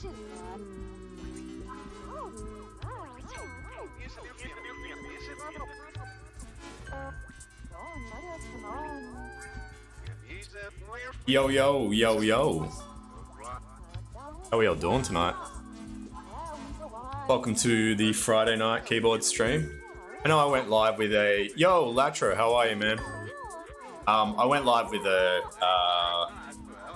Yo, yo, yo, yo. How are we all doing tonight? Welcome to the Friday night keyboard stream. I know I went live with a... Yo, Latro, how are you, man? I went live with a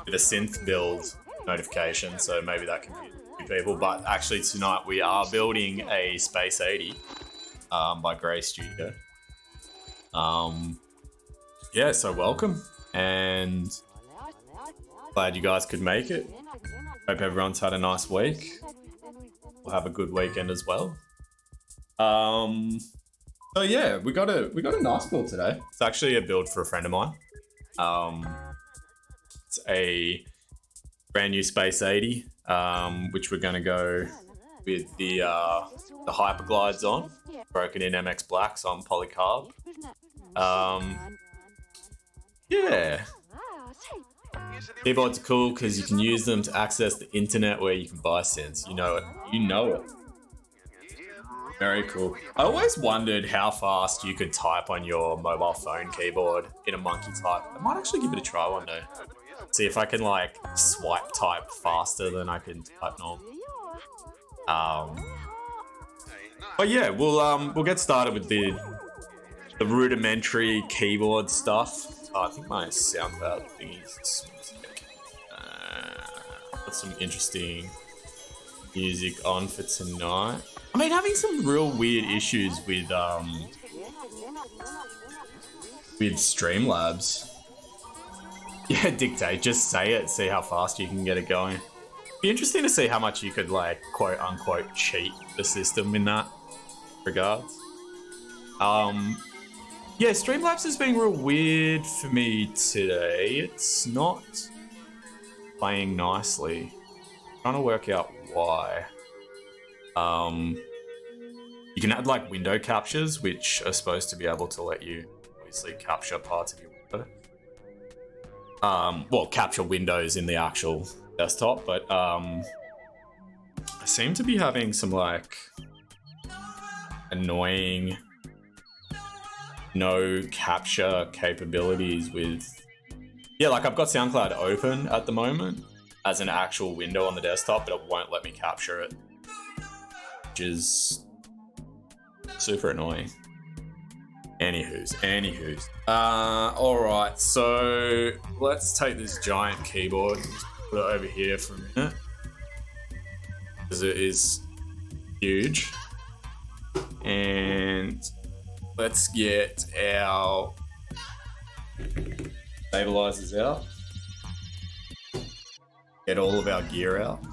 synth build notification, so maybe that confused people. But actually tonight we are building a Space 80 by Grey Studio. Yeah, so welcome, and glad you guys could make it. Hope everyone's had a nice week. We'll have a good weekend as well. So yeah, we got a nice build today. It's actually a build for a friend of mine. It's a brand new Space 80, which we're gonna go with the Hyperglides on, broken in MX Blacks on Polycarb. Yeah. Keyboards are cool because you can use them to access the internet where you can buy synths. You know it. You know it. Very cool. I always wondered how fast you could type on your mobile phone keyboard in a monkey type. I might actually give it a try one day. See if I can like swipe type faster than I can type normal. But yeah, we'll get started with the rudimentary keyboard stuff. I think my SoundCloud thing is got some interesting music on for tonight. I mean, having some real weird issues with Streamlabs. Yeah, dictate. Just say it. See how fast you can get it going. Be interesting to see how much you could like quote unquote cheat the system in that regards. Yeah, Streamlabs is being real weird for me today. It's not playing nicely. I'm trying to work out why. You can add like window captures, which are supposed to be able to let you obviously capture parts of your window. Well, capture windows in the actual desktop, but I seem to be having some like annoying no capture capabilities with... Yeah, like I've got SoundCloud open at the moment as an actual window on the desktop, but it won't let me capture it, which is super annoying. Anywho's. Alright, so let's take this giant keyboard and just put it over here for a minute, because it is huge. And let's get our stabilizers out. Get all of our gear out.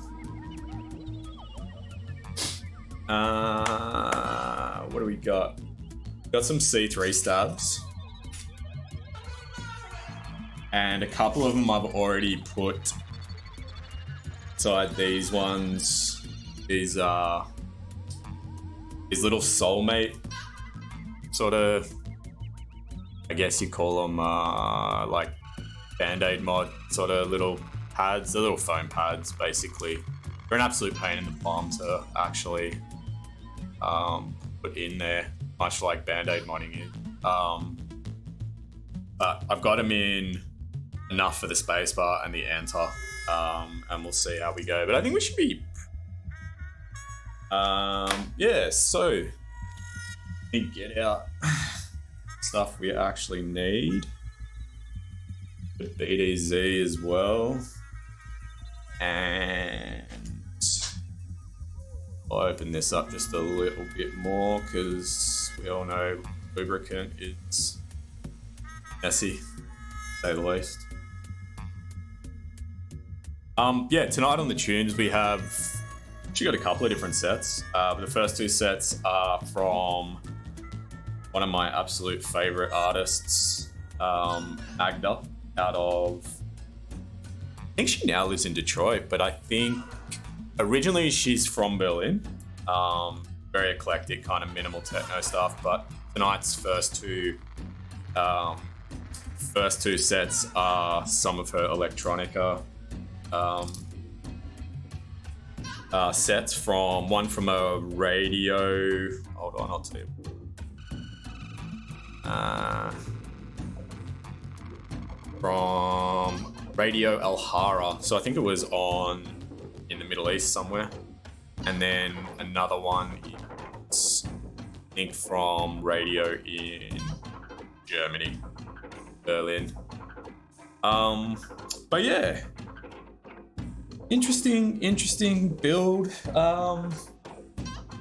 What do we got? Got some C3 stabs. And a couple of them I've already put inside these ones. These little soulmate sort of, I guess you call them like Band-Aid mod sort of little pads. They're little foam pads basically. They're an absolute pain in the bum to actually put in there, much like Band-Aid modding is. But I've got them in enough for the spacebar and the enter, and we'll see how we go. But I think we should be... yeah, so let me get out stuff we actually need. The BDZ as well. And I'll open this up just a little bit more because we all know lubricant is messy, to say the least. Yeah, tonight on the tunes we have actually got a couple of different sets. But the first two sets are from one of my absolute favorite artists, Magda, out of... I think she now lives in Detroit, but I think originally she's from Berlin. Very eclectic, kind of minimal techno stuff. But tonight's first two sets are some of her electronica sets from one from a radio. Hold on, I'll tell you. From Radio Alhara. So I think it was on in the Middle East somewhere. And then another one is, I think, from radio in Germany, Berlin. But yeah, interesting build. Might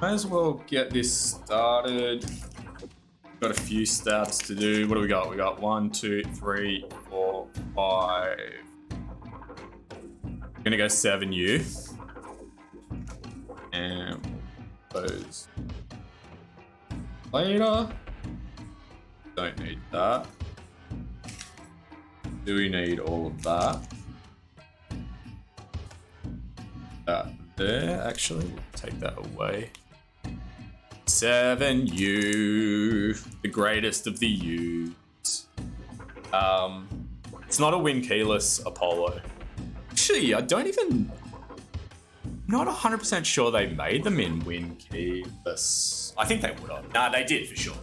as well get this started. Got a few stats to do. What do we got? We got 1, 2, 3, 4, 5. I'm gonna go 7U. And those later. Don't need that. Do we need all of that? That there, actually, take that away. 7U, the greatest of the U's. It's not a win keyless Apollo. Actually, I don't even. Not 100% sure they made them in win keyless. I think they would have. Nah, they did for sure.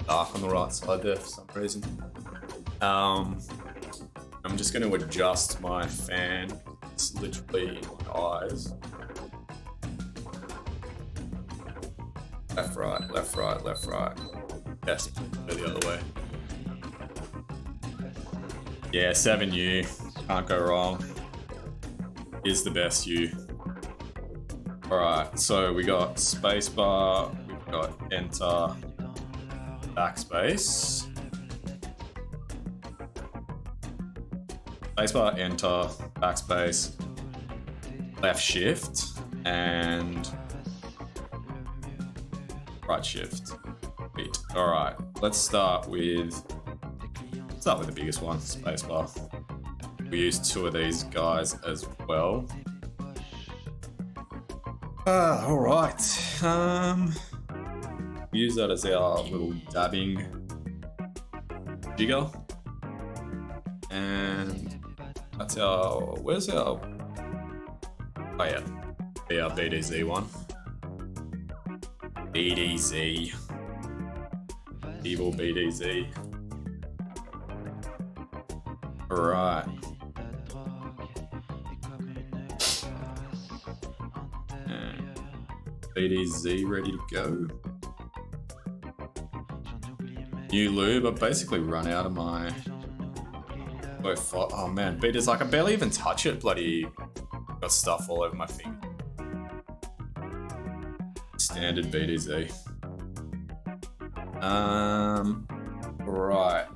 Dark on the right side there for some reason. I'm just going to adjust my fan. It's literally in my eyes. Left, right, left, right, left, right. Yes, go the other way. Yeah, 7U. Can't go wrong. Is the best U. Alright, so we got spacebar, we've got enter, backspace. Spacebar, enter, backspace, left shift, and right shift. Sweet. All right, let's start with the biggest one, spacebar. We use 2 of these guys as well. All right. Use that as our little dabbing jigger, and that's our. Where's our? Oh yeah, our BDZ one. BDZ. Evil BDZ. Alright. BDZ ready to go. New lube. I've basically run out of my. Oh man, beaters, like I barely even touch it. Bloody got stuff all over my finger. Standard BDZ. Right.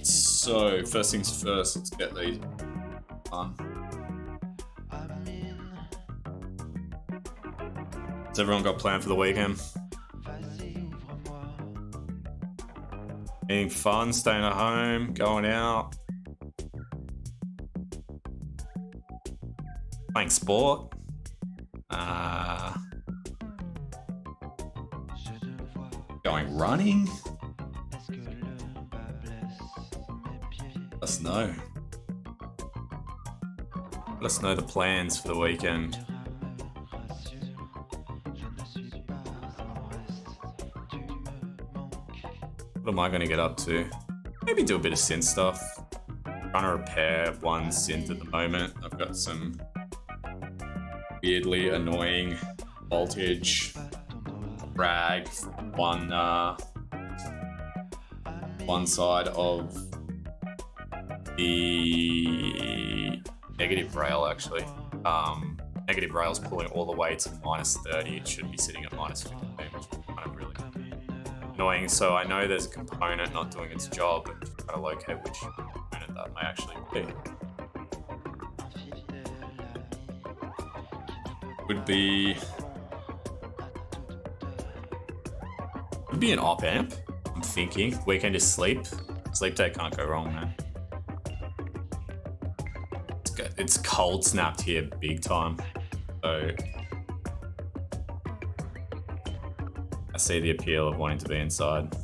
So first things first, let's get these on. Has everyone got a plan for the weekend? Anything fun? Staying at home? Going out? Playing sport? Going running? Let us know. Let us know the plans for the weekend. What am I going to get up to? Maybe do a bit of synth stuff. Trying to repair one synth at the moment. I've got some weirdly annoying voltage drag one side of the negative rail actually. Negative rail's pulling all the way to -30. It should be sitting at -15, which is kind of really annoying. So I know there's a component not doing its job, and just trying to locate which component that may actually be. Would be an op amp. I'm thinking weekend is sleep. Sleep day can't go wrong, man. It's cold snapped here big time, so I see the appeal of wanting to be inside.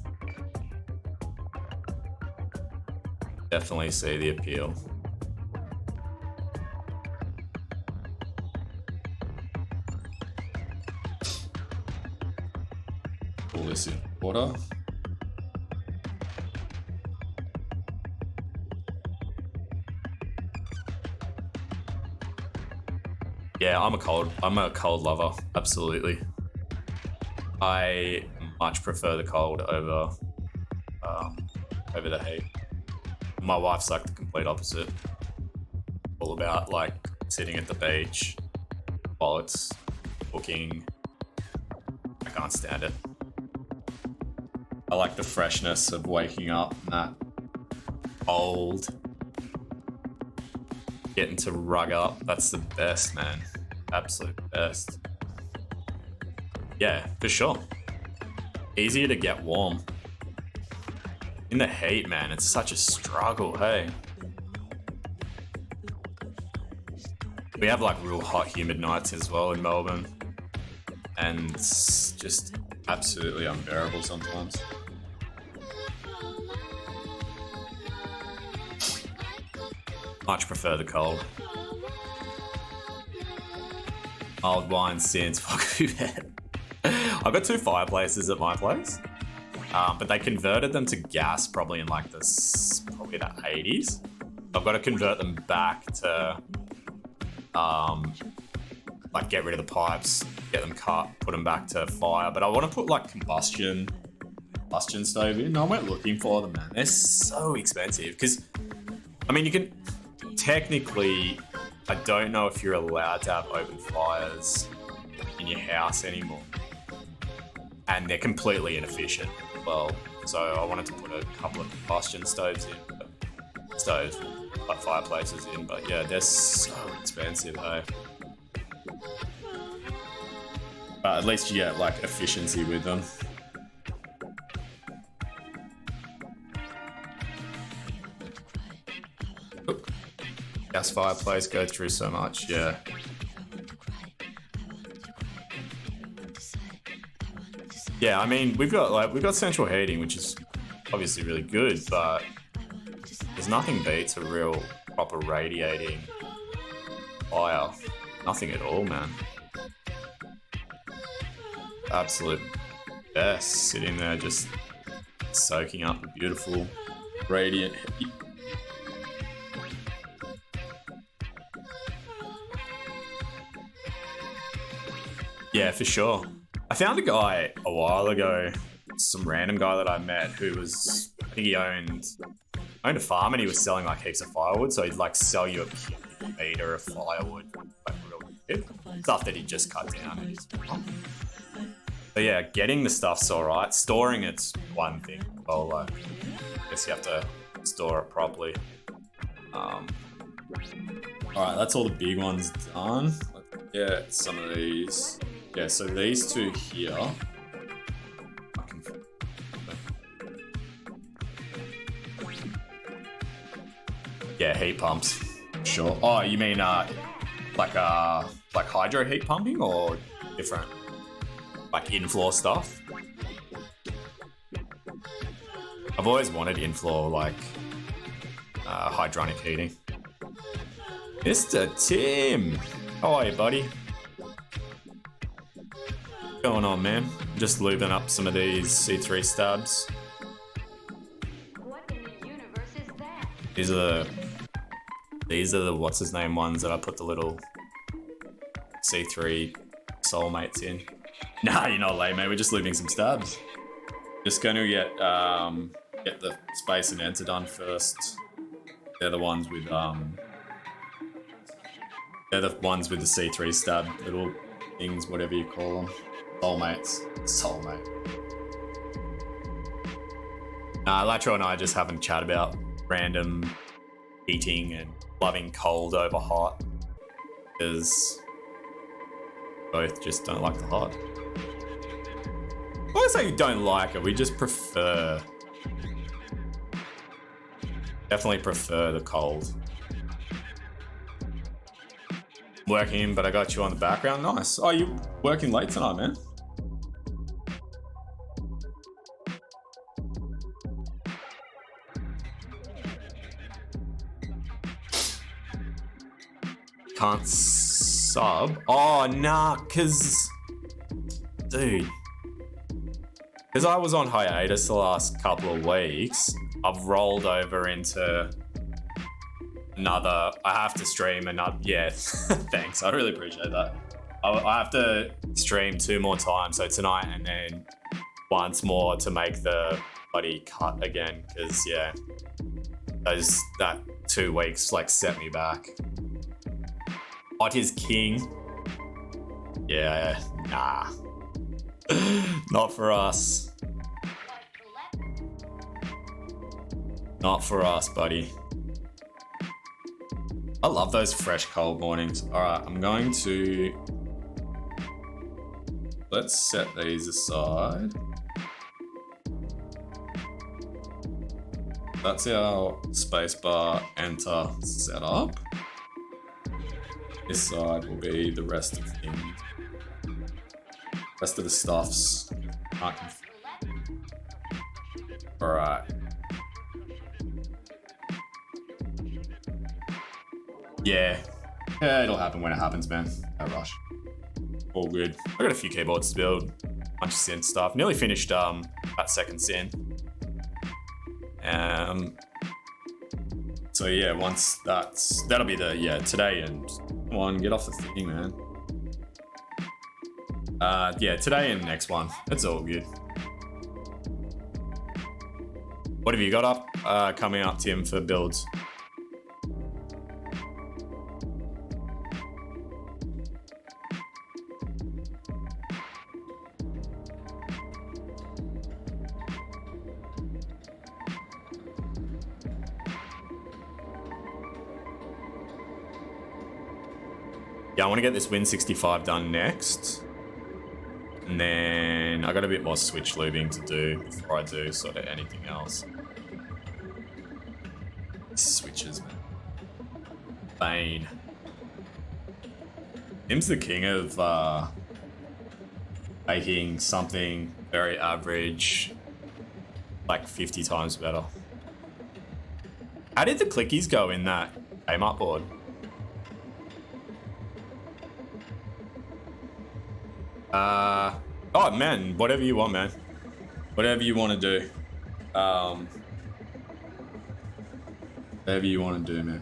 Definitely see the appeal. Pull this in water. Yeah, I'm a cold lover, absolutely. I much prefer the cold over the heat. My wife's like the complete opposite. All about like sitting at the beach while it's cooking. I can't stand it. I like the freshness of waking up and that cold. Getting to rug up, that's the best, man. Absolute best. Yeah, for sure. Easier to get warm. In the heat, man, it's such a struggle, hey? We have like real hot, humid nights as well in Melbourne. And it's just absolutely unbearable sometimes. Much prefer the cold. Old wine since fuck bed. I've got 2 fireplaces at my place, but they converted them to gas probably in like the 80s. I've got to convert them back to like get rid of the pipes, get them cut, put them back to fire. But I want to put like combustion stove in. I went looking for them, man. They're so expensive because, I mean, you can technically, I don't know if you're allowed to have open fires in your house anymore. And they're completely inefficient. Well, so I wanted to put a couple of combustion stoves in, like fireplaces in, but yeah, they're so expensive, hey. But at least you get like efficiency with them. Gas fireplace go through so much, yeah. Yeah, I mean, we've got central heating, which is obviously really good, but there's nothing beats a real proper radiating fire. Nothing at all, man. Absolute best, sitting there just soaking up the beautiful radiant heat. Yeah, for sure. I found a guy a while ago, some random guy that I met who was, I think he owned a farm and he was selling like heaps of firewood. So he'd like sell you a cubic meter of firewood, like real cheap, stuff that he'd just cut down. But yeah, getting the stuff's all right. Storing it's one thing. Well, like, I guess you have to store it properly. All right, that's all the big ones done. Let's get some of these. Yeah, so these 2 here. Yeah, heat pumps. Sure. Oh, you mean like hydro heat pumping or different? Like in-floor stuff? I've always wanted in-floor like hydronic heating. Mr. Tim! How are you, buddy? What's going on, man? Just lubing up some of these C3 stabs. What in the universe is that? These are the what's his name ones that I put the little C3 soulmates in. Nah, you're not late, mate. We're just lubing some stabs. Just going to get the space and enter done first. They're the ones with the C3 stab little things, whatever you call them. Soulmate. Latro and I just having a chat about random heating and loving cold over hot, because both just don't like the hot. I wouldn't say we don't like it, we just prefer. Definitely prefer the cold. Working, but I got you on the background. Nice. Oh, you working late tonight, man? can't sub. Oh, nah, because... Dude. Because I was on hiatus the last couple of weeks, I've rolled over into another... I have to stream another... Yeah, thanks. I really appreciate that. I have to stream 2 more times, so tonight and then once more to make the bloody cut again, because, yeah, that 2 weeks, like, set me back. What is king? Yeah, nah. Not for us. Not for us, buddy. I love those fresh, cold mornings. All right, I'm going to... Let's set these aside. That's our spacebar enter setup. This side will be the rest of things. Rest of the stuffs. All right. Yeah, it'll happen when it happens, man. No rush. All good. I got a few keyboards to build, a bunch of synth stuff. Nearly finished that second synth. So yeah, once that'll be the today, and come on, get off the thing, man. Yeah, today and next one. That's all good. What have you got up coming up, Tim, for builds? Yeah, I want to get this Win65 done next. And then I got a bit more switch lubing to do before I do sort of anything else. Switches, man. Bane. Tim's the king of making something very average like 50 times better. How did the clickies go in that game-up board? Oh man, whatever you want, man. Whatever you want to do. Whatever you want to do, man.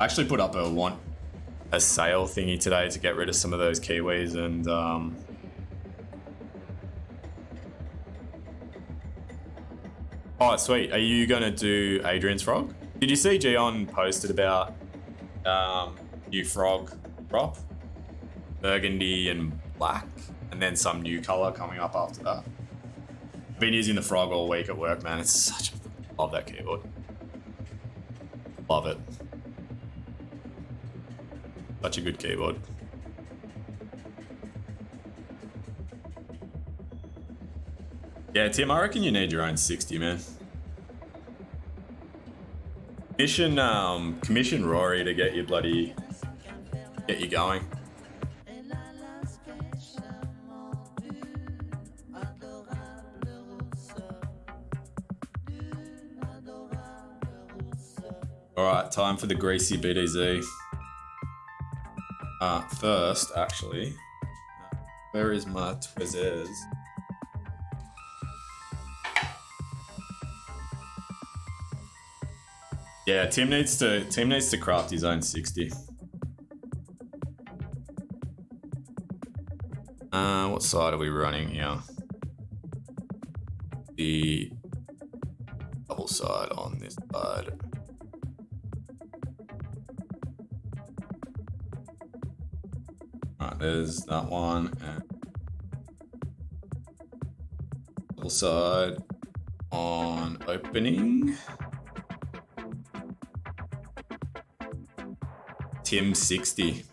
I actually put up a sale thingy today to get rid of some of those Kiwis and oh sweet, are you gonna do Adrian's frog? Did you see Gion posted about new frog prop? Burgundy and black, and then some new color coming up after that. I've been using the frog all week at work, man. It's such a... Love that keyboard. Love it. Such a good keyboard. Yeah, Tim, I reckon you need your own 60, man. Commission Rory to get you going. Alright, time for the greasy BDZ. First, actually, where is my Twizzers? Yeah, Tim needs to craft his own 60. What side are we running here? The double side on this side. Alright, there's that one. And double side on opening. Tim 60.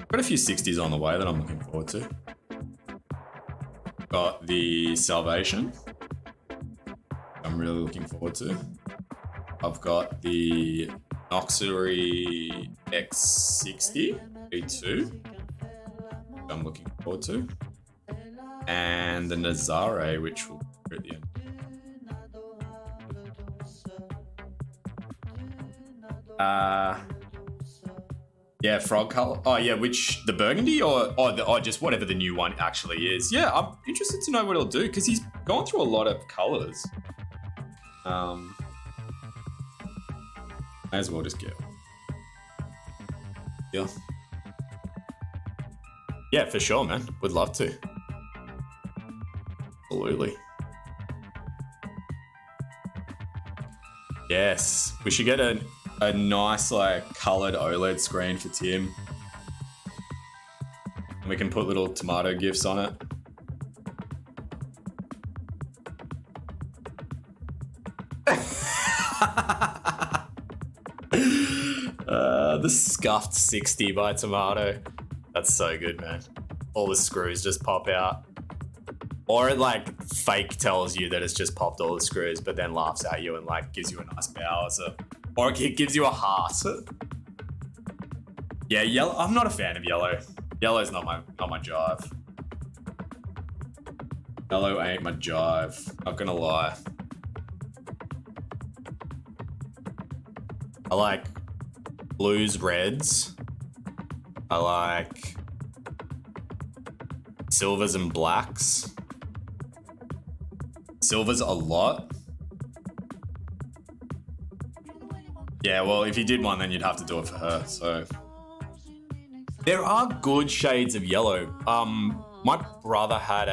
Got a few 60s on the way that I'm looking forward to. Got the Salvation. I'm really looking forward to. I've got the Auxiliary X60 V2. I'm looking forward to. And the Nazare, which will be at the end. Yeah, frog color. Oh yeah, which the burgundy or just whatever the new one actually is. Yeah, I'm interested to know what it'll do because he's gone through a lot of colors. May as well just get. Yeah. Yeah, for sure, man. Would love to. Absolutely. Yes, we should get a nice like colored OLED screen for Tim. And we can put little tomato gifs on it. The scuffed 60 by tomato. That's so good, man. All the screws just pop out. Or it like fake tells you that it's just popped all the screws, but then laughs at you and like gives you a nice bow. Or it gives you a heart. Yeah, yellow. I'm not a fan of yellow. Yellow's not my jive. Yellow ain't my jive. Not gonna lie. I like blues, reds. I like silvers and blacks. Silvers a lot. Yeah, well, if you did one, then you'd have to do it for her, so. There are good shades of yellow. My brother had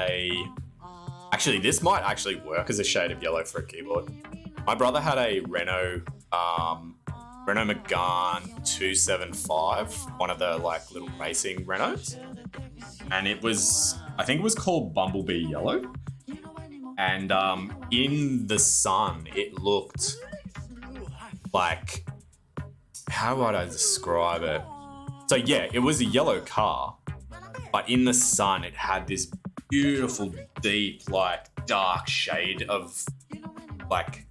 actually, this might actually work as a shade of yellow for a keyboard. My brother had a Renault Megane 275, one of the like little racing Renaults. And I think it was called Bumblebee Yellow. And in the sun, it looked like, how would I describe it? So yeah, it was a yellow car, but in the sun, it had this beautiful, deep, like dark shade of like,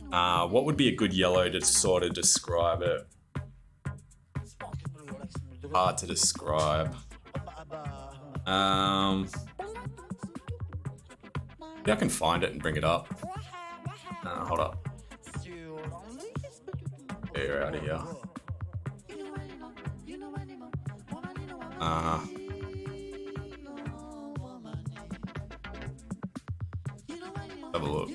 what would be a good yellow to sort of describe it? Hard to describe. Yeah, I can find it and bring it up. Hold up. Yeah, you're out of here. Have a look.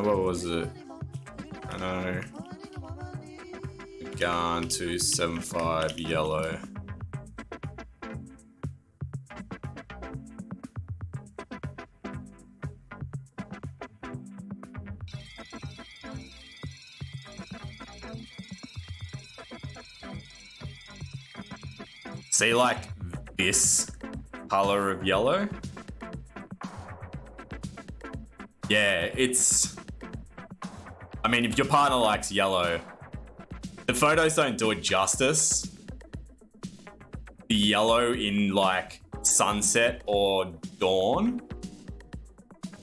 What was it? I know. Megane 275 yellow. See, like this color of yellow? Yeah, I mean, if your partner likes yellow, the photos don't do it justice. The yellow in like sunset or dawn,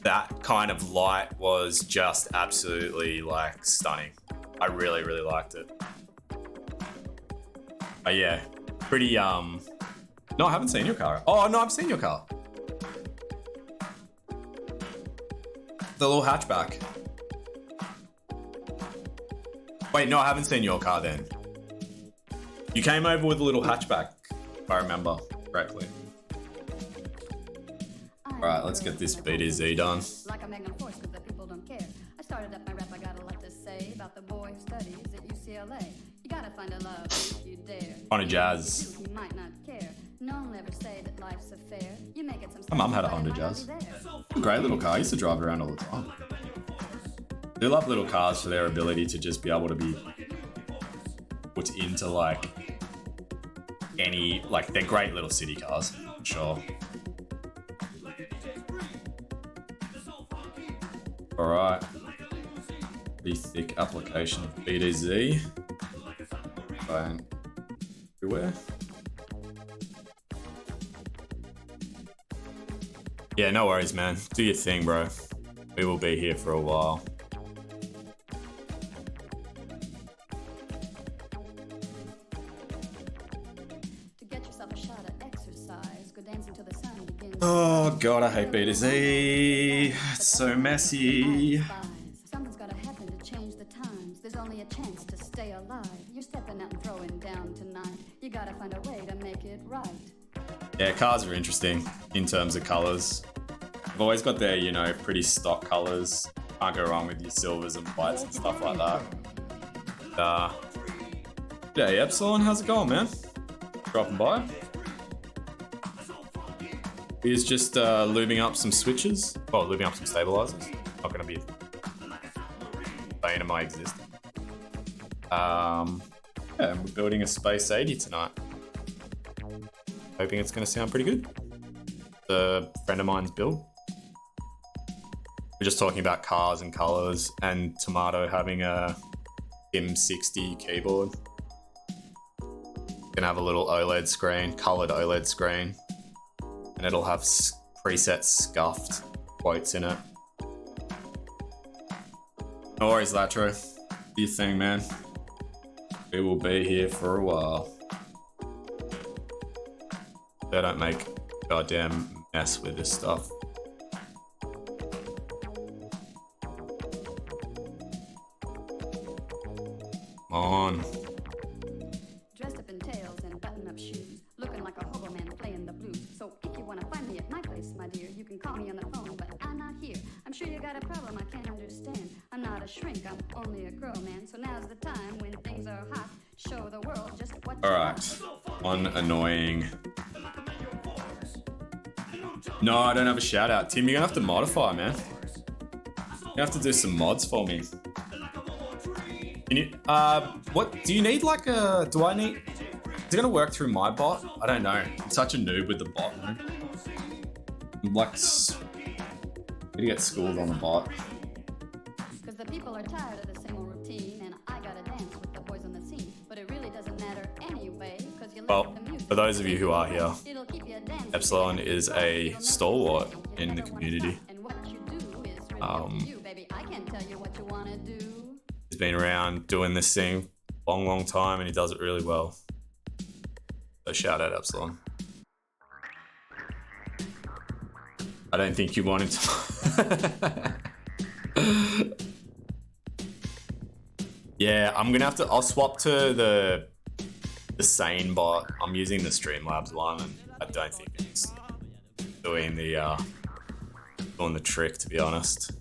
that kind of light was just absolutely like stunning. I really, really liked it. But yeah, pretty, no, I haven't seen your car. Oh, no, I've seen your car. The little hatchback. Wait, no, I haven't seen your car then. You came over with a little hatchback, if I remember correctly. Alright, let's get this B2Z done. Like a magnum force, because the people don't care. I started up my rap, I got a lot to say about the boy who studies at UCLA. You gotta find a love if you dare. On a Jazz. He might not care. No one will ever say that life's a fair. You make it some. My mum had a Honda Jazz. Great little car. I used to drive it around all the time. I do love little cars for their ability to just be able to be put into like any, like they're great little city cars, for sure. All right. Pretty thick application of B2Z. Going everywhere. Yeah, no worries, man. Do your thing, bro. We will be here for a while. To get yourself a shot at exercise, go dancing till the sun begins. Oh god, I hate B2Z. It's so messy. Something's gotta happen gotta find a way to make it right. Yeah, cars are interesting in terms of colors. I've always got their, you know, pretty stock colors. Can't go wrong with your silvers and whites and stuff like that. Yeah, Epsilon, how's it going, man? Dropping by. He's just lubing up some switches. Well, lubing up some stabilizers. Not gonna be a bane of my existence. Yeah, we're building a Space 80 tonight. Hoping it's gonna sound pretty good. The friend of mine's build. We're just talking about cars and colors, and Tomato having a M60 keyboard. Gonna have a little OLED screen, colored OLED screen, and it'll have preset scuffed quotes in it. No worries, Latro. Do your thing, man. We will be here for a while. They don't make a goddamn mess with this stuff. Come on. Dressed up in tails and button-up shoes, looking like a hobo man playing the blues. So if you want to find me at my place, my dear, you can call me on the phone, but I'm not here. I'm sure you got a problem I can't understand. I'm not a shrink, I'm only a girl, man. So now's the time when things are hot. Show the world just what you Alright. One annoying. No, I don't have a shout out. Tim, you're gonna have to modify, man. You have to do some mods for me. Can you, what, do you need like a, do I need, is it gonna work through my bot? I don't know. I'm such a noob with the bot, man. I'm like, I'm gonna get schooled on the bot. Because the people are tired of the same old routine, and I gotta dance with the boys on the scene. But it really doesn't matter anyway, because you Well, like the music. for those of you who are here, It'll keep you dancing. Epsilon is a stalwart in the community. And what you do is really up to you, baby. I can't tell you what you wanna do. He's been around doing this thing a long time, and he does it really well. So shout out Epsilon. I don't think you want him to. Yeah, I'm gonna have to. I'll swap to the sane bot. I'm using the Streamlabs one, and I don't think it's doing the trick, to be honest.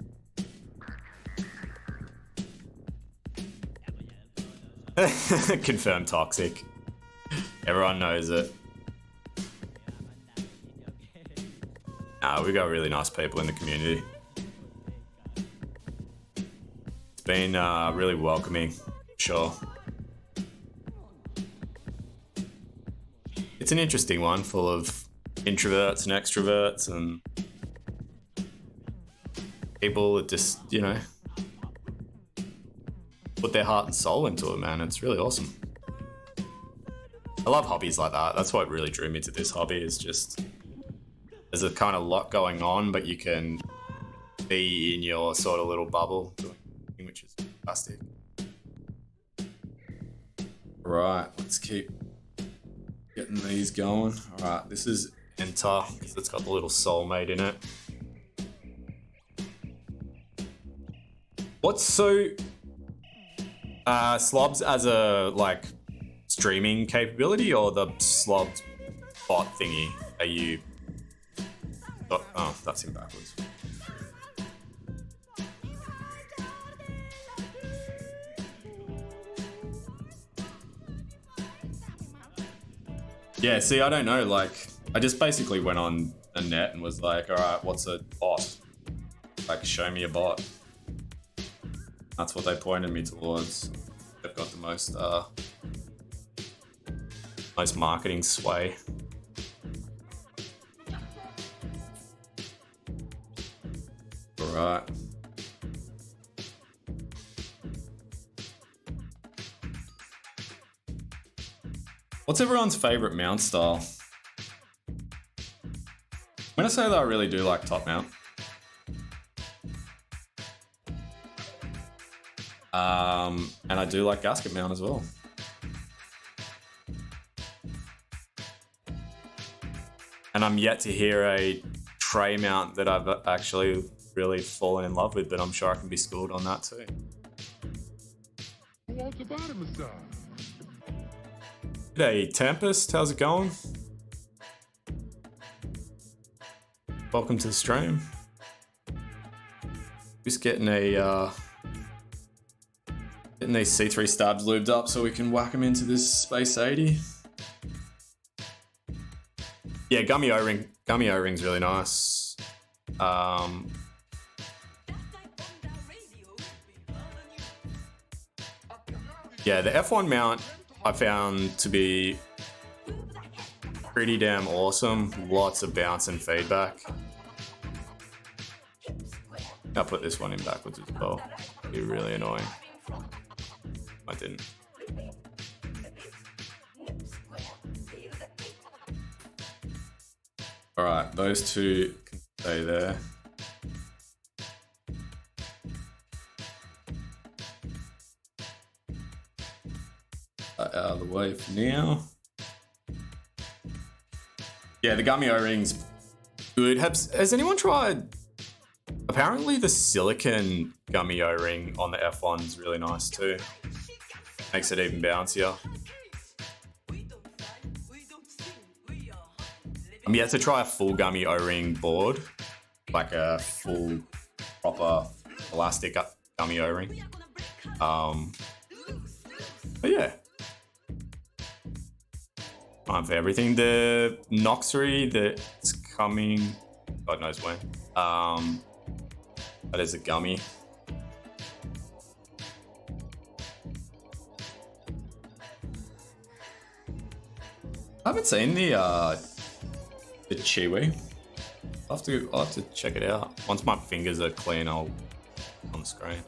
Confirmed toxic. Everyone knows it. Nah, we got really nice people in the community. It's been really welcoming, sure. It's an interesting one, full of introverts and extroverts and people that just, you know, put their heart and soul into it, man. It's really awesome. I love hobbies like that. That's what really drew me to this hobby, is just there's a kind of lot going on, but you can be in your sort of little bubble, which is fantastic. Right, let's keep getting these going. All right, this is Enter, because it's got the little soulmate in it. What's so Slobs as a like streaming capability, or the Slobs bot thingy? Are you? Oh, that's in backwards. Yeah, see, I don't know. Like, I just basically went on the net and was like, all right, what's a bot? Like, show me a bot. That's what they pointed me towards. They've got the most marketing sway. All right. What's everyone's favorite mount style? I'm gonna say that I really do like top mount. And I do like gasket mount as well. And I'm yet to hear a tray mount that I've actually really fallen in love with, but I'm sure I can be schooled on that too. VOD G'day, Tempest. How's it going? Welcome to the stream. Just getting a getting these C3 stabs lubed up so we can whack them into this Space 80. Yeah, gummy O-ring. Gummy O-ring's really nice. Yeah, the F1 mount I found to be pretty damn awesome. Lots of bounce and feedback. I'll put this one in backwards as well. It'd be really annoying. I didn't. Alright, those two can stay there. Out of the way for now. Yeah, the gummy O-ring's good. Has anyone tried? Apparently the silicone gummy O-ring on the F1's really nice too. Makes it even bouncier. I'm yet to try a full gummy O-ring board, like a full proper elastic gummy O-ring. But yeah, time for everything. The Noxery that's coming, God knows when. That is a gummy. I haven't seen the Chiwi. I'll have to check it out. Once my fingers are clean, I'll on the screen.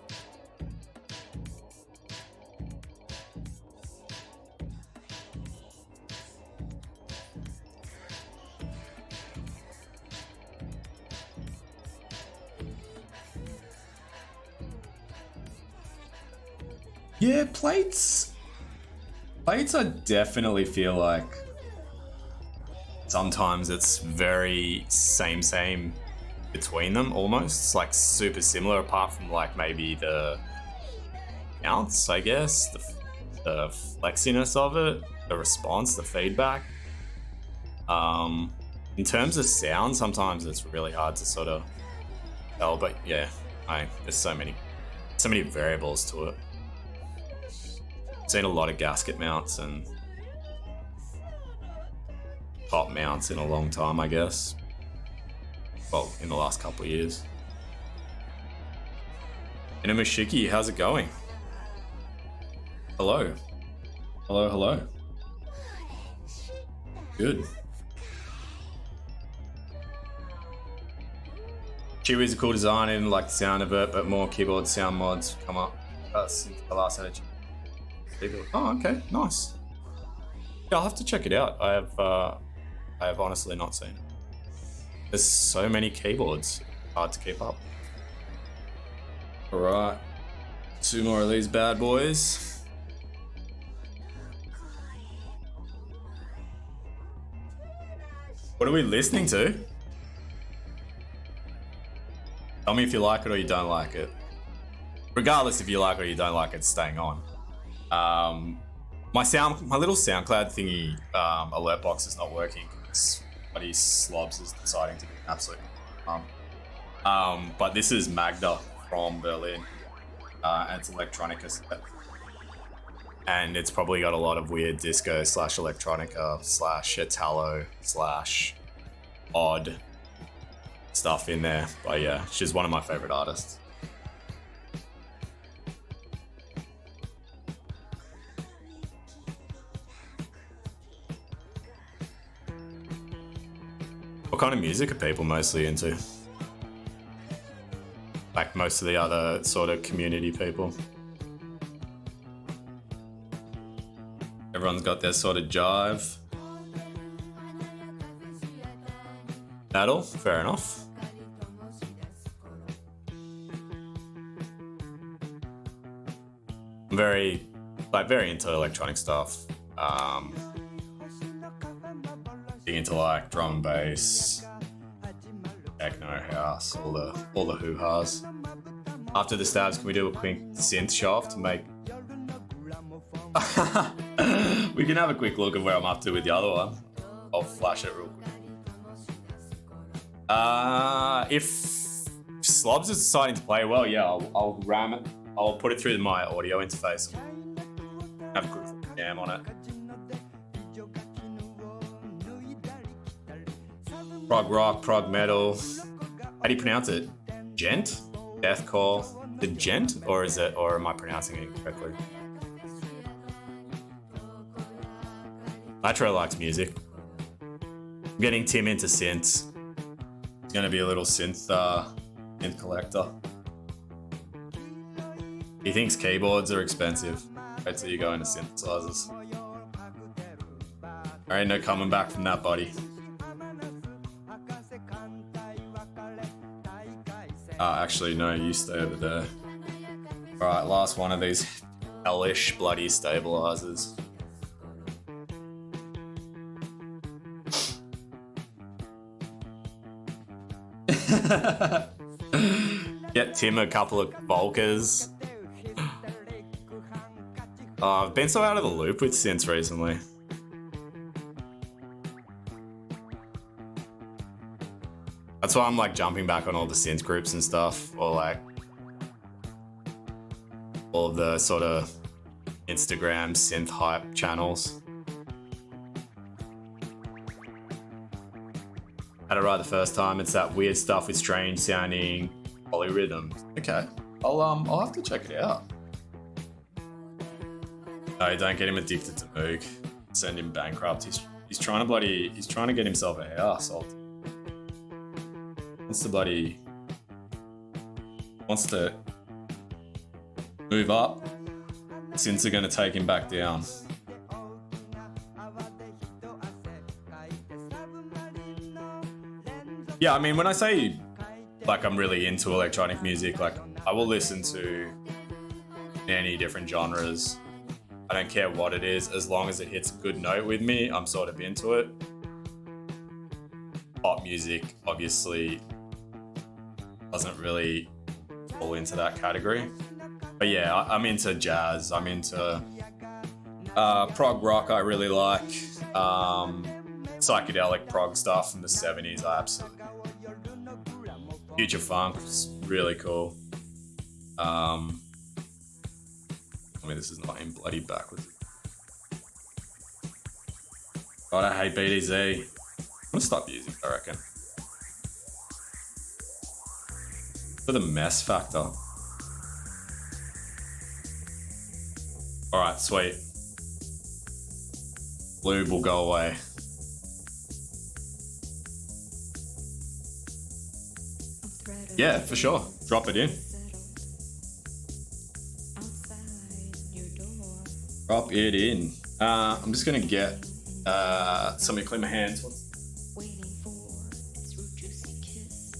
Yeah, plates I definitely feel like sometimes it's very same between them almost. It's like super similar apart from like maybe the bounce, I guess, the flexiness of it, the response, the feedback. In terms of sound, sometimes it's really hard to sort of tell, but yeah, there's so many variables to it. Seen a lot of gasket mounts and top mounts in a long time, I guess. Well, in the last couple of years. Inamashiki, how's it going? Hello. Hello. Good. Chiwi's a cool design, I didn't like the sound of it, but more keyboard sound mods come up since the last energy. Oh, okay, nice. Yeah, I'll have to check it out. I have honestly not seen it. There's so many keyboards, hard to keep up. All right, 2 more of these bad boys. What are we listening to? Tell me if you like it or you don't like it. Regardless if you like it or you don't like it, it's staying on. My little SoundCloud thingy alert box is not working because Buddy Slobs is deciding to be an absolute but this is Magda from Berlin, and it's electronica set. And it's probably got a lot of weird disco / electronica / Italo / odd stuff in there. But yeah, she's one of my favorite artists. What kind of music are people mostly into? Like most of the other sort of community people. Everyone's got their sort of jive. Metal, fair enough. I'm very into electronic stuff. Big into like drum and bass, techno, house, all the hoo-has. After the stabs, can we do a quick synth shaft to make? We can have a quick look at where I'm up to with the other one. I'll flash it real quick. If Slobs is deciding to play well, yeah, I'll ram it. I'll put it through my audio interface. Have a quick jam on it. Prog rock, prog metal. How do you pronounce it? Gent? Deathcore? The gent? Or am I pronouncing it correctly? Nitro likes music. I'm getting Tim into synths. He's gonna be a little synth collector. He thinks keyboards are expensive. Wait till you go into synthesizers. Alright, no coming back from that, buddy. Actually, no, you stay over there. Alright, last one of these hellish bloody stabilizers. Get Tim a couple of Volkers. I've been so out of the loop with synths recently. That's why I'm like jumping back on all the synth groups and stuff, or like all of the sort of Instagram synth hype channels. Had it right the first time. It's that weird stuff with strange sounding polyrhythms. Okay, I'll have to check it out. No, don't get him addicted to Moog. Send him bankrupt. He's trying to get himself a house. Wants to move up. Synths are gonna take him back down. Yeah, I mean, when I say like I'm really into electronic music, like I will listen to many different genres. I don't care what it is, as long as it hits a good note with me, I'm sort of into it. Pop music, obviously, doesn't really fall into that category. But yeah, I'm into jazz. I'm into prog rock. I really like psychedelic prog stuff from the 70s. I absolutely. Future funk is really cool. I mean, this is not in bloody backwards. God, I hate BDZ. I'm gonna stop using it, I reckon. For the mess factor. Alright, sweet. Lube will go away. Yeah, for sure. Drop it in. Drop it in. I'm just gonna get somebody clean my hands. Waiting for its root juicy kiss,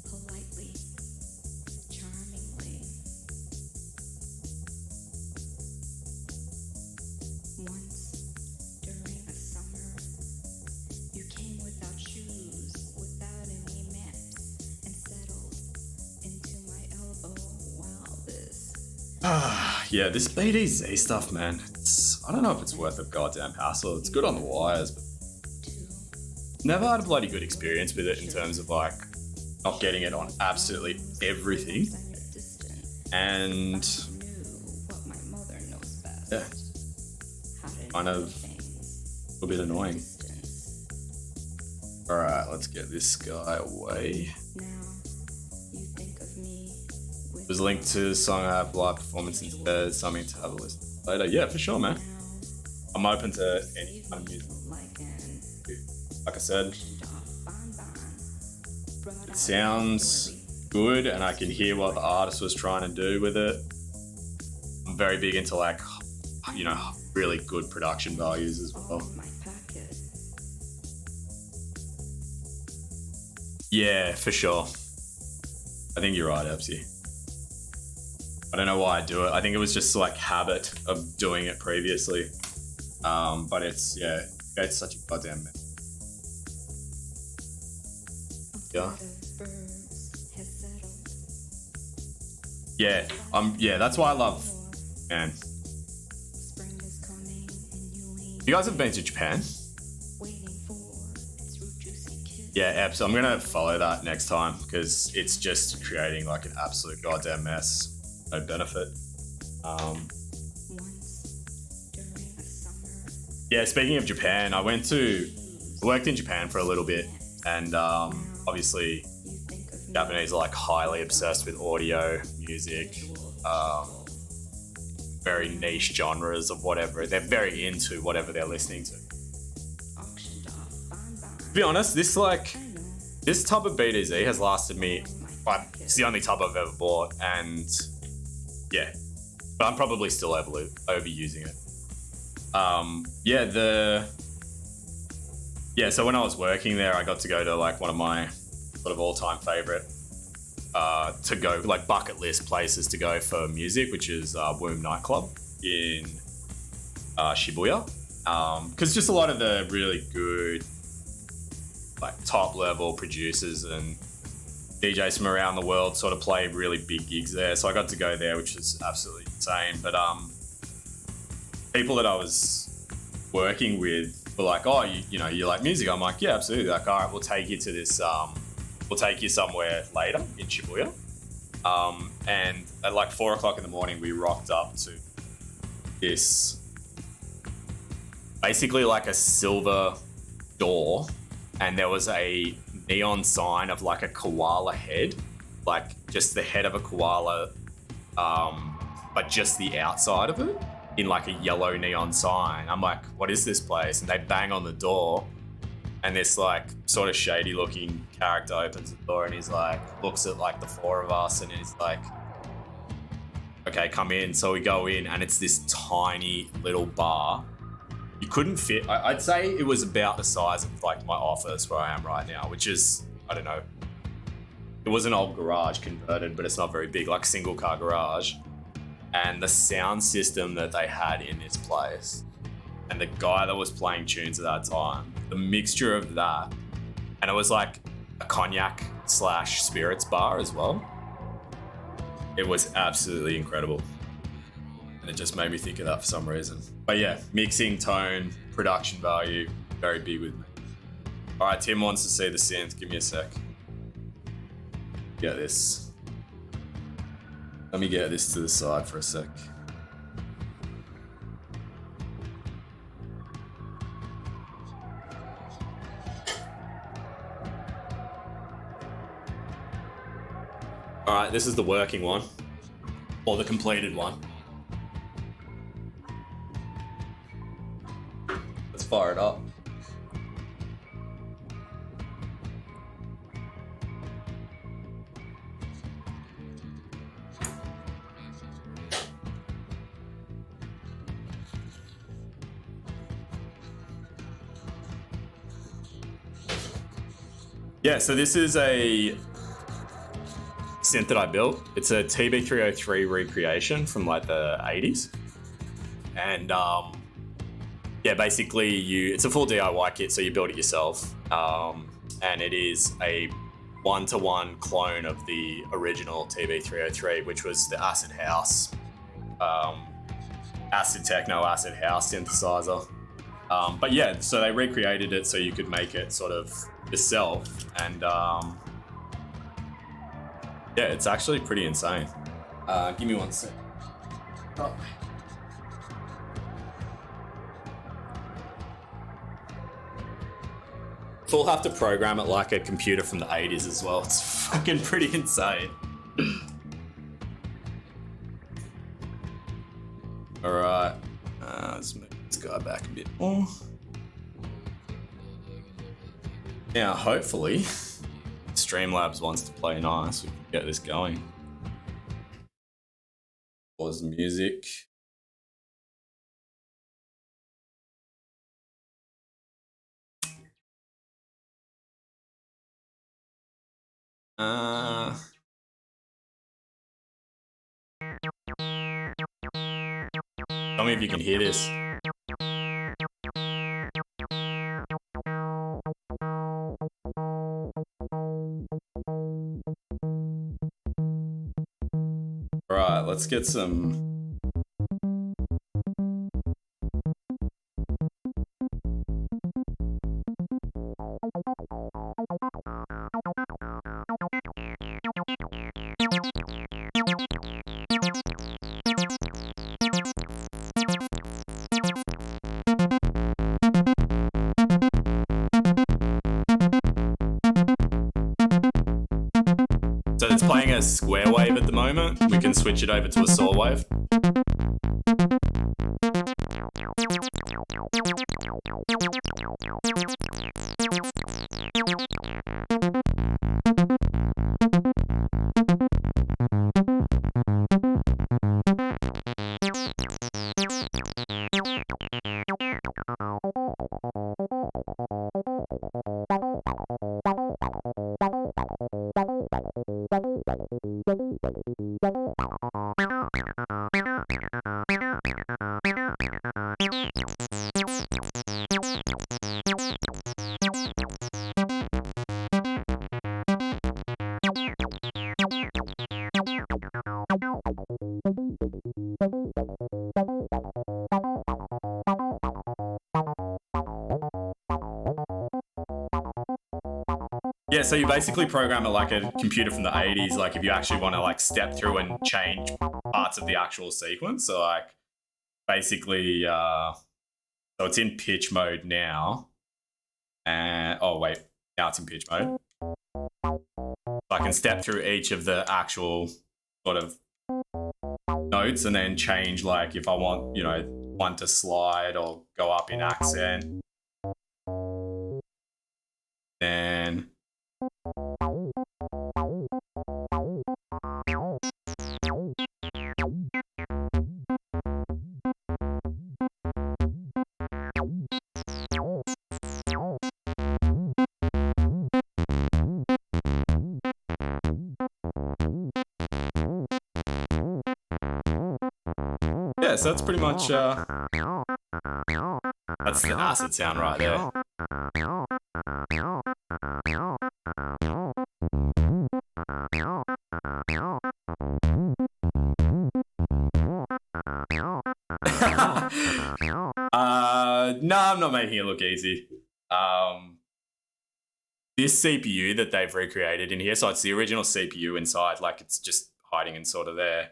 politely, charmingly. Once during a summer, you came without shoes, without any maps, and settled into my elbow while this. Yeah, this BDZ stuff, man. I don't know if it's worth a goddamn hassle. It's good on the wires, but never had a bloody good experience with it in terms of like not getting it on absolutely everything. And yeah, kind of a bit annoying. All right, let's get this guy away. It was linked to the song I have live performance instead, something to have a listen later. Yeah, for sure, man. I'm open to any kind of music. Like I said, it sounds good and I can hear what the artist was trying to do with it. I'm very big into like, you know, really good production values as well. Yeah, for sure. I think you're right, Epsy. I don't know why I do it. I think it was just like habit of doing it previously. But it's such a goddamn mess. Yeah. Yeah, that's why I love, man. You guys have been to Japan? Yeah, so I'm gonna follow that next time because it's just creating like an absolute goddamn mess. No benefit. Yeah, speaking of Japan, I worked in Japan for a little bit, and obviously Japanese are like highly obsessed with audio, music, very niche genres of whatever. They're very into whatever they're listening to. To be honest, this tub of BDZ has lasted me, it's the only tub I've ever bought, and yeah, but I'm probably still overusing it. So when I was working there, I got to go to like one of my sort of all-time favorite to go, like bucket list places to go for music, which is Womb nightclub in Shibuya, because just a lot of the really good like top level producers and DJs from around the world sort of play really big gigs there. So I got to go there, which is absolutely insane. But people that I was working with were like, "Oh, you like music?" I'm like, "Yeah, absolutely." Like, "All right, we'll take you to this. We'll take you somewhere later in Shibuya." And at like 4 o'clock in the morning, we rocked up to this, basically like a silver door, and there was a neon sign of like a koala head, like just the head of a koala, but just the outside of it in like a yellow neon sign. I'm like, what is this place? And they bang on the door, and this like sort of shady looking character opens the door, and he's like, looks at like the four of us, and he's like, okay, come in. So we go in, and it's this tiny little bar. You couldn't fit. I'd say it was about the size of like my office where I am right now, which is, I don't know. It was an old garage converted, but it's not very big, like single car garage. And the sound system that they had in this place, and the guy that was playing tunes at that time, the mixture of that, and it was like a cognac / spirits bar as well. It was absolutely incredible. And it just made me think of that for some reason. But yeah, mixing, tone, production value, very big with me. All right, Tim wants to see the synth. Give me a sec. Get this. Let me get this to the side for a sec. All right, this is the working one, or the completed one. Let's fire it up. Yeah, so this is a synth that I built. It's a TB303 recreation from like the 80s. And yeah, basically it's a full DIY kit, so you build it yourself. And it is a 1-to-1 clone of the original TB303, which was the acid house, acid techno, acid house synthesizer. But yeah, so they recreated it so you could make it sort of yourself, and yeah, it's actually pretty insane. Give me one sec. Oh. We'll have to program it like a computer from the 80s as well. It's fucking pretty insane. All right, let's move this guy back a bit more. Now, hopefully, Streamlabs wants to play nice. We can get this going. Pause the music. Tell me if you can hear this. All right, let's get some. So it's playing a square wave at the moment. We can switch it over to a saw wave. Yeah, so you basically program it like a computer from the 80s, like if you actually want to like step through and change parts of the actual sequence. So like basically, so it's in pitch mode now. And oh wait, now it's in pitch mode. So I can step through each of the actual sort of notes and then change, like if I want, you know, one to slide or go up in accent. Then yeah, so that's pretty much that's the acid sound right there. No, I'm not making it look easy. This CPU that they've recreated in here, so it's the original CPU inside, like it's just hiding in sort of there.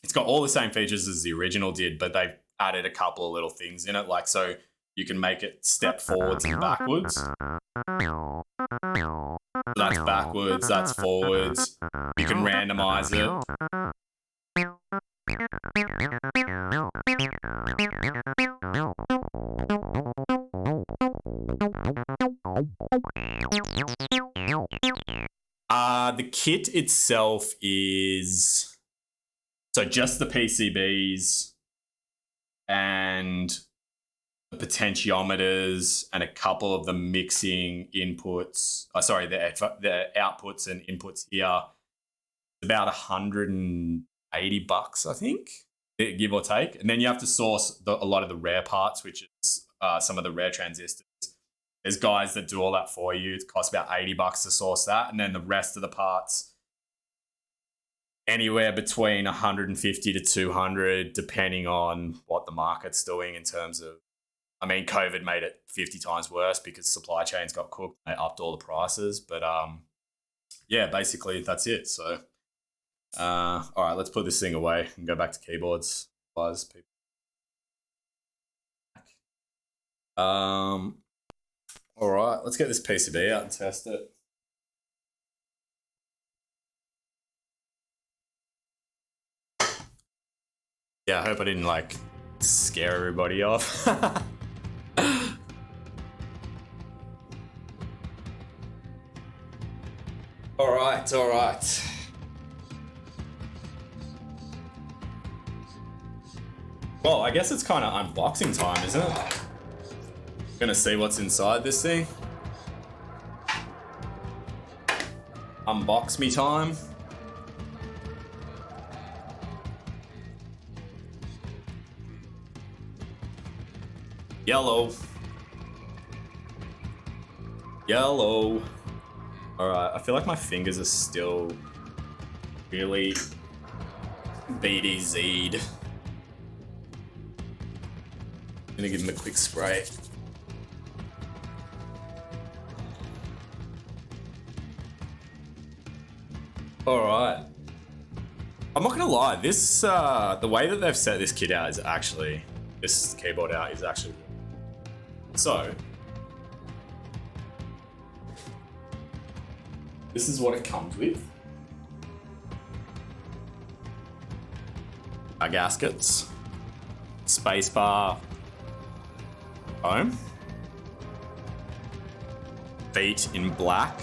It's got all the same features as the original did, but they've added a couple of little things in it, like so you can make it step forwards and backwards. So that's backwards, that's forwards. You can randomize it. The kit itself is so just the PCBs and the potentiometers and a couple of the mixing inputs. The outputs and inputs here. About $180, I think, give or take. And then you have to source a lot of the rare parts, which is some of the rare transistors. There's guys that do all that for you. It costs about $80 to source that. And then the rest of the parts, anywhere between 150 to 200, depending on what the market's doing in terms of, I mean, COVID made it 50 times worse because supply chains got cooked. They upped all the prices. But yeah, basically that's it. So, all right, let's put this thing away and go back to keyboards. All right, let's get this PCB out and test it. Yeah, I hope I didn't like scare everybody off. All right. Well, I guess it's kind of unboxing time, isn't it? Gonna see what's inside this thing. Unbox me time. Yellow. Alright, I feel like my fingers are still really BDZ'd. I'm gonna give them a quick spray. Alright. I'm not gonna lie, this the way that they've set this kit out is actually, this keyboard out is actually, so this is what it comes with. Our gaskets, spacebar, foam, feet in black,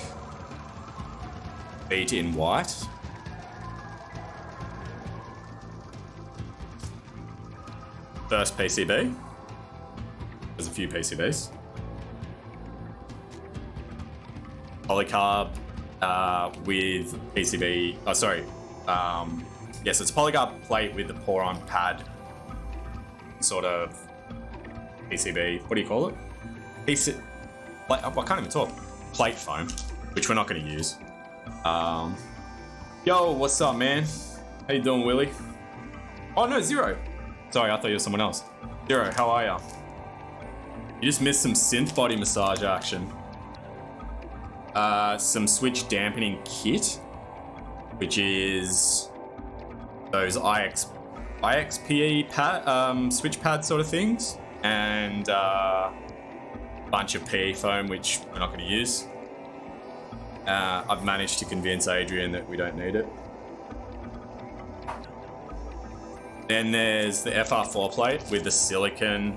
feet in white. First PCB. There's a few PCBs. Polycarb with PCB. Oh, sorry. Yes, it's Polycarb plate with the pour-on pad. Sort of PCB. What do you call it? PC. I can't even talk. Plate foam, which we're not going to use. Yo, what's up, man? How you doing, Willie? Oh no, Zero. Sorry, I thought you were someone else. Zero, how are ya? You just missed some synth body massage action. Some switch dampening kit, which is those IXPE pad, switch pad sort of things, and bunch of PE foam, which we're not going to use. I've managed to convince Adrian that we don't need it. Then there's the FR4 plate with the silicon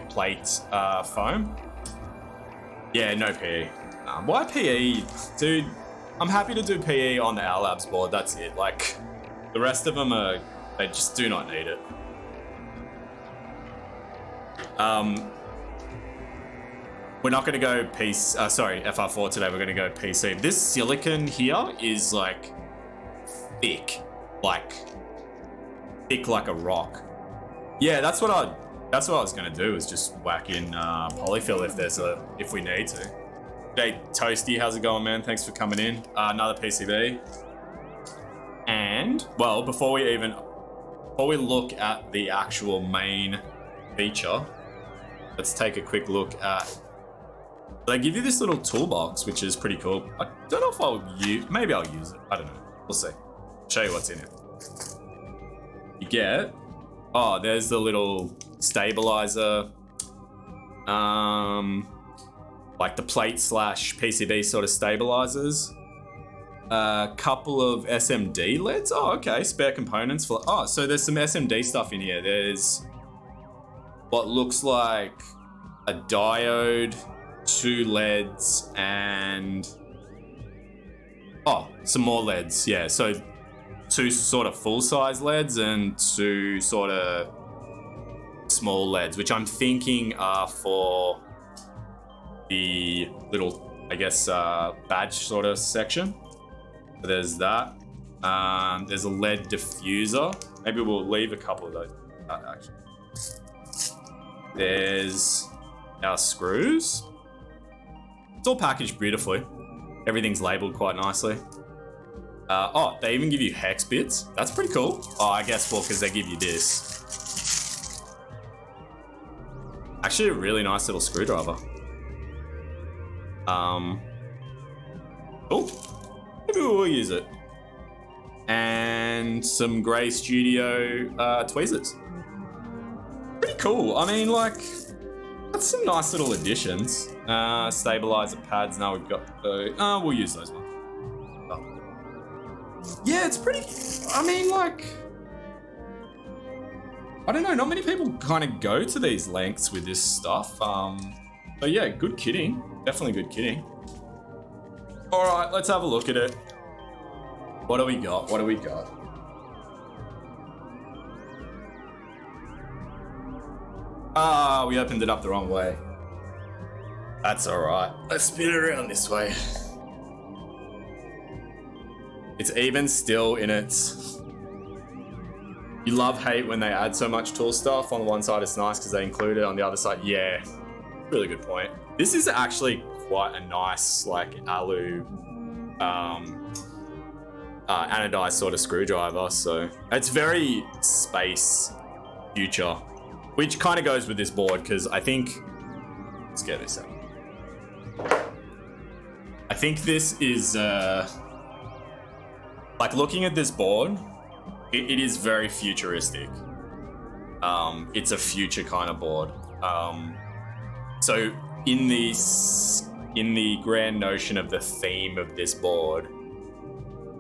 plate foam. Yeah, no PE. Why PE? Dude, I'm happy to do PE on the Our Labs board, that's it. Like, the rest of them they just do not need it. We're not going to go FR4 today, we're going to go PC. This silicon here is like thick like a rock. Yeah, that's what I was going to do, is just whack in polyfill if we need to. Hey, Toasty, how's it going, man? Thanks for coming in. Another PCB. And, well, before we look at the actual main feature, let's take a quick look at... They give you this little toolbox, which is pretty cool. I don't know if maybe I'll use it. I don't know. We'll see. Show you what's in it. You get... Oh, there's the little stabilizer. Like the plate / PCB sort of stabilizers. A couple of SMD LEDs. Oh, okay. Spare components for... Oh, so there's some SMD stuff in here. There's what looks like a diode, 2 LEDs, and... Oh, some more LEDs. Yeah, so 2 sort of full-size LEDs and 2 sort of small LEDs, which I'm thinking are for the little, I guess, badge sort of section. So there's that. There's a LED diffuser. Maybe we'll leave a couple of those actually. There's our screws. It's all packaged beautifully. Everything's labeled quite nicely. Oh, they even give you hex bits. That's pretty cool. Oh, I guess, well, because they give you this. Actually, a really nice little screwdriver. Cool. Maybe we'll use it. And some Grey Studio tweezers. Pretty cool. I mean, like, that's some nice little additions. Stabilizer pads. Now we've got the... we'll use those ones. Yeah, it's pretty... I mean, like... I don't know, not many people kind of go to these lengths with this stuff. So yeah, good kitting. Definitely good kitting. All right, let's have a look at it. What do we got? What do we got? Ah, we opened it up the wrong way. That's all right. Let's spin it around this way. It's even still in its... You love hate when they add so much tool stuff. On one side it's nice because they include it. On the other side, yeah, really good point. This is actually quite a nice, like, alu anodized sort of screwdriver. So it's very space future, which kind of goes with this board because I think... Let's get this out. I think this is... like, looking at this board, it is very futuristic. It's a future kind of board. So in the in the grand notion of the theme of this board,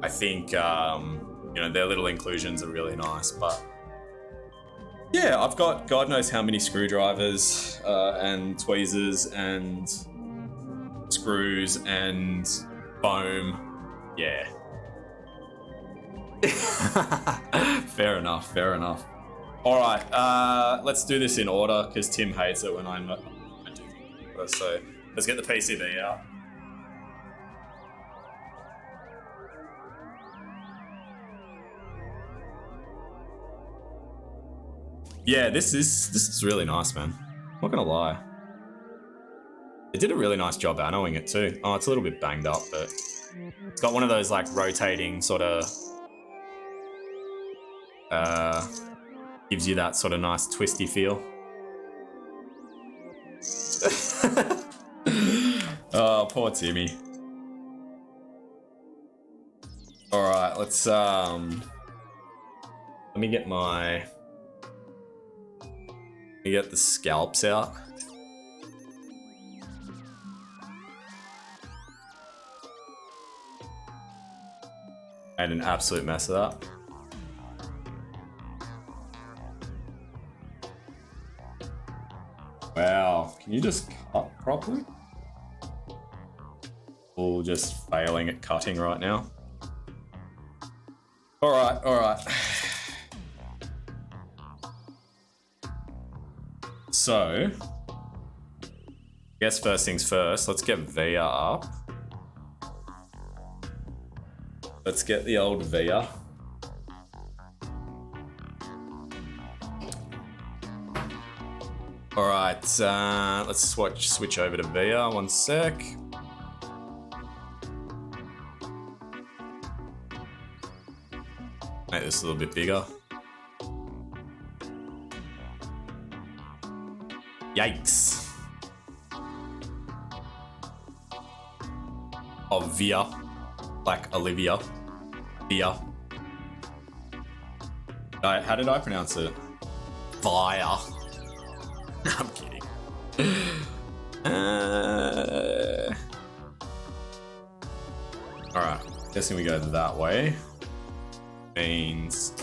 I think, you know, their little inclusions are really nice. But yeah, I've got God knows how many screwdrivers and tweezers and screws and foam. Yeah. Fair enough, fair enough. All right, let's do this in order because Tim hates it when I do order. So let's get the PCB out. Yeah, this is really nice, man. I'm not gonna lie. They did a really nice job annoing it too. Oh, it's a little bit banged up, but it's got one of those like rotating sort of gives you that sort of nice twisty feel. Oh, poor Timmy. All right, let's let me get the scalps out. Made an absolute mess of that. Wow, can you just cut properly? All just failing at cutting right now. All right, all right. So, I guess first things first, let's get Via up. Let's get the old Via. All right, let's switch over to Via, one sec. Make this a little bit bigger. Yikes. Oh, Via. Like Olivia. Via. How did I pronounce it? Via. I'm kidding. Alright, guessing we go that way. Means...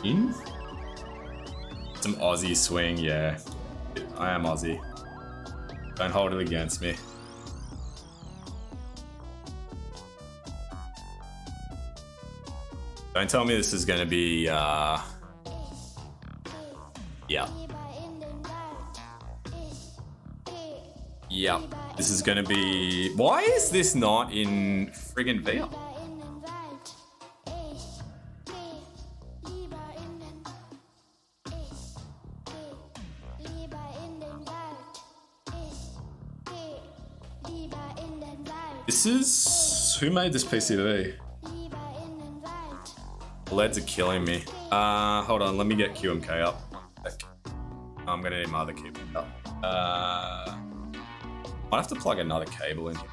in? Some Aussie swing, yeah. I am Aussie. Don't hold it against me. Don't tell me this is gonna be, yeah. Yeah, this is gonna be... Why is this not in friggin' VR? This is... Who made this PCB? LEDs are killing me. Hold on, let me get QMK up. I'm gonna need my other cable up. Might have to plug another cable in here.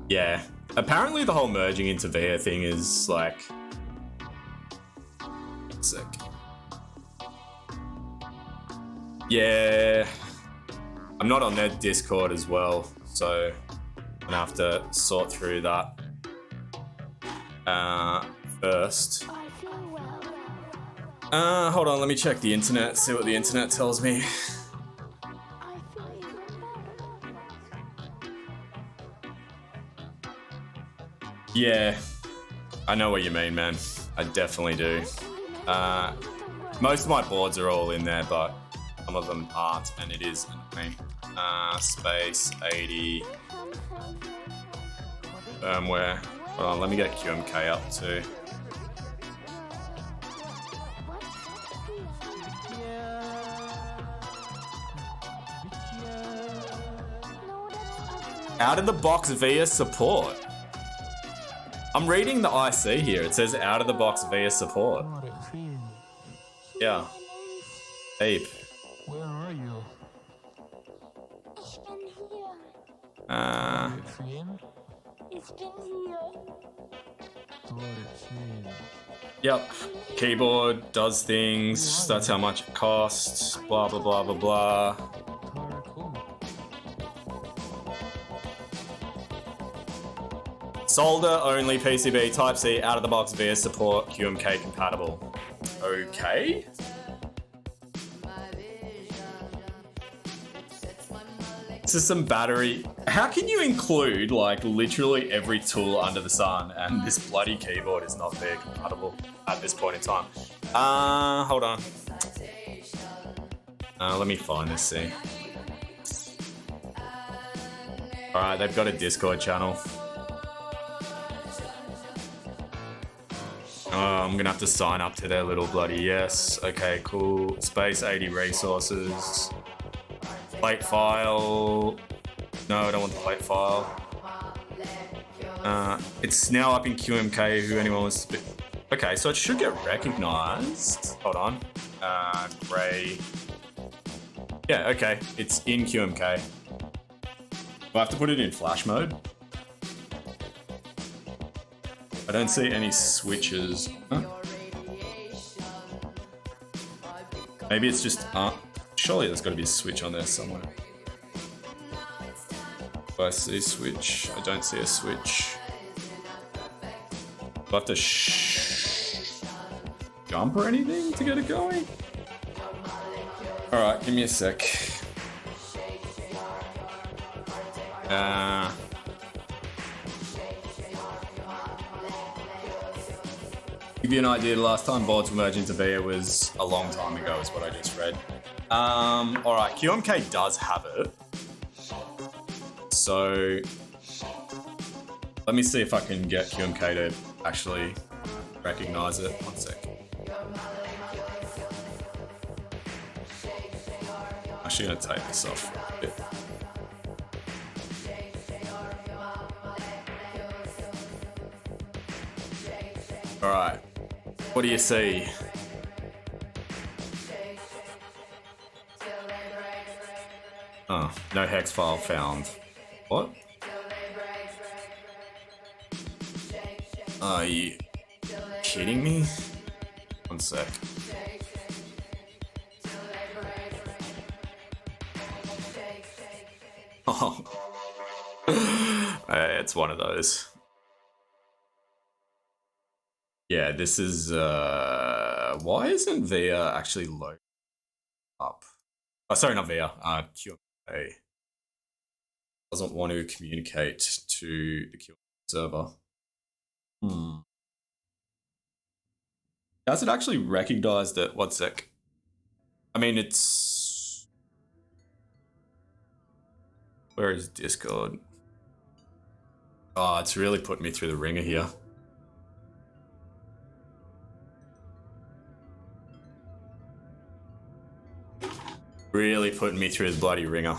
Yeah, apparently the whole merging into VIA thing is like... sick. Yeah, I'm not on their Discord as well, so I'm gonna have to sort through that first. Hold on, let me check the internet, see what the internet tells me. Yeah, I know what you mean, man. I definitely do. Most of my boards are all in there, but some of them aren't, and it is annoying. Space 80 firmware. Hold on, let me get QMK up too. Out of the box VIA support. I'm reading the IC here. It says out of the box VIA support. Yeah. Ape. Where are you? Yep. Keyboard does things. That's how much it costs. Blah, blah, blah, blah, blah. Solder only PCB Type-C out of the box via support QMK compatible. Okay. System battery. How can you include like literally every tool under the sun and this bloody keyboard is not there compatible at this point in time? Hold on. Let me find this thing. Alright, they've got a Discord channel. I'm gonna have to sign up to their little bloody yes. Okay, cool. Space 80 resources. Plate file. No, I don't want the plate file. It's now up in QMK. Who anyone wants to be? Okay, so it should get recognized. Hold on. Gray. Yeah, okay. It's in QMK. Do I have to put it in flash mode? I don't see any switches. Huh? Maybe it's just... surely there's got to be a switch on there somewhere. Do I see a switch? I don't see a switch. Do I have to jump or anything to get it going? Alright, give me a sec. Give you an idea, the last time boards were merged into VIA was a long time ago, is what I just read. Alright, QMK does have it. So, let me see if I can get QMK to actually recognize it. One sec. I'm actually going to take this off for a bit. Alright, what do you see? Oh, no hex file found. What? Are you kidding me? One sec. Oh. It's one of those. Yeah, this is, why isn't VIA actually loaded up? Oh, sorry, not VIA, QMK. Doesn't want to communicate to the QMK server. Has it actually recognized it? One sec. I mean, it's... Where is Discord? Oh, it's really putting me through the ringer here. Really putting me through the bloody ringer.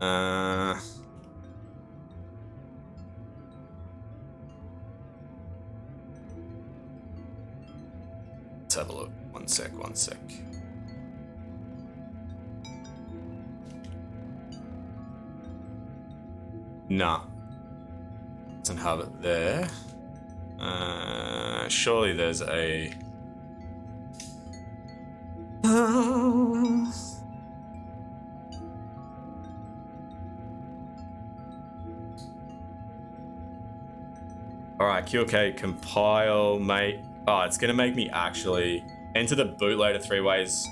Let's have a look. One sec, one sec. Nah. Doesn't have it there. Surely there's a... Alright, QK compile, mate. Oh, it's gonna make me actually enter the bootloader 3 ways.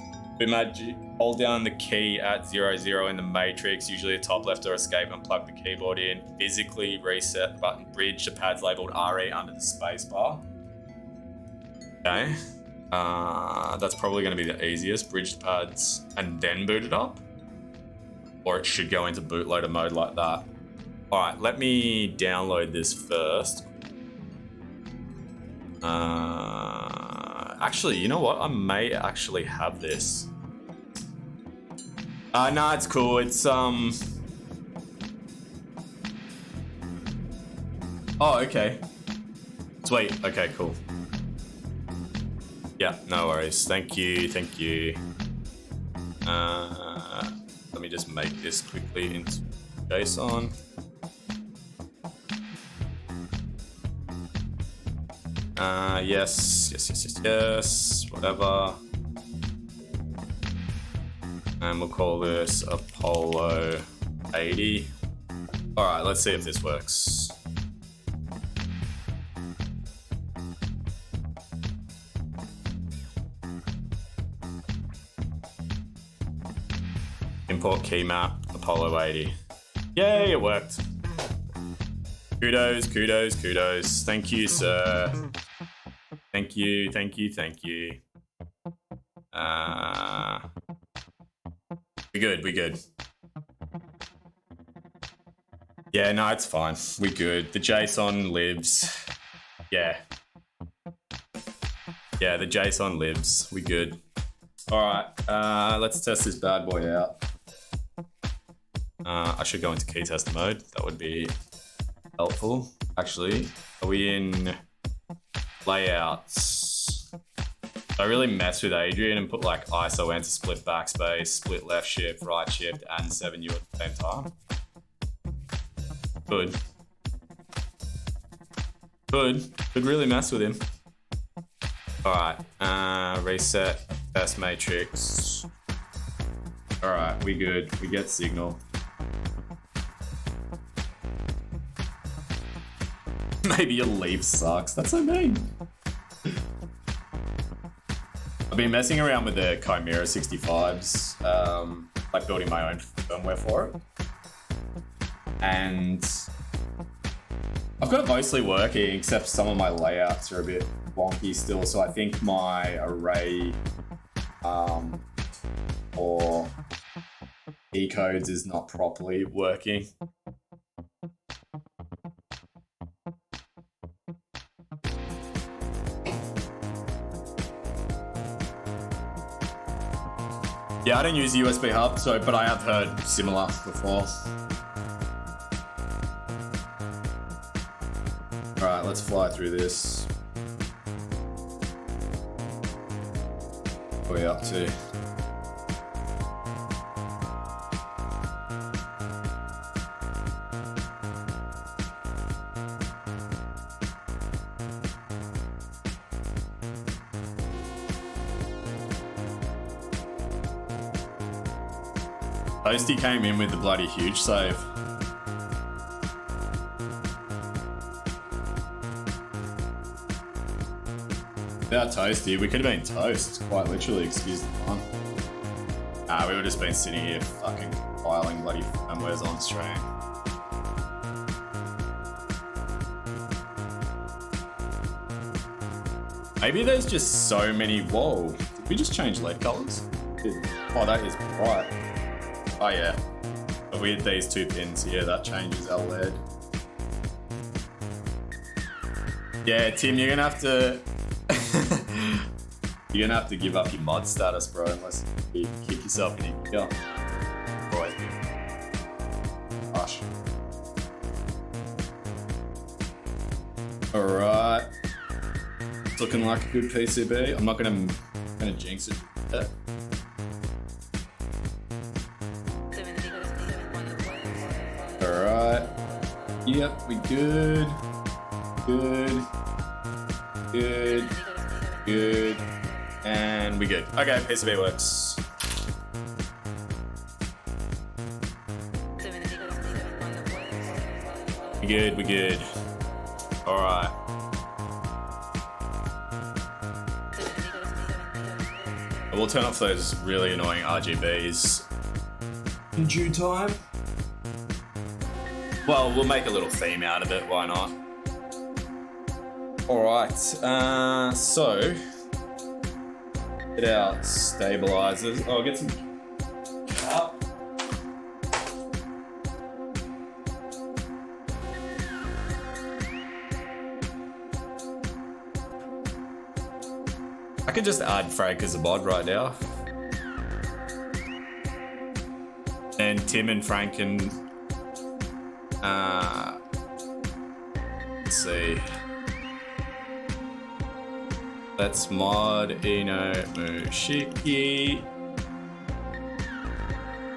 Hold down the key at 00 in the matrix, usually the top left or escape, and plug the keyboard in. Physically reset the button, bridge the pads labeled RE under the spacebar. Okay. That's probably going to be the easiest. Bridge the pads and then boot it up. Or it should go into bootloader mode like that. Alright, let me download this first. Actually, you know what? I may actually have this. Nah, it's cool. It's, Oh, okay. Sweet. Okay, cool. Yeah, no worries. Thank you, thank you. Let me just make this quickly into JSON. Yes. Whatever. And we'll call this Apollo 80. All right, let's see if this works. Import key map, Apollo 80. Yay, it worked. Kudos. Thank you, sir. Thank you. We good. Yeah, no, it's fine. We good. The JSON lives. Yeah, the JSON lives. We good. All right, let's test this bad boy out. I should go into key test mode. That would be helpful. Actually, are we in layouts? I really mess with Adrian and put like ISO enter, split backspace, split left shift, right shift, and 7U at the same time. Could really mess with him. All right, reset test matrix. All right, we good. We get signal. Maybe your leaf sucks. That's so mean. I've been messing around with the Chimera 65s, like building my own firmware for it. And I've got it mostly working, except some of my layouts are a bit wonky still. So I think my array or key codes is not properly working. Yeah, I don't use the USB hub, but I have heard similar before. All right, let's fly through this. What are we up to? Toasty came in with the bloody huge save. Without Toasty, we could have been toast, quite literally, excuse the pun. Nah, we would have just been sitting here fucking filing bloody firmwares on stream. Maybe there's just so many. Whoa, did we just change LED colors? Oh, that is bright. Oh yeah, if we hit these two pins here, that changes our LED. Yeah, Tim, you're gonna have to give up your mod status, bro, unless you kick yourself in your gear. Always good. Gosh. All right, it's looking like a good PCB. I'm not gonna jinx it yet. Alright. Yep, we good. Good. And we good. Okay, PCB works. We good. Alright. We'll turn off those really annoying RGBs in due time. Well, we'll make a little theme out of it, why not? Alright, so get out stabilizers. Oh, get some up. I could just add Frank as a mod right now. And Tim and Frank can let's see. Let's mod Ino Mushiki.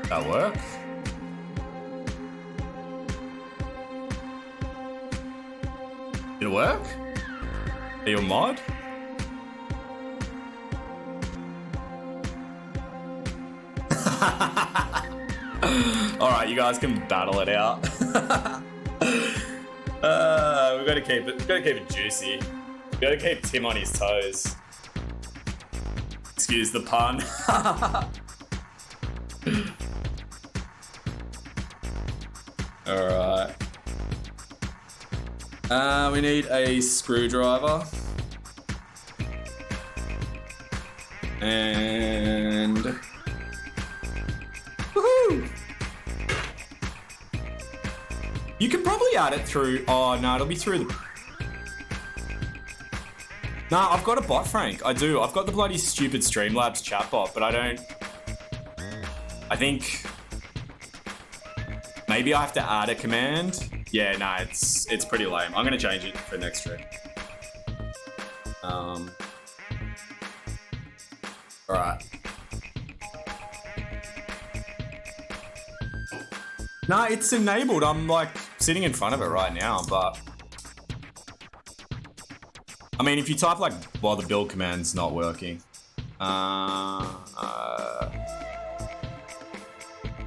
That work? Did it work? Are you a mod? Alright, you guys can battle it out. We've got to keep it juicy. We've got to keep Tim on his toes. Excuse the pun. Alright. We need a screwdriver. And woohoo! You can probably add it through. Oh no, it'll be through the. No, I've got a bot, Frank. I do. I've got the bloody stupid Streamlabs chatbot, but I don't. I think maybe I have to add a command. Yeah, no, it's pretty lame. I'm gonna change it for next stream. All right. No, it's enabled. I'm like sitting in front of it right now, but I mean, if you type like while the build command's not working,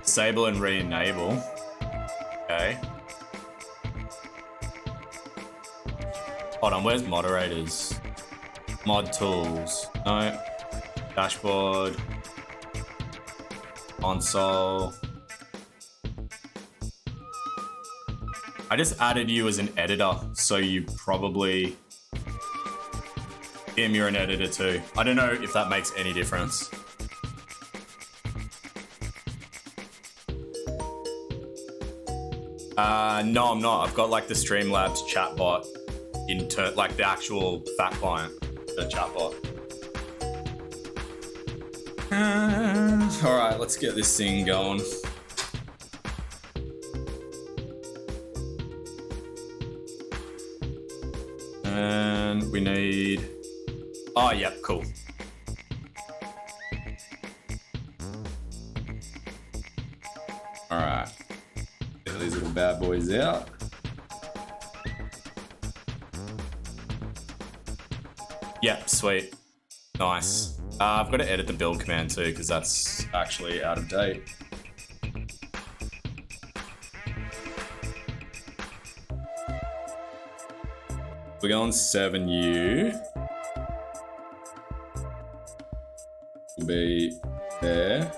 disable and re-enable. Okay. Hold on, where's moderators? Mod tools. No. Dashboard. Console. I just added you as an editor, so you probably... Tim, you're an editor too. I don't know if that makes any difference. No, I'm not. I've got like the Streamlabs chatbot like the actual fat client, the chatbot. All right, let's get this thing going. And we need... Oh, yeah, cool. All right. Get these little bad boys out. Yep, sweet. Nice. I've got to edit the build command too, because that's actually out of date. We're going 7U. Will be there.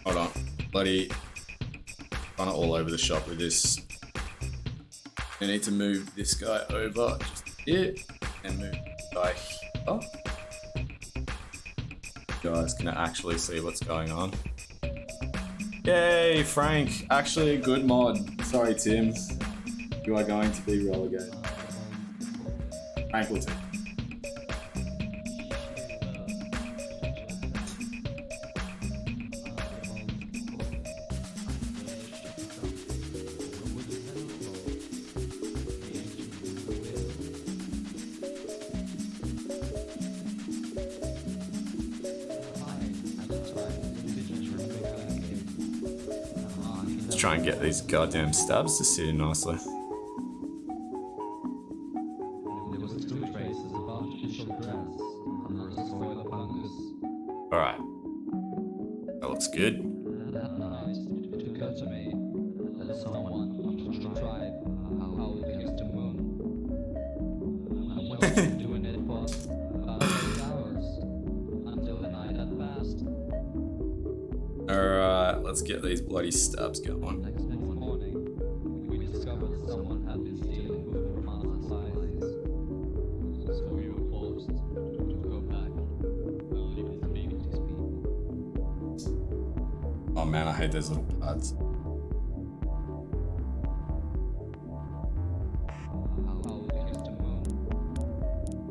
Hold on. Bloody run it all over the shop with this. I need to move this guy over just a bit and move this guy here. You guys can actually see what's going on. Yay, Frank. Actually a good mod. Sorry, Tim. You are going to be relegated. Frank will take. Try and get these goddamn stabs to sit in nicely. Alright. That looks good. Alright, let's get these bloody stabs going. Next morning, we discovered that someone had been stealing food from our supplies. So we were forced to go back and leave speak to these people. Oh man, I hate those little pads.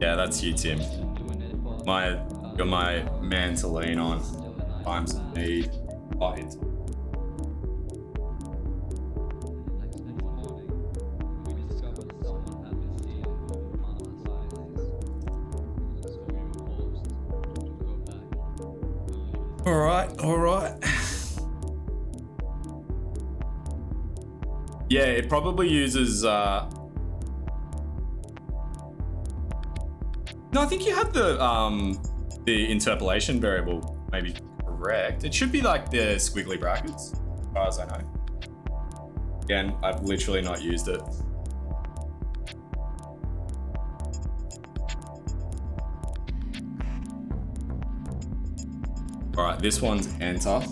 Yeah, that's you, Tim. You're my man to lean on. Times of need. Fight. All right. Yeah, it probably uses... No, I think you have the interpolation variable maybe correct. It should be like the squiggly brackets, as far as I know. Again, I've literally not used it. All right, this one's enter.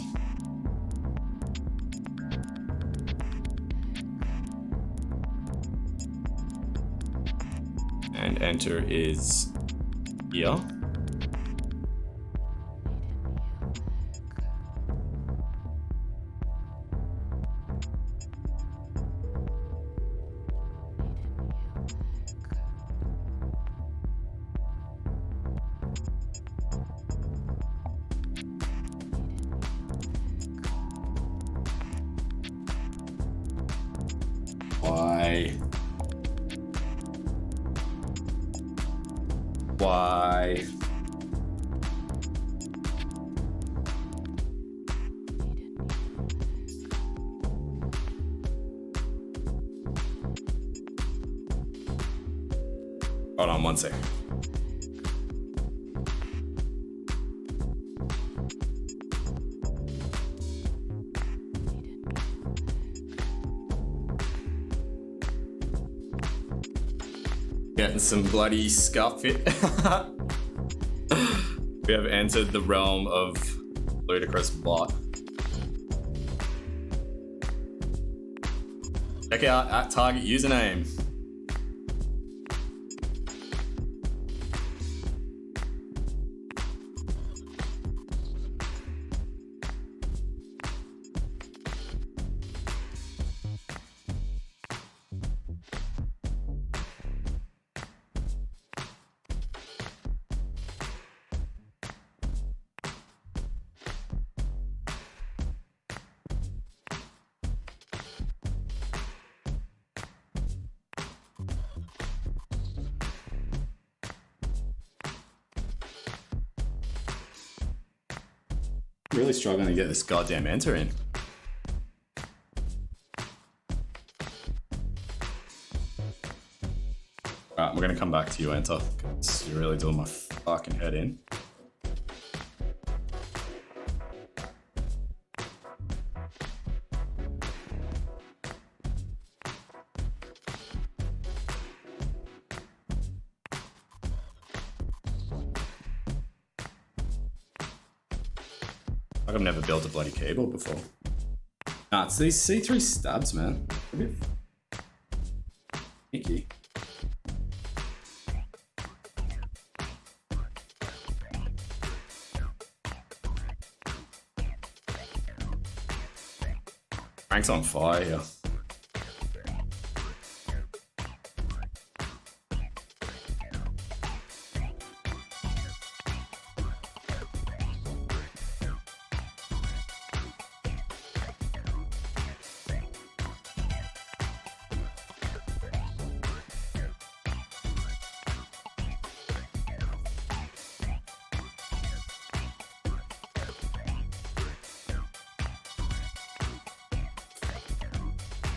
And enter is here. Why? Hold on one sec. Getting some bloody scuff it. We have entered the realm of ludicrous bot. Check out at target username. Really struggling to get this goddamn enter in. Alright, we're gonna come back to you, enter, because you're really doing my fucking head in. Like I've never built a bloody keyboard before. Nah, it's these C3 stabs, man. A bit icky. Frank's on fire here.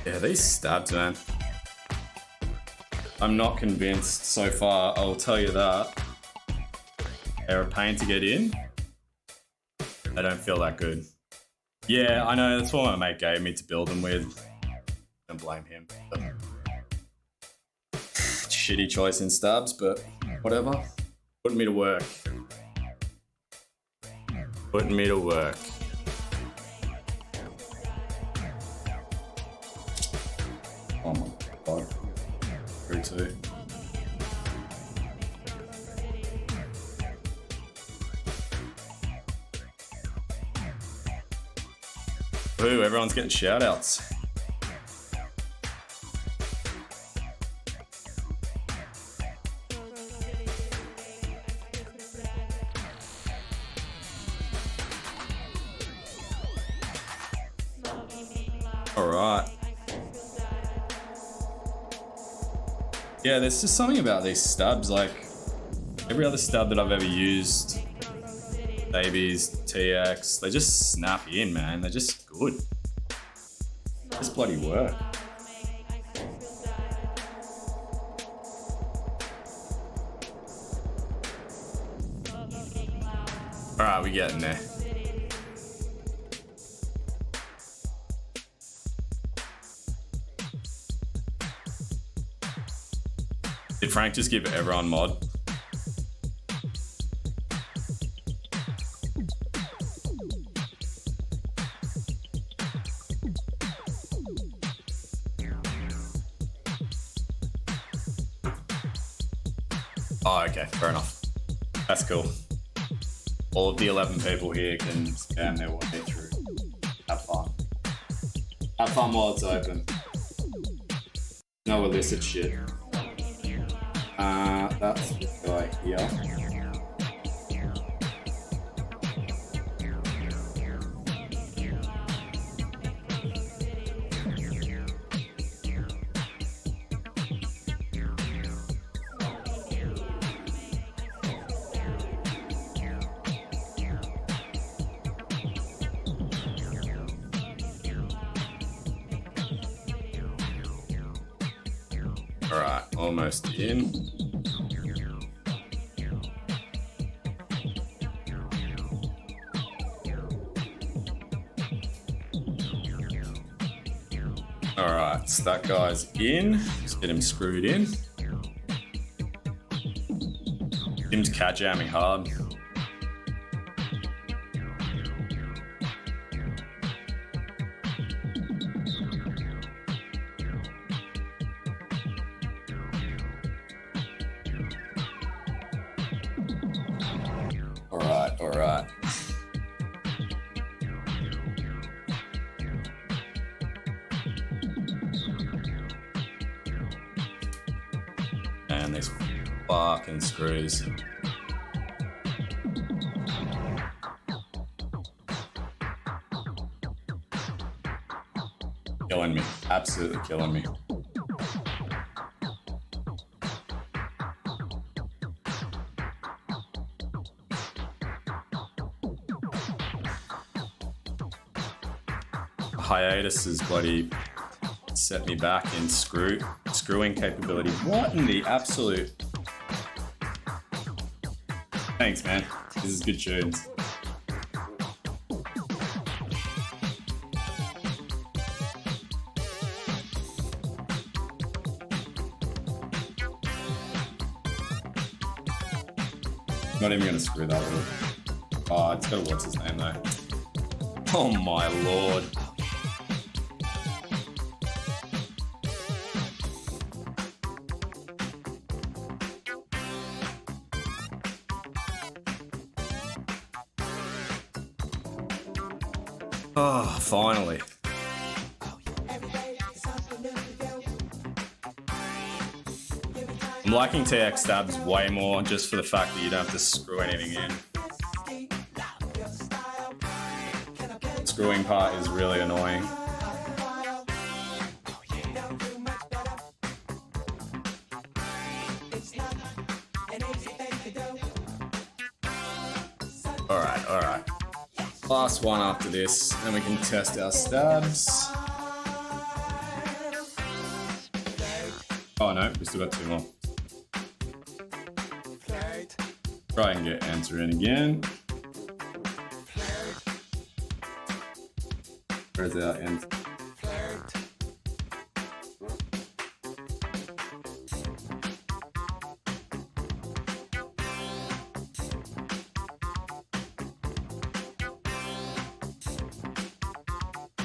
Yeah, these stabs, man. I'm not convinced so far, I'll tell you that. They're a pain to get in. They don't feel that good. Yeah, I know, that's what my mate gave me to build them with. Don't blame him. Shitty choice in stabs, but whatever. Putting me to work. Putting me to work. Oh my god. 3-2. Ooh, everyone's getting shout outs. Alright. Yeah, there's just something about these stabs, like every other stab that I've ever used, Babies, TX, they just snap in, man. They're just good. Just bloody work. Alright, we're getting there. Did Frank just give everyone mod? Oh, okay, fair enough. That's cool. All of the 11 people here can spam their way through. Have fun. Have fun while it's open. No illicit shit. That's the guy here. Alright, almost in. Alright, so that guy's in. Let's get him screwed in. Tim's cat jamming hard. Alright. And these fucking screws. Killing me. Absolutely killing me. Hiatus is bloody set me back in screwing capability. What in the absolute? Thanks, man. This is good tunes. Not even gonna screw that up. Oh, it's got what's his name though. Oh my lord. Oh, finally. I'm liking TX stabs way more just for the fact that you don't have to screw anything in. The screwing part is really annoying. Alright. Last one after this, then we can test our stabs. Oh no, we still got two more. Try and get answer in again. Where's our answer?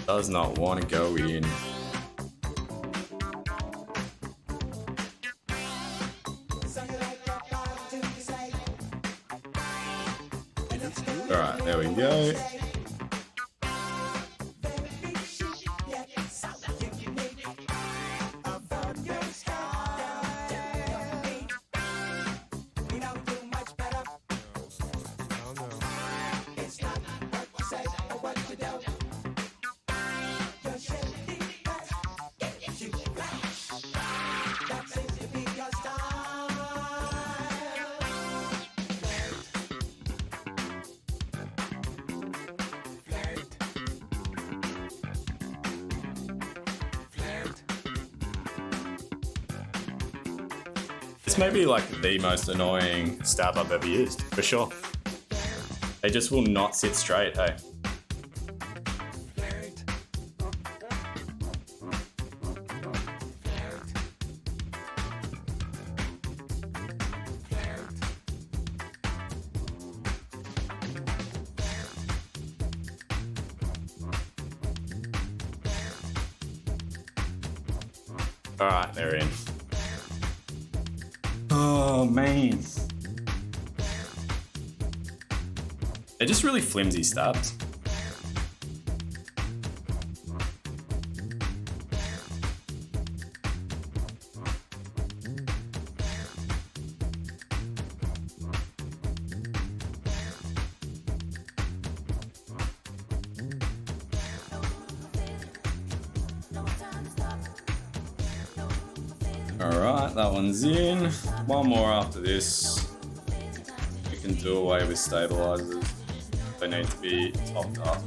Does not want to go in. Alright, there we go. This may be like the most annoying stab I've ever used, for sure. They just will not sit straight, hey? All right, they're in. Oh, man. They're just really flimsy stabs. Alright, that one's in. One more after this. We can do away with stabilizers. They need to be topped up.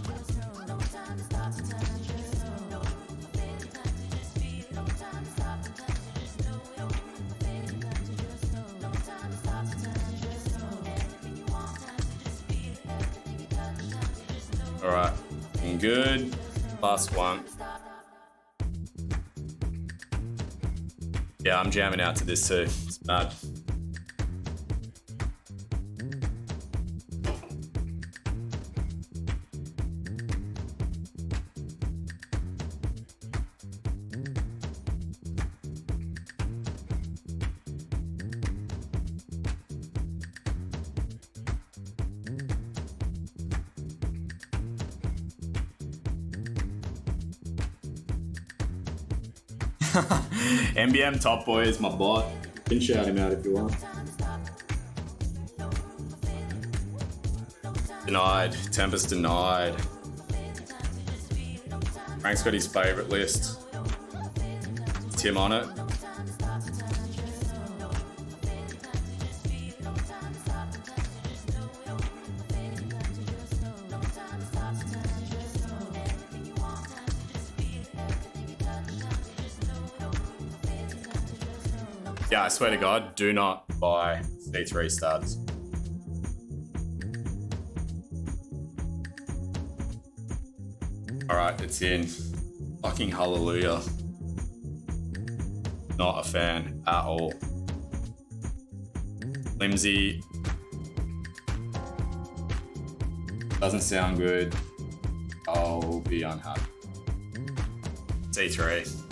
Alright, looking good. Last one. Yeah, I'm jamming out to this too. It's mad. MBM Top Boy is my bot. You can shout him out if you want. Denied. Tempest denied. Frank's got his favourite list. Is Tim on it? Yeah, I swear to God, do not buy C3 studs. Alright, it's in. Fucking hallelujah. Not a fan at all. Flimsy. Doesn't sound good. I'll be unhappy. C3.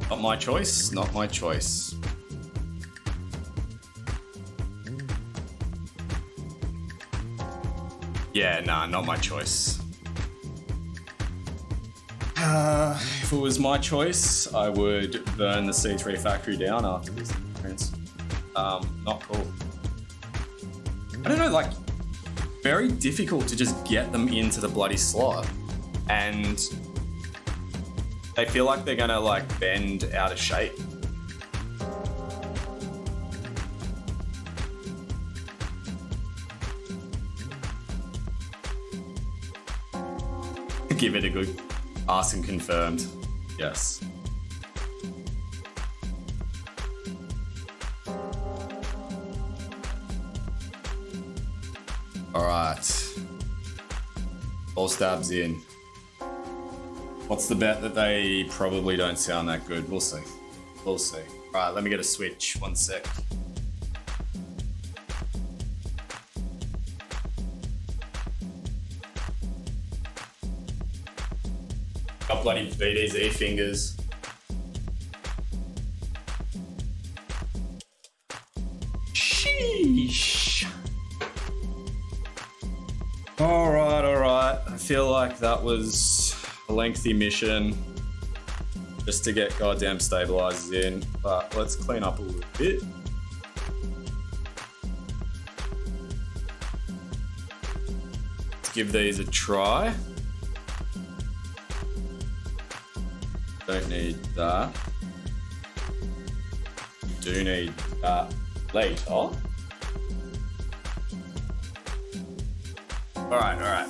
Not my choice, not my choice. Yeah, nah, not my choice. If it was my choice, I would burn the C3 factory down after this experience. Not cool. I don't know, like, very difficult to just get them into the bloody slot. And they feel like they're gonna like bend out of shape. Give it a good ask and confirmed. Yes. All right. All stabs in. What's the bet that they probably don't sound that good? We'll see. We'll see. All right, let me get a switch. 1 sec. Got bloody VDZ fingers. Sheesh. All right, all right. I feel like that was a lengthy mission just to get goddamn stabilizers in, but let's clean up a little bit. Let's give these a try. Don't need that. Do need that later. All right, all right.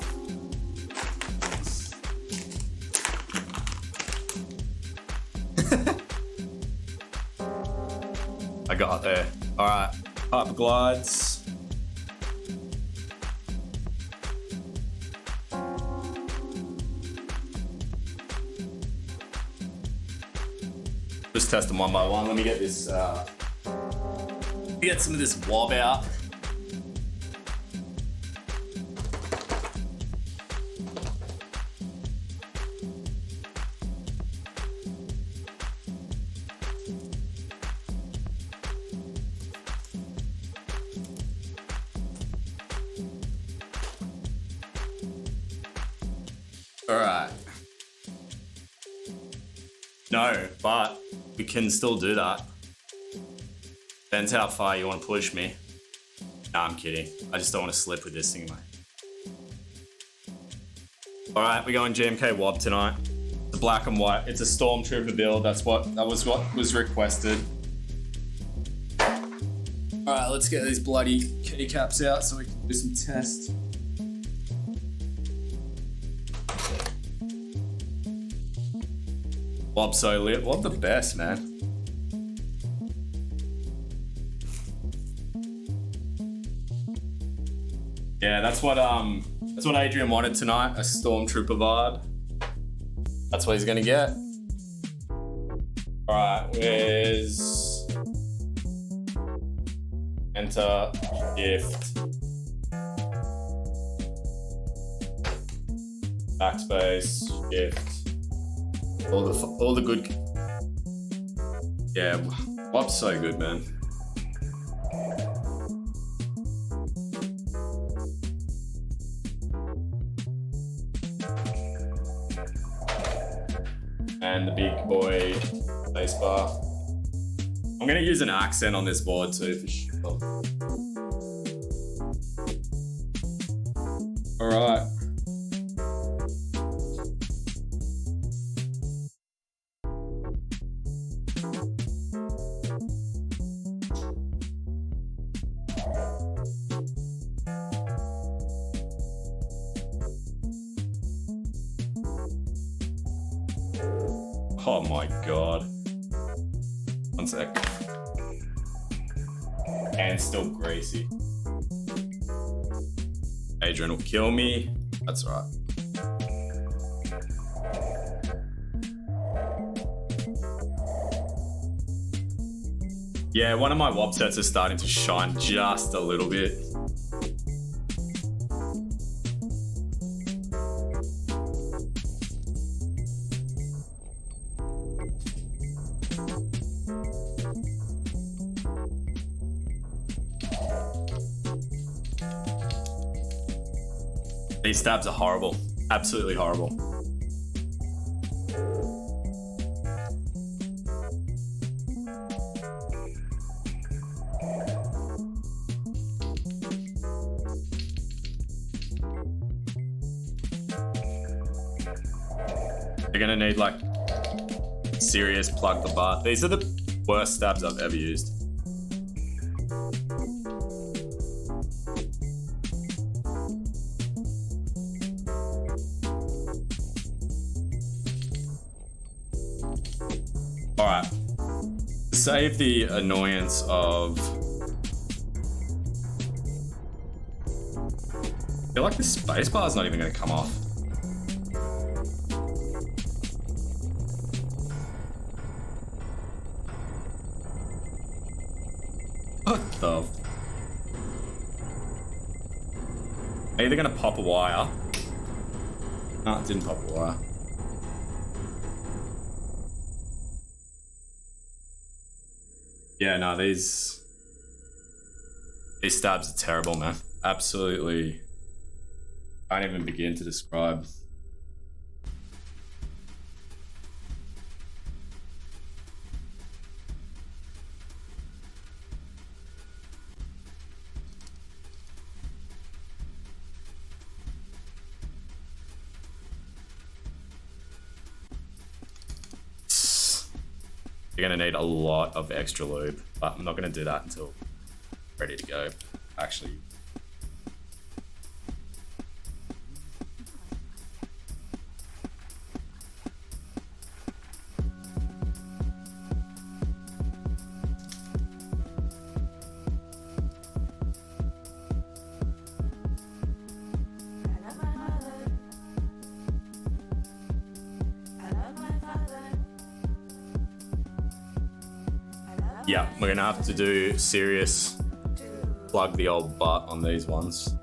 I got there. All right, Ultraglides. Just test them one by one. Let me get this. Let me get some of this wob out. All right. No, but we can still do that. Depends how far you want to push me. Nah, I'm kidding. I just don't want to slip with this thing, mate. All right, we're going GMK Wob tonight. The black and white. It's a Stormtrooper build. That was what was requested. All right, let's get these bloody keycaps out so we can do some tests. Wob so lit. Wob the best, man. Yeah, that's what Adrian wanted tonight, a Stormtrooper vibe. That's what he's gonna get. Alright, where's enter shift backspace shift. All the good. Yeah, Wob's so good, man. And the big boy spacebar. I'm gonna use an accent on this board too for sure. All right. Oh my god. One sec. And still greasy. Adrian will kill me. That's right. Yeah, one of my wob sets is starting to shine just a little bit. These stabs are horrible. Absolutely horrible. You're gonna need like serious plug the bar. These are the worst stabs I've ever used. All right, to save the annoyance of, I feel like the spacebar is not even going to come off. What the? Are either going to pop a wire? No, it didn't pop a wire. Yeah, no, these stabs are terrible, man. Absolutely. Can't even begin to describe. You're gonna need a lot of extra lube, but I'm not gonna do that until ready to go. Actually. Yeah, we're gonna have to do serious plug the old butt on these ones.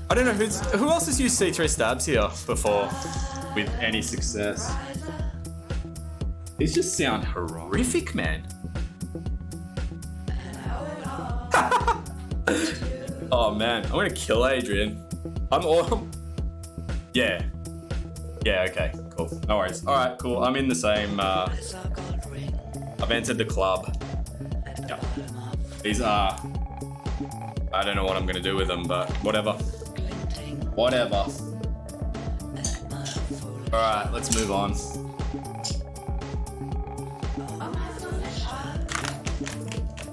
I don't know who else has used C3 stabs here before with any success. These just sound horrific, man. Oh man, I'm gonna kill Adrian. I'm all. Yeah. Yeah. Okay. Cool. No worries. All right. Cool. I'm in the same. I've entered the club. Yeah. These are. I don't know what I'm gonna do with them, but whatever. Whatever. Alright, let's move on.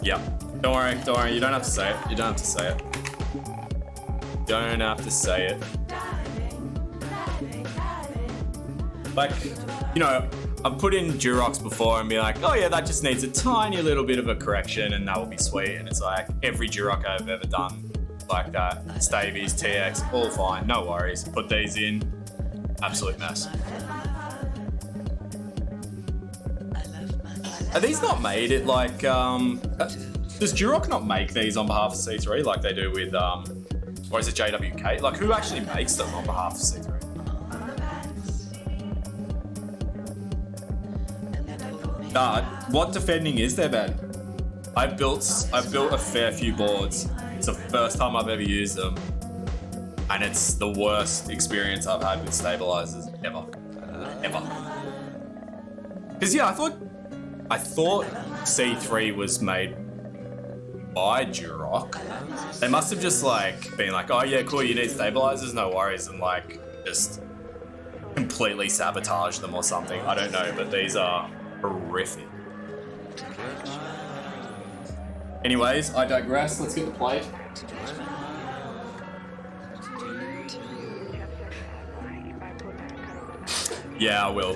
Yeah. Don't worry, you don't have to say it. You don't have to say it. Don't have to say it. Like, you know, I've put in Durox before and be like, oh yeah, that just needs a tiny little bit of a correction and that will be sweet. And it's like, every Durox I've ever done like that, Stavies, TX, all fine, no worries. Put these in, absolute mess. Are these not made at like, does Durox not make these on behalf of C3 like they do with, or is it JWK? Like who actually makes them on behalf of C3? What defending is there, Ben? I've built a fair few boards. It's the first time I've ever used them, and it's the worst experience I've had with stabilizers ever. Because yeah, I thought C3 was made by Durox. They must have just like been like, oh yeah, cool, you need stabilizers, no worries, and like just completely sabotage them or something. I don't know, but these are horrific. Anyways, I digress. Let's get the plate. Yeah, I will.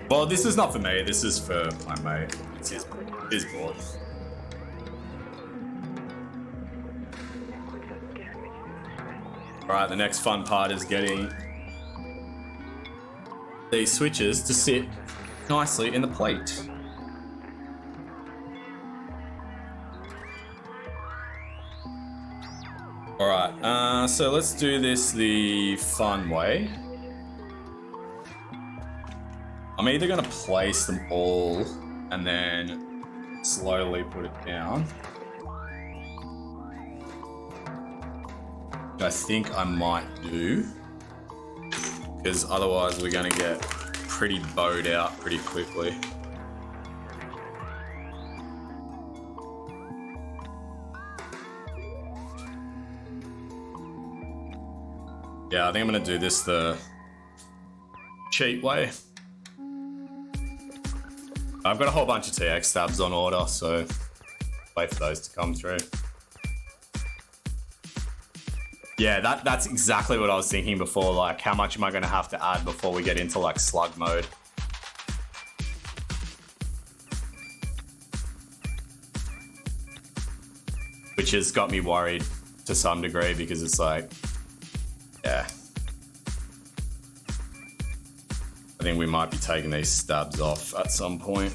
Well, this is not for me. This is for my mate. It's his board. Alright, the next fun part is getting these switches to sit nicely in the plate. Alright, so let's do this the fun way. I'm either going to place them all and then slowly put it down. Which I think I might do. Because otherwise we're going to get pretty bowed out pretty quickly. Yeah, I think I'm gonna do this the cheap way. I've got a whole bunch of TX stabs on order, so wait for those to come through. Yeah, that's exactly what I was thinking before, like how much am I gonna have to add before we get into like slug mode? Which has got me worried to some degree because it's like, yeah. I think we might be taking these stabs off at some point.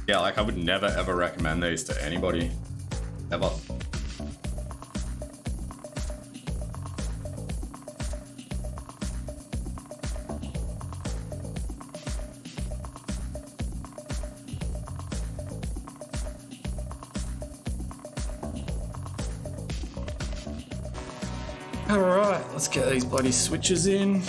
Yeah, like I would never ever recommend these to anybody, ever. Alright, let's get these bloody switches in.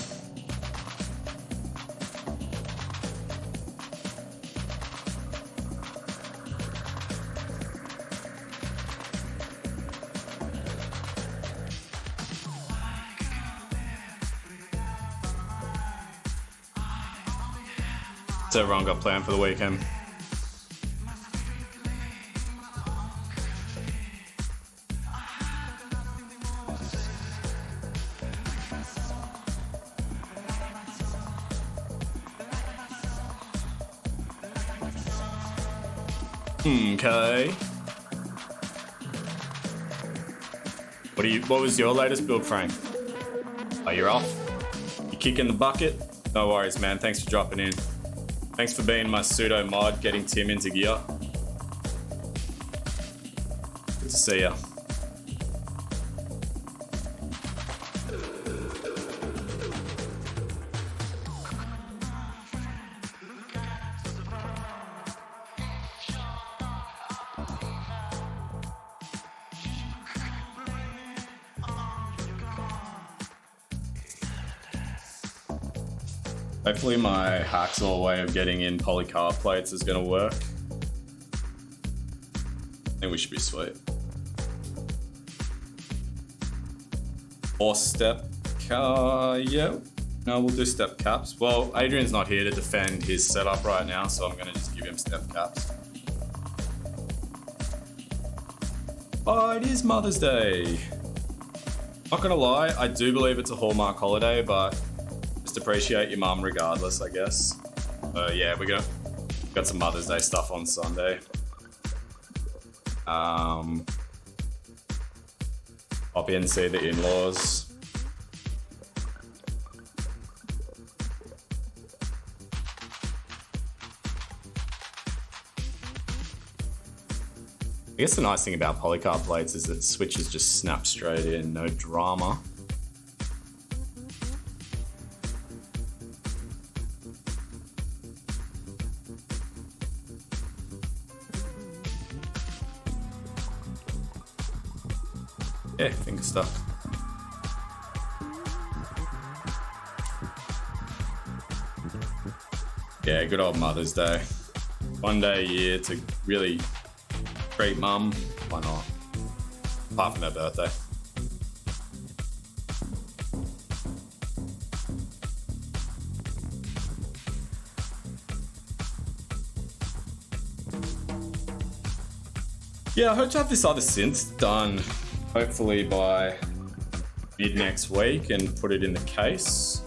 everyone got planned for the weekend? Okay. What was your latest build, Frank? Oh, you're off? You kicking the bucket? No worries, man. Thanks for dropping in. Thanks for being my pseudo mod, getting Tim into gear. Good to see ya. Hopefully my hacksaw way of getting in Polycarb plates is going to work. I think we should be sweet. Or step yeah. No, we'll do step caps. Well, Adrian's not here to defend his setup right now, so I'm going to just give him step caps. Oh, it is Mother's Day. Not going to lie, I do believe it's a Hallmark holiday, but appreciate your mum regardless, I guess. Yeah, we got some Mother's Day stuff on Sunday. Pop in, see the in-laws. I guess the nice thing about Polycarb plates is that switches just snap straight in, no drama. Yeah, finger stuff. Yeah, good old Mother's Day. One day a year to really treat mum. Why not? Apart from her birthday. Yeah, I hope to have this other synth done hopefully by mid next week and put it in the case.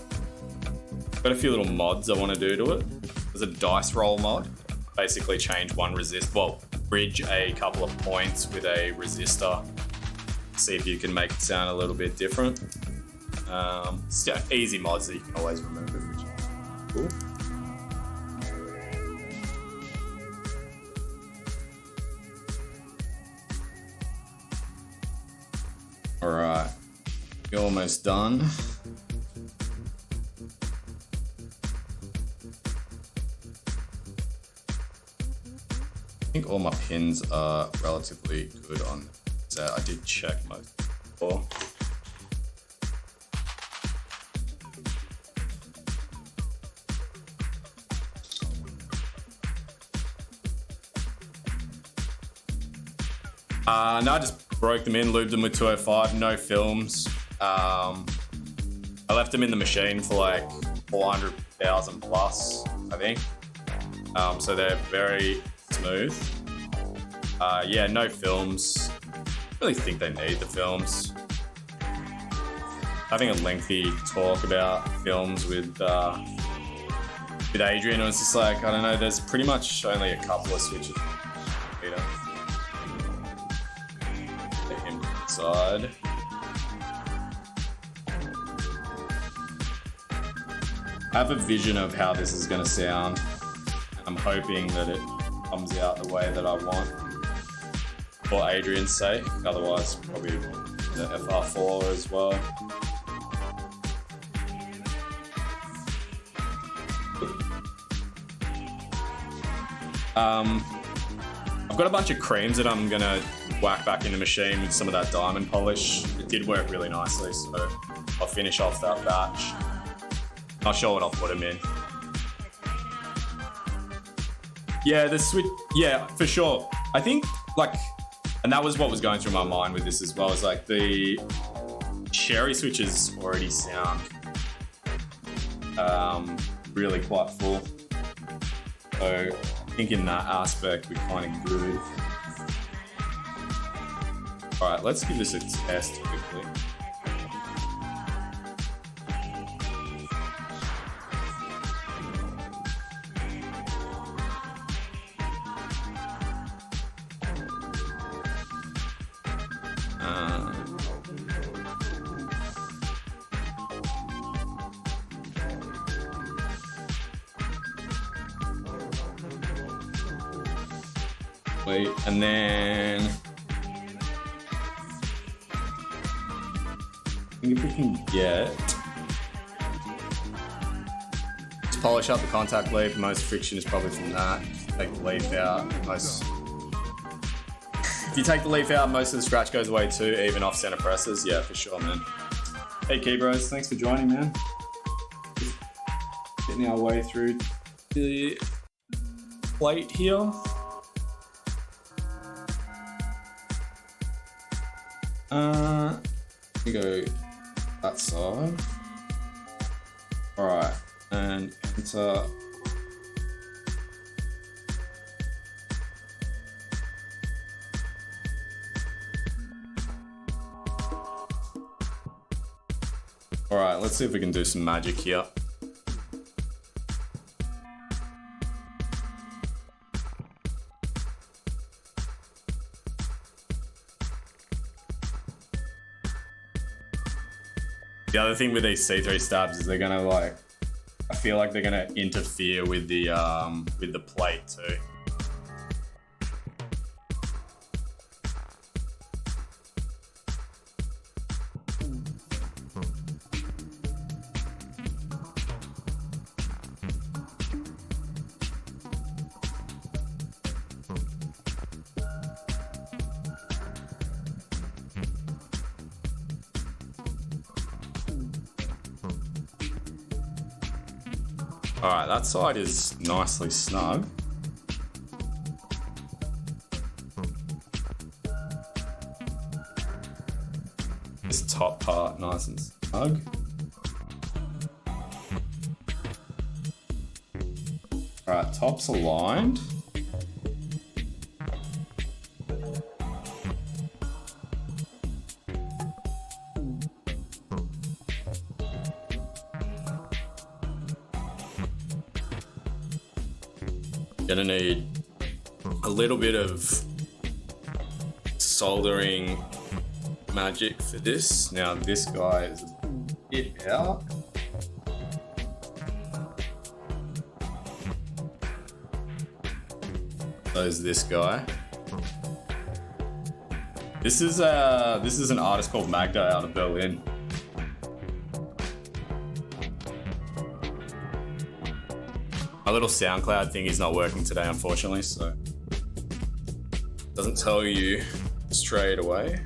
Got a few little mods I want to do to it. There's a dice roll mod. Basically change one bridge a couple of points with a resistor. See if you can make it sound a little bit different. Yeah, easy mods that you can always remember, which is cool. Alright, you're almost done. I think all my pins are relatively good on that. I did check most before. No, I just broke them in, lubed them with 205, no films. I left them in the machine for like 400,000 plus, I think. So they're very smooth. Yeah, no films. I really think they need the films. Having a lengthy talk about films with Adrian, it was just like, I don't know, there's pretty much only a couple of switches. Side. I have a vision of how this is going to sound. I'm hoping that it comes out the way that I want for Adrian's sake. Otherwise, probably the FR4 as well. I've got a bunch of creams that I'm going to whack back in the machine with some of that diamond polish. It did work really nicely, so I'll finish off that batch. Not sure what I'll put them in. Yeah, the switch, yeah, for sure. I think, like, and that was what was going through my mind with this as well, is like the cherry switches already sound really quite full. So I think in that aspect, we're kind of good. All right, let's give this a test quickly. Wait, and then I think if we can get just polish up the contact leaf, most friction is probably from that. Take the leaf out, most if you take the leaf out, most of the scratch goes away too, even off center presses. Yeah, for sure, man. Hey Key Bros, thanks for joining, man. Getting our way through the plate here. We go that side. Alright, and enter. Alright, let's see if we can do some magic here. The other thing with these C3 stabs is they're gonna like, I feel like they're gonna interfere with the plate too. Alright, that side is nicely snug. This top part nice and snug. Alright, top's aligned. Gonna need a little bit of soldering magic for this. Now this guy is a bit out. So is this guy. This is an artist called Magda out of Berlin. My little SoundCloud thing is not working today, unfortunately, so it doesn't tell you straight away.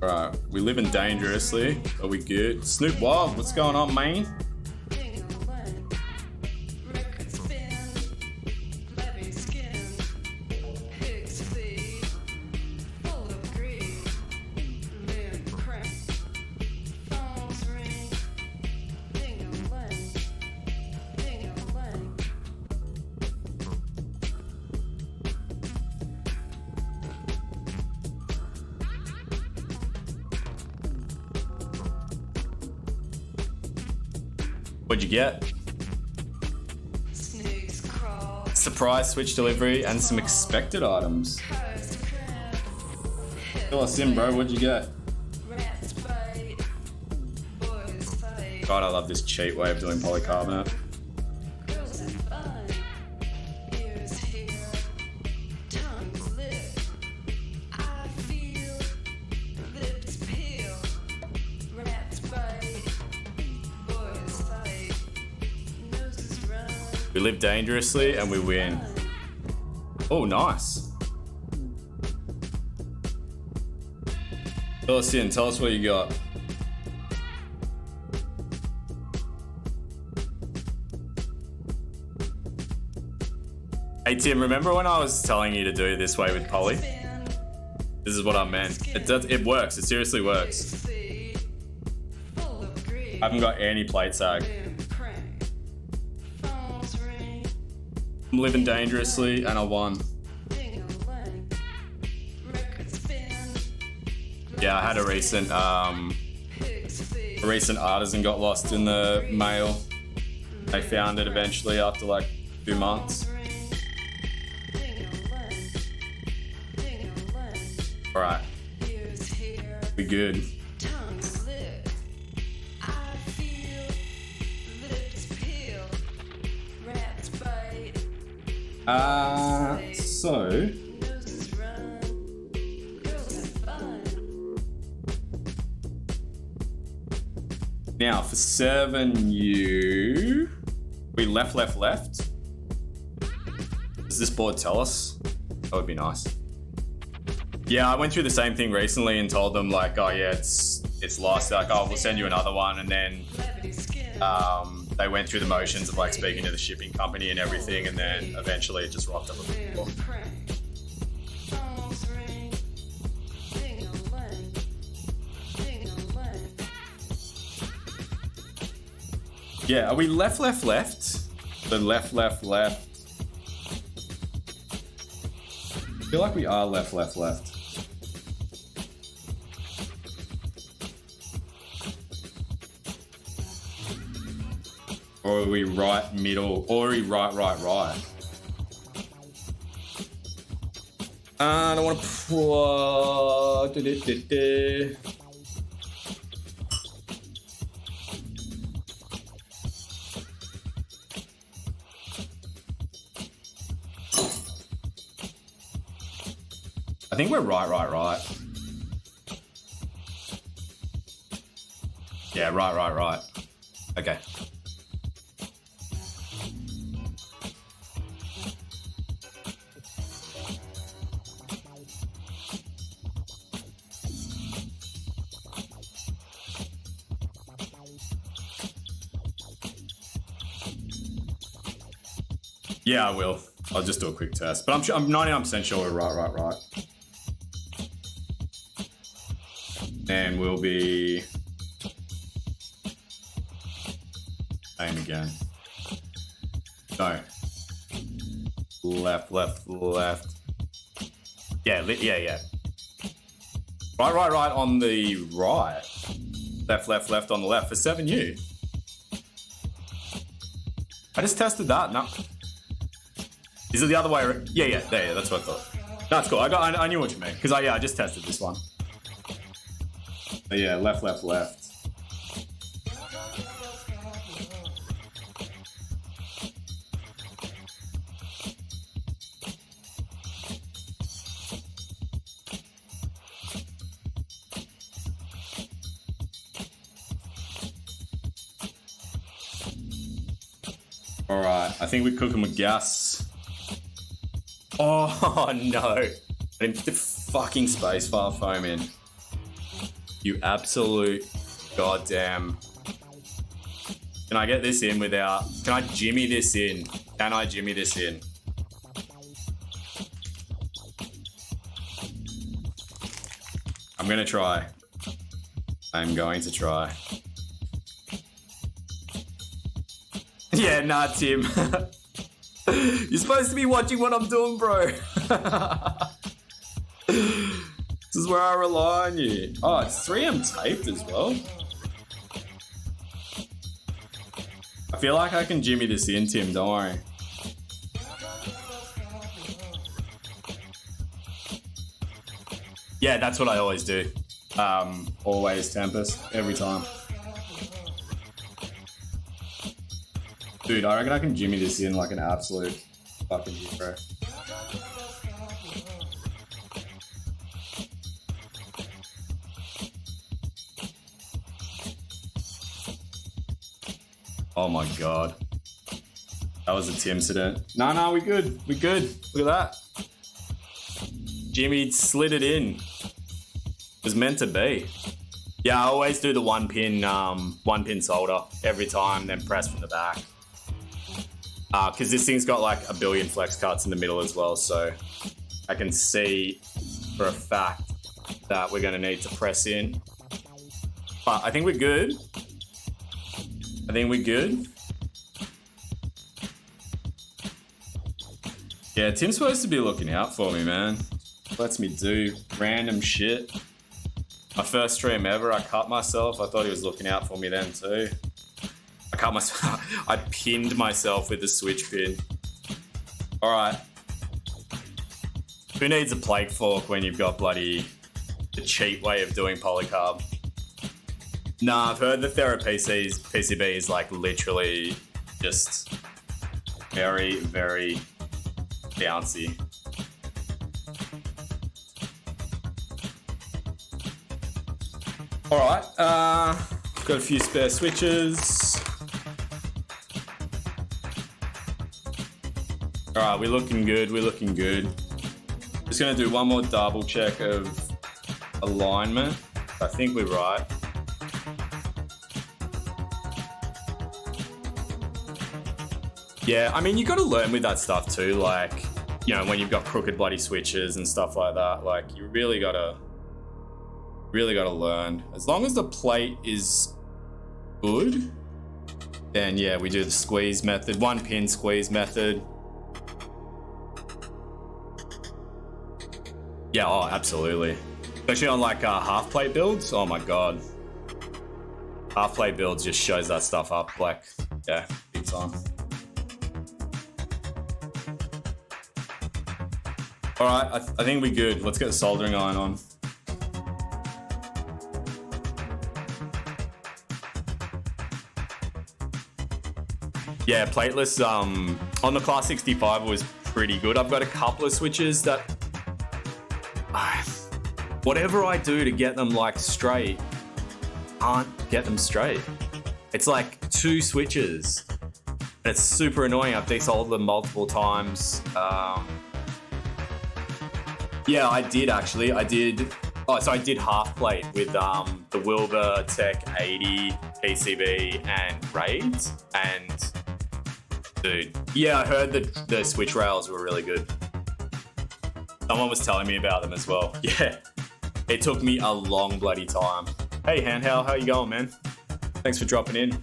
Alright, we living dangerously. Are we good? Snoop Wild, what's going on, man? What'd you get? Surprise Switch delivery and some expected items. Fill us in, bro. What'd you get? God, I love this cheat way of doing polycarbonate. We live dangerously and we win. Oh, nice. Fill us in. Tell us what you got. Hey Tim, remember when I was telling you to do it this way with Polly? This is what I meant. It works. It seriously works. I haven't got any plate sag. I'm living dangerously and I won. Yeah, I had a recent artisan got lost in the mail. They found it eventually after like 2 months. All right, we good. So now for 7U, we left. Does this board tell us? That would be nice. Yeah, I went through the same thing recently and told them like, oh yeah, it's lost. They're like, oh, we'll send you another one, and then they went through the motions of like speaking to the shipping company and everything, and then eventually it just rocked up a bit more. Yeah, are we left? The left. I feel like we are left. Or are we right, middle, or are we right? I don't want to plug. I think we're right. Yeah, right. Okay. Yeah, I will. I'll just do a quick test. But I'm 99% sure we're right. And we'll be... Same again. No. Left. Yeah. Right on the right. Left on the left for 7U. I just tested that. No. Is it the other way around? Yeah, that's what I thought. That's cool. I knew what you meant. Because I just tested this one. So yeah, left. Alright, I think we're cooking with gas. Oh no. I didn't put the fucking spacebar foam in. You absolute goddamn. Can I get this in without... Can I jimmy this in? I'm gonna try. I'm going to try. Yeah, nah, Tim. You're supposed to be watching what I'm doing, bro. This is where I rely on you. Oh, it's 3M taped as well. I feel like I can jimmy this in, Tim, don't worry. Yeah, that's what I always do. Always Tempest, every time. Dude, I reckon I can jimmy this in like an absolute fucking hero. Oh my god. That was a Tim incident. No, we good. Look at that. Jimmy slid it in. It was meant to be. Yeah, I always do the one pin solder every time, then press from the back. Because this thing's got like a billion flex cuts in the middle as well, so I can see for a fact that we're going to need to press in. But I think we're good. I think we're good. Yeah, Tim's supposed to be looking out for me, man. Lets me do random shit. My first stream ever, I cut myself. I thought he was looking out for me then too. I cut myself. I pinned myself with the switch pin. All right. Who needs a plate fork when you've got bloody the cheap way of doing polycarb? Nah, I've heard the PCB is like literally just very, very bouncy. All right, got a few spare switches. All right, we're looking good. We're looking good. Just gonna do one more double check of alignment. I think we're right. Yeah, I mean, you got to learn with that stuff too. Like, you know, when you've got crooked bloody switches and stuff like that, like you really gotta learn. As long as the plate is good, then yeah, we do the squeeze method, 1 pin squeeze method. Yeah, oh, absolutely. Especially on like half plate builds. Oh my God. Half plate builds just shows that stuff up like, yeah, big time. All right, I think we're good. Let's get the soldering iron on. Yeah, plateless on the Class 65 was pretty good. I've got a couple of switches that whatever I do to get them like straight, can't get them straight. It's like 2 switches. And it's super annoying. I've desoldered them multiple times. Yeah, I did actually. I did half plate with the Wilbur Tech 80 PCB and Raids. And dude, yeah, I heard that the switch rails were really good. Someone was telling me about them as well. Yeah, it took me a long bloody time. Hey, Handheld, how you going, man? Thanks for dropping in.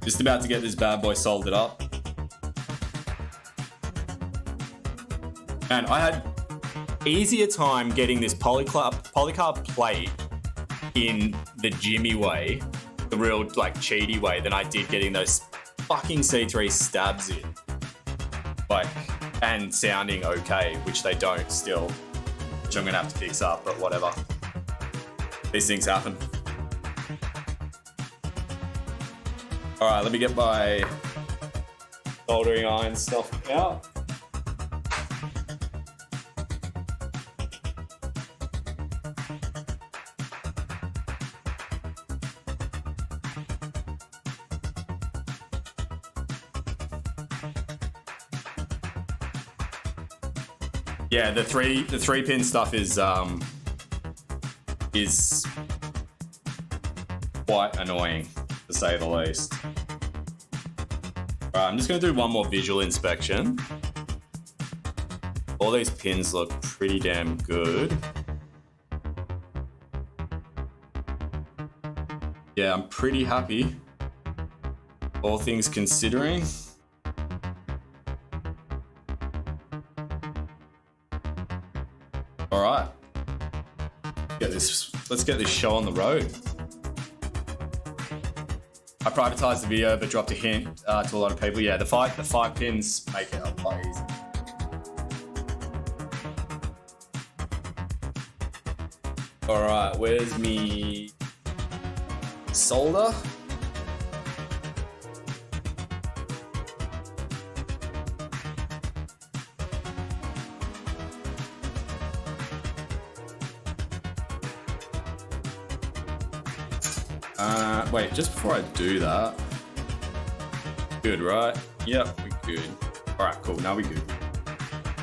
Just about to get this bad boy soldered up. And I had easier time getting this Polycarb plate in the Jimmy way, the real like cheaty way, than I did getting those fucking C3 stabs in. Like, and sounding okay, which they don't still, which I'm gonna have to fix up, but whatever. These things happen. All right, let me get my soldering iron stuff out. Yeah, the three pin stuff is quite annoying, to say the least. Alright, I'm just gonna do one more visual inspection. All these pins look pretty damn good. Yeah, I'm pretty happy, all things considering. All right, let's get this show on the road. I privatized the video, but dropped a hint to a lot of people. Yeah, the five pins make it a lot easier. All right, where's me solder? Wait, just before I do that. Good, right? Yep, we're good. All right, cool, now we're good.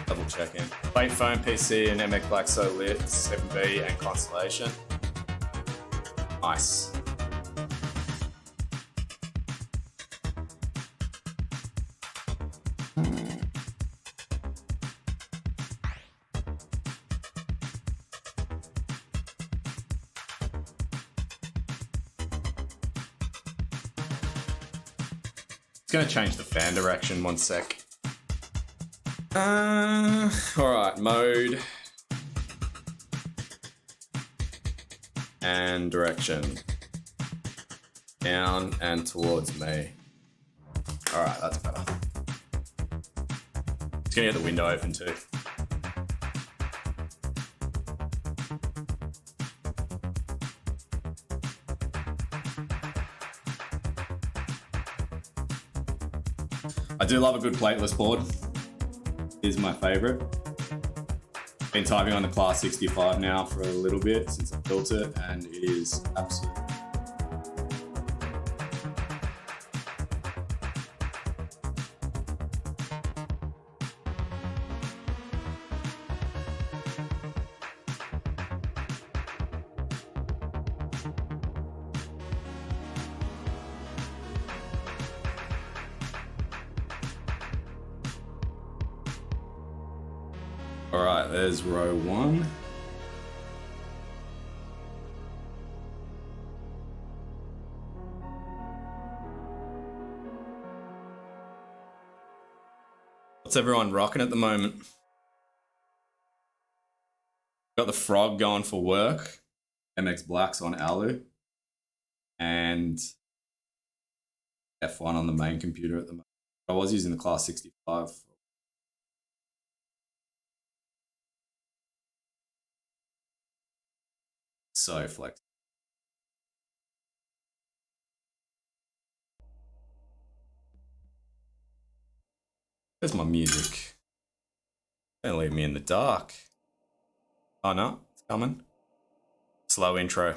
Double checking. Plate phone, PC, and mechB0dyMassage lit, 7B, and Constellation. Nice. It's gonna change the fan direction, one sec. Alright, mode. And direction. Down and towards me. Alright, that's better. Just gonna get the window open too. I do love a good plateless board. Is my favorite. Been typing on the Class 65 now for a little bit since I built it, and it is absolutely. All right, there's row 1. What's everyone rocking at the moment? Got the frog going for work. MX Black's on Alu. And F1 on the main computer at the moment. I was using the Class 65. So flexible. There's my music. Don't leave me in the dark. Oh no, it's coming. Slow intro.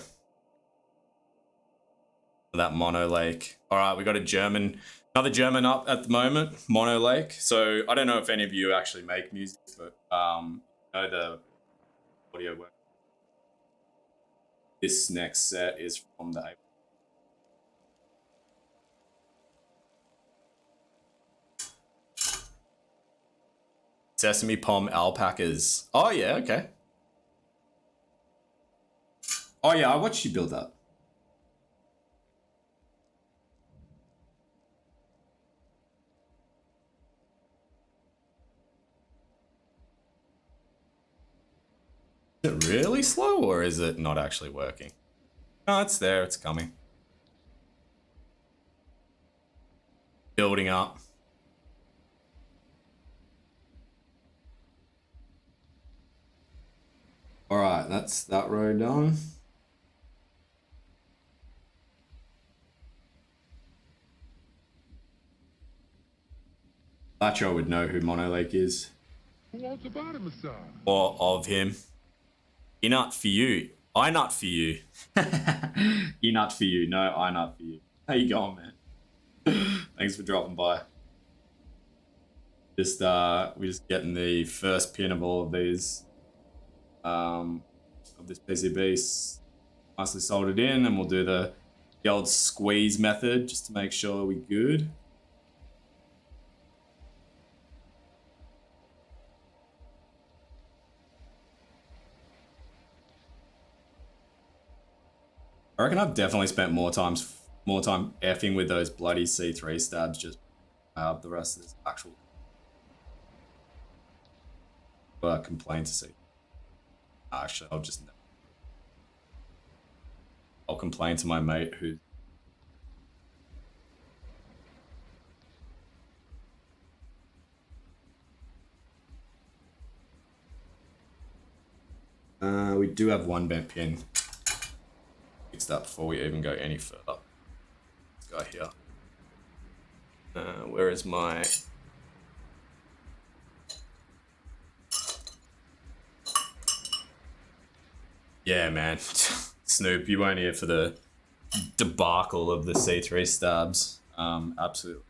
That Mono Lake. All right, we got another German up at the moment, Mono Lake. So I don't know if any of you actually make music, but know the audio work. This next set is from the Sesame Pom Alpacas. Oh yeah, okay. Oh yeah, I watched you build that. Is it really slow or is it not actually working? No, it's there, it's coming. Building up. All right, that's that row done. Lacho would know who Mono Lake is. Who wants a body massage? Or of him. You nut for you. I nut for you. You nut for you. No, I nut for you. How you going, man? Thanks for dropping by. We're just getting the first pin of all of these. Of this PCB nicely soldered in, and we'll do the old squeeze method just to make sure we're good. I reckon I've definitely spent more time effing with those bloody C3 stabs just the rest of this actual complain to see. Actually, I'll complain to my mate who we do have one bent pin. Fix that before we even go any further. This guy here. Where is my... Yeah, man. Snoop, you weren't here for the debacle of the C3 stabs. Absolutely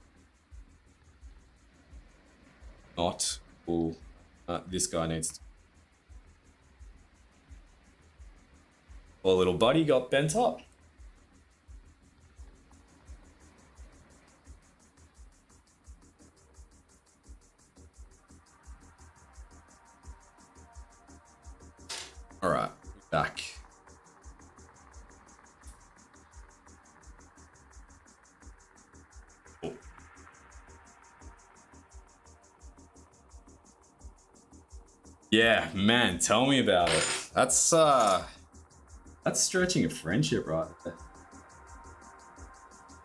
not cool. This guy needs to... Poor little buddy got bent up. All right, back. Cool. Yeah, man, tell me about it. That's stretching a friendship right there.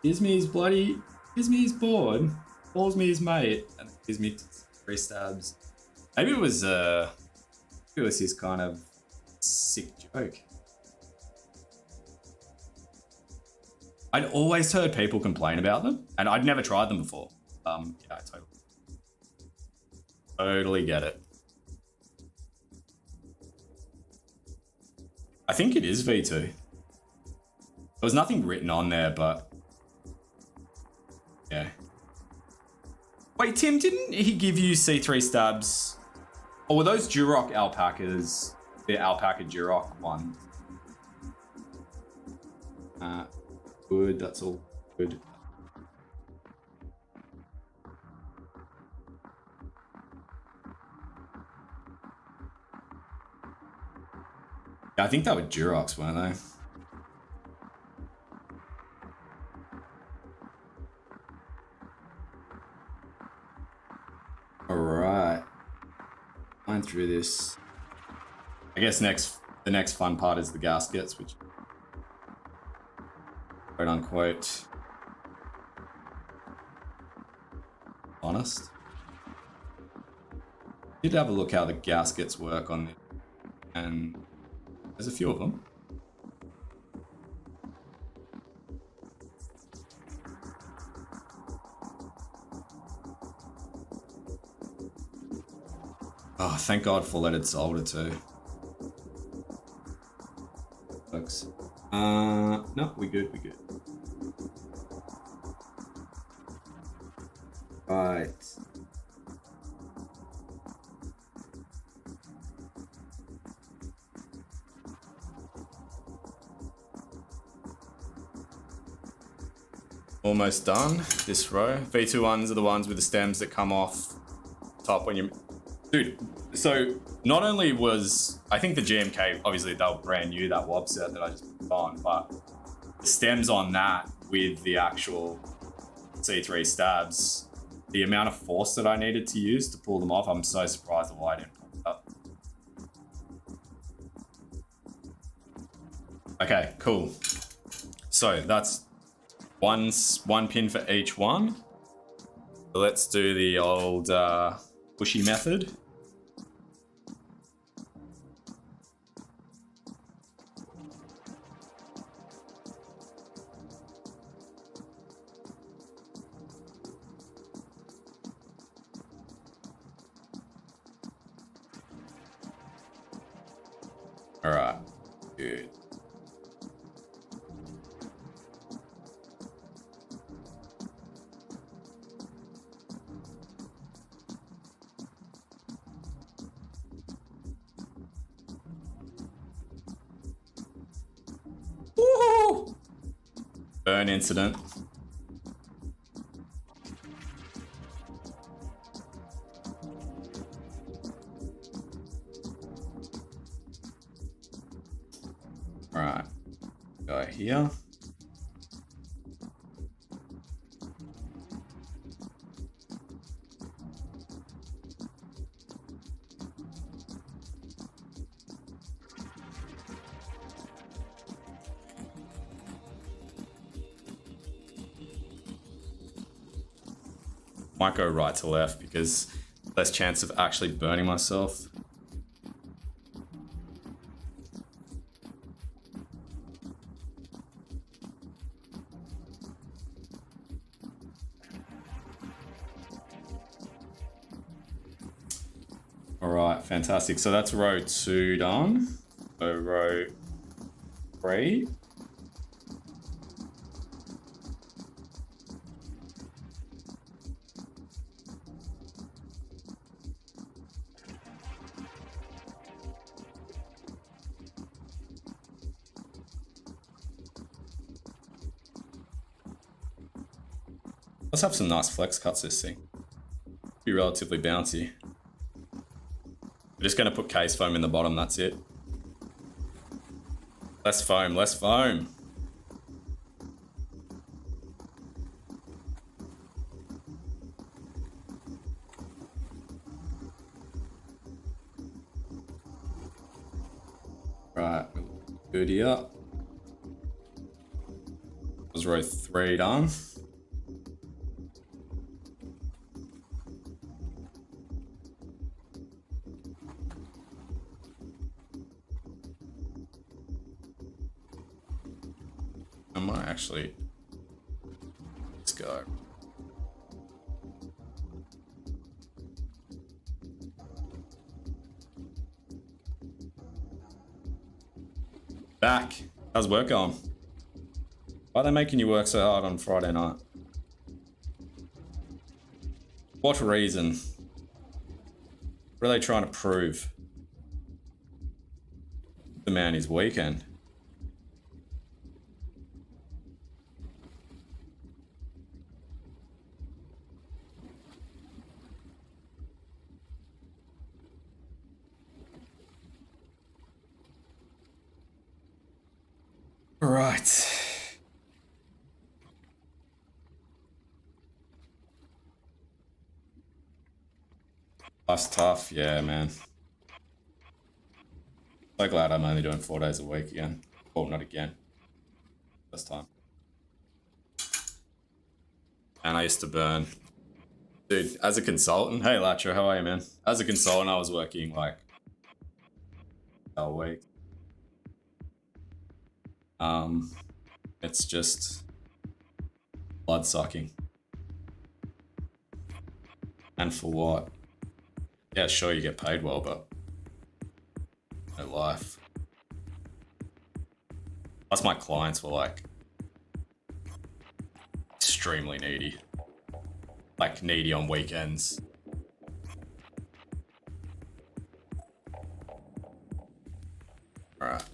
Gives me his board, calls me his mate, and gives me 3 stabs. Maybe it was his kind of sick joke. I'd always heard people complain about them, and I'd never tried them before. Yeah, totally get it. I think it is V2. There was nothing written on there, but yeah. Wait, Tim, didn't he give you C3 stabs? Or were those Duroc alpacas? The alpaca Duroc one. Good, that's all good. Yeah, I think they were Durocs, weren't they? Alright. Going through this. I guess the next fun part is the gaskets, which quote unquote honest. Did have a look how the gaskets work on this, and there's a few of them. Oh, thank God for leaded solder too. Folks. No, we good. Right. Almost done this row. V2 ones are the ones with the stems that come off top when you... Dude, so not only was... I think the GMK, obviously they were brand new, that wob set that I just put on, but the stems on that with the actual C3 stabs, the amount of force that I needed to use to pull them off, I'm so surprised at why I didn't pop it up. Okay, cool. So that's one pin for each one. So let's do the old pushy method. All right, good. Woohoo! Burn incident. All right, go here. Might go right to left because less chance of actually burning myself. All right, fantastic. So that's row 2 done. So row 3. Let's have some nice flex cuts this thing. Be relatively bouncy. We're just going to put case foam in the bottom, that's it. Less foam, less foam. Right, good here. Was row 3 done. I might actually, let's go. Back. How's work going? Why are they making you work so hard on Friday night? What reason? What are they trying to prove? The man his weekend. Right. That's tough, yeah, man. So glad I'm only doing 4 days a week again. Well, not again. This time. And I used to burn. Dude, as a consultant, hey Latcher, how are you, man? As a consultant, I was working like a week. It's just blood sucking. And for what? Yeah, sure you get paid well, but no life. Plus my clients were like extremely needy. Like needy on weekends. Alright.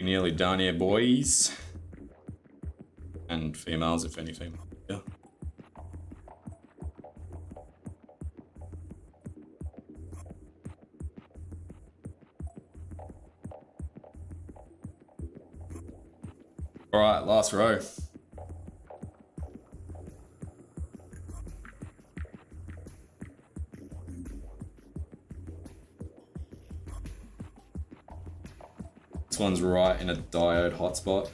Nearly done here, boys. And females, if any female. Yeah. Alright, last row. This one's right in a diode hotspot.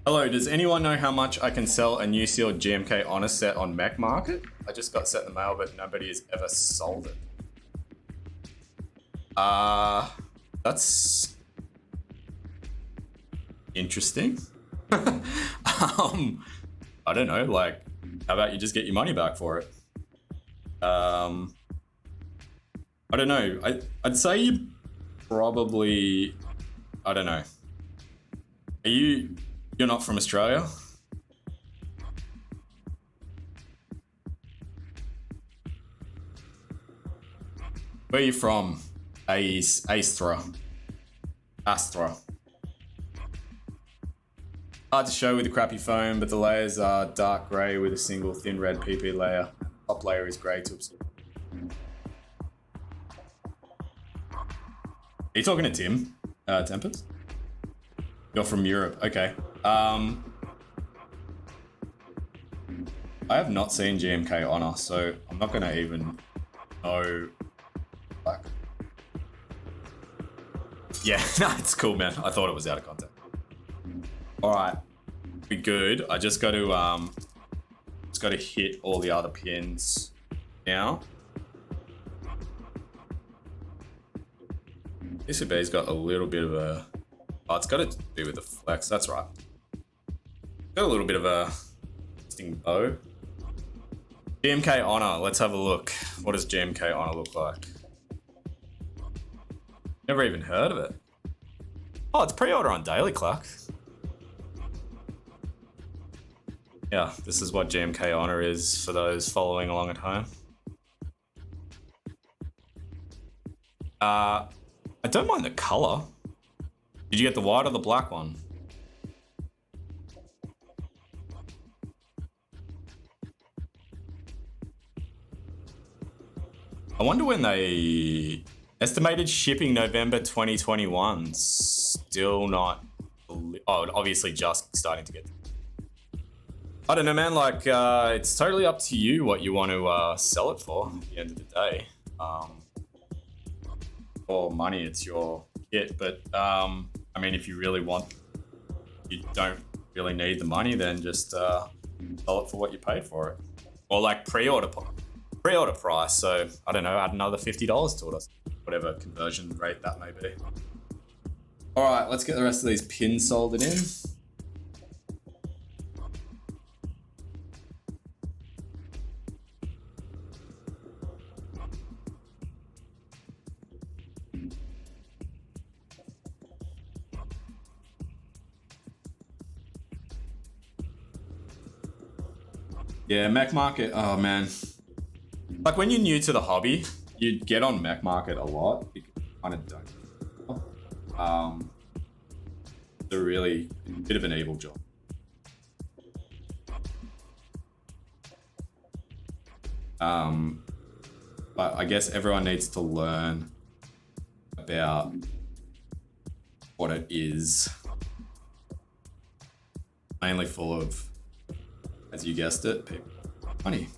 Hello, does anyone know how much I can sell a new sealed GMK Honor set on Mech Market? I just got set in the mail, but nobody has ever sold it. That's interesting. I don't know, like, how about you just get your money back for it? I don't know. I'd say you probably, I don't know. You're not from Australia? Where are you from? Astra. Hard to show with the crappy phone, but the layers are dark grey with a single thin red PP layer. Top layer is grey to obscure. Are you talking to Tim? Tempest? You're from Europe, okay. I have not seen GMK Honor, so I'm not gonna even know, like... Yeah, no, it's cool, man. I thought it was out of context. Alright, we good. I just got to hit all the other pins now. PCB's got a little bit of a... Oh, it's got to do with the flex, that's right. Got a little bit of a sting bow. GMK Honor, let's have a look. What does GMK Honor look like? Never even heard of it. Oh, it's pre-order on Daily Clock. Yeah, this is what GMK Honor is for those following along at home. I don't mind the color. Did you get the white or the black one? I wonder when they... Estimated shipping November 2021. Still not obviously just starting to get. I don't know, man. Like, it's totally up to you what you want to sell it for at the end of the day. For money, it's your kit. But I mean, if you really you don't really need the money, then just sell it for what you paid for it, or like pre-order price. So I don't know, add another $50 to it, whatever conversion rate that may be. All right, let's get the rest of these pins soldered in. Yeah, mech market. Oh man, like when you're new to the hobby, you get on mech market a lot because you kind of don't. It's a really bit of an evil job. But I guess everyone needs to learn about what it is. Mainly full of, as you guessed it, people. Money.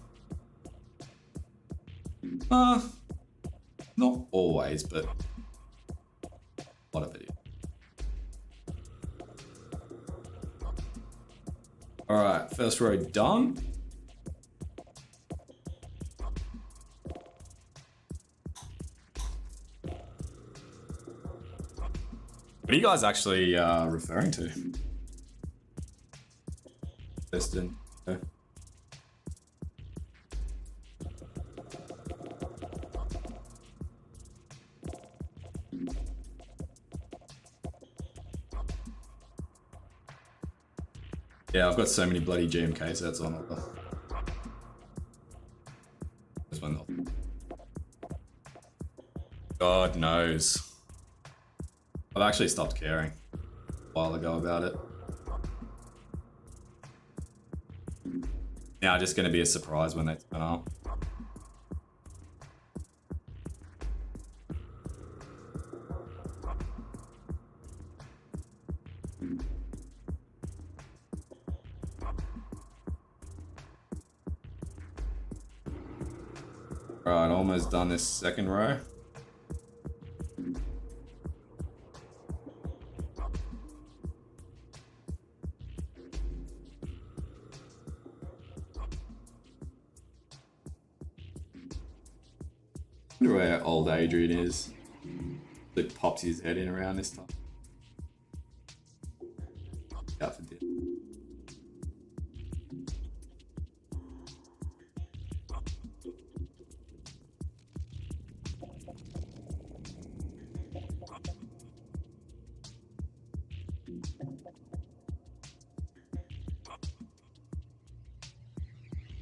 Not always, but a lot of it is. All right, first row done. What are you guys actually referring to? Piston. Yeah, I've got so many bloody GMK sets on it. This one. God knows. I've actually stopped caring a while ago about it. Now just going to be a surprise when they turn up. Alright, almost done this second row. I wonder where old Adrian is. He pops his head in around this time. Out for dinner.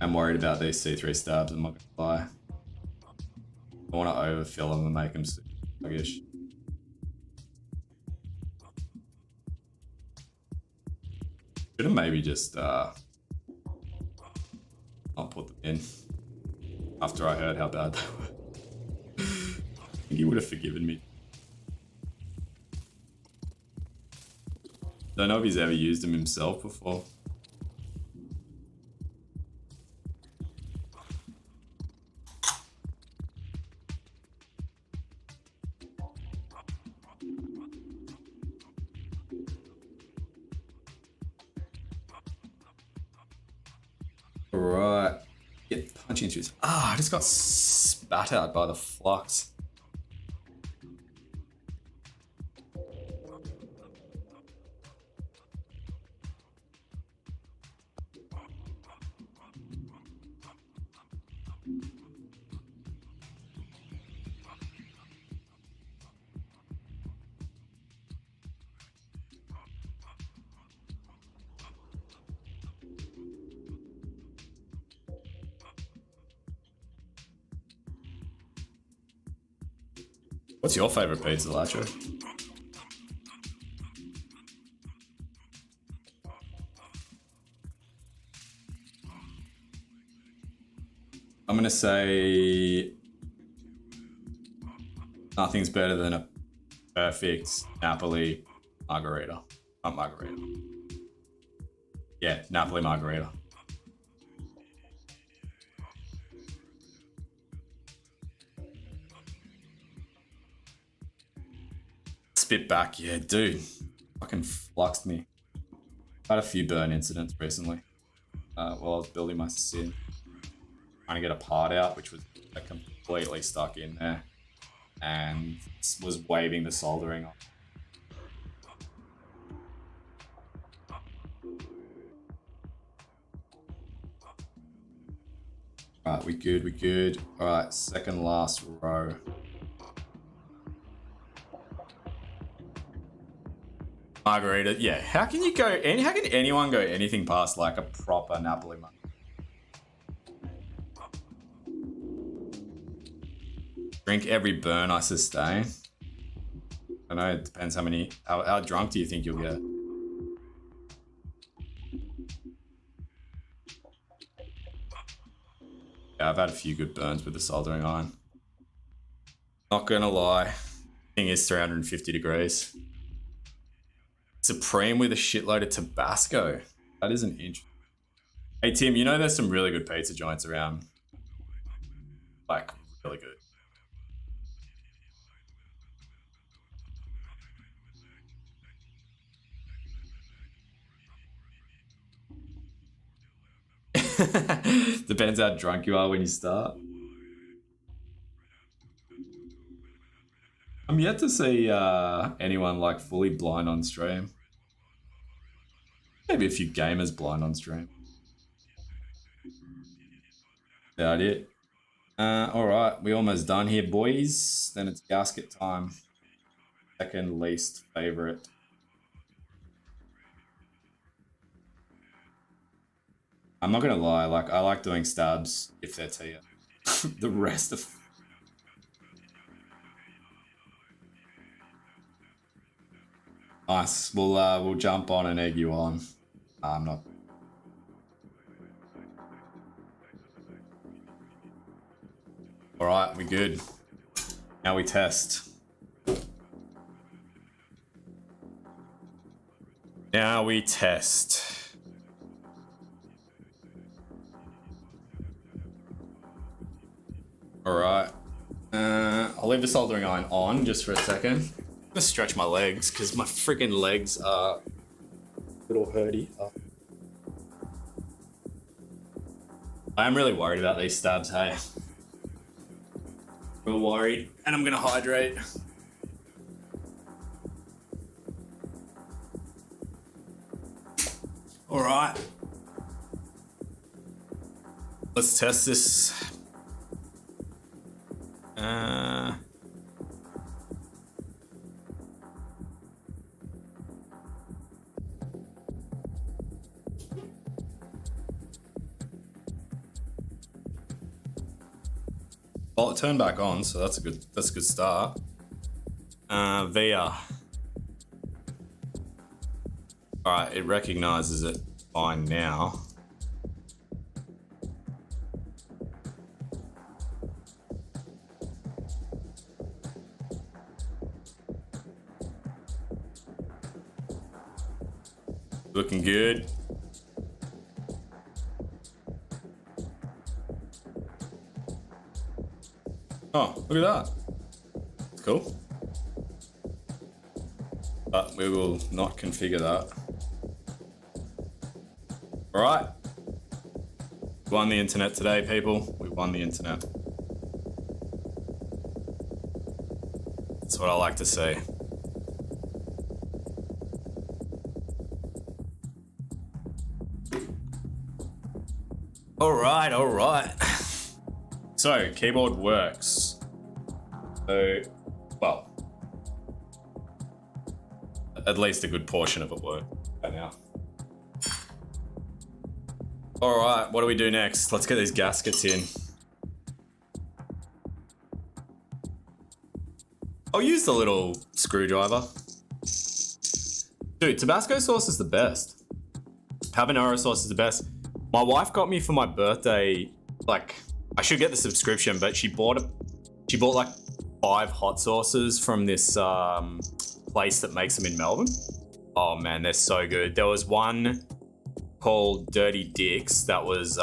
I'm worried about these C3 stabs, I'm not gonna lie. I want to overfill them and make them sluggish. Should have maybe just not put them in after I heard how bad they were. I think he would have forgiven me. Don't know if he's ever used them himself before. Right, get punching through. I just got spat out by the flux. What's your favorite pizza, Lacho? I'm gonna say nothing's better than a perfect Napoli margarita. Not margarita. Yeah, Napoli margarita. Spit back, yeah, dude. Fucking fluxed me. Had a few burn incidents recently. While I was building my sim. Trying to get a part out, which was like, completely stuck in there. And was waving the soldering off. Alright, we good. Alright, second last row. Margarita, yeah. How can anyone go anything past like a proper Napoli margarita? Drink every burn I sustain. I know it depends how drunk do you think you'll get? Yeah, I've had a few good burns with the soldering iron. Not gonna lie, thing is 350 degrees. Supreme with a shitload of Tabasco. That is an inch. Hey Tim, you know there's some really good pizza joints around. Like, really good. Depends how drunk you are when you start. I'm yet to see anyone like fully blind on stream. Maybe a few gamers blind on stream. About it. Alright, we almost done here, boys. Then it's gasket time. Second least favorite. I'm not gonna lie, like I like doing stabs if they're tier. The rest of nice. We'll jump on and egg you on. I'm not. All right, we good. Now we test. Now we test. All right. I'll leave the soldering iron on just for a second. I'm gonna stretch my legs because my freaking legs are a little hurty. I am really worried about these stabs, hey. Real worried, and I'm gonna hydrate. All right. Let's test this. Well, it turned back on, so that's a good start. VR. All right, it recognizes it fine now. Looking good. Oh, look at that. It's cool. But we will not configure that. All right. We won the internet today, people. We won the internet. That's what I like to see. All right. So, keyboard works. So, well, at least a good portion of it worked by now. All right, what do we do next? Let's get these gaskets in. I'll use the little screwdriver. Dude, Tabasco sauce is the best. Habanero sauce is the best. My wife got me for my birthday, like, I should get the subscription, but she bought like 5 hot sauces from this place that makes them in Melbourne. Oh man, they're so good. There was one called Dirty Dicks that was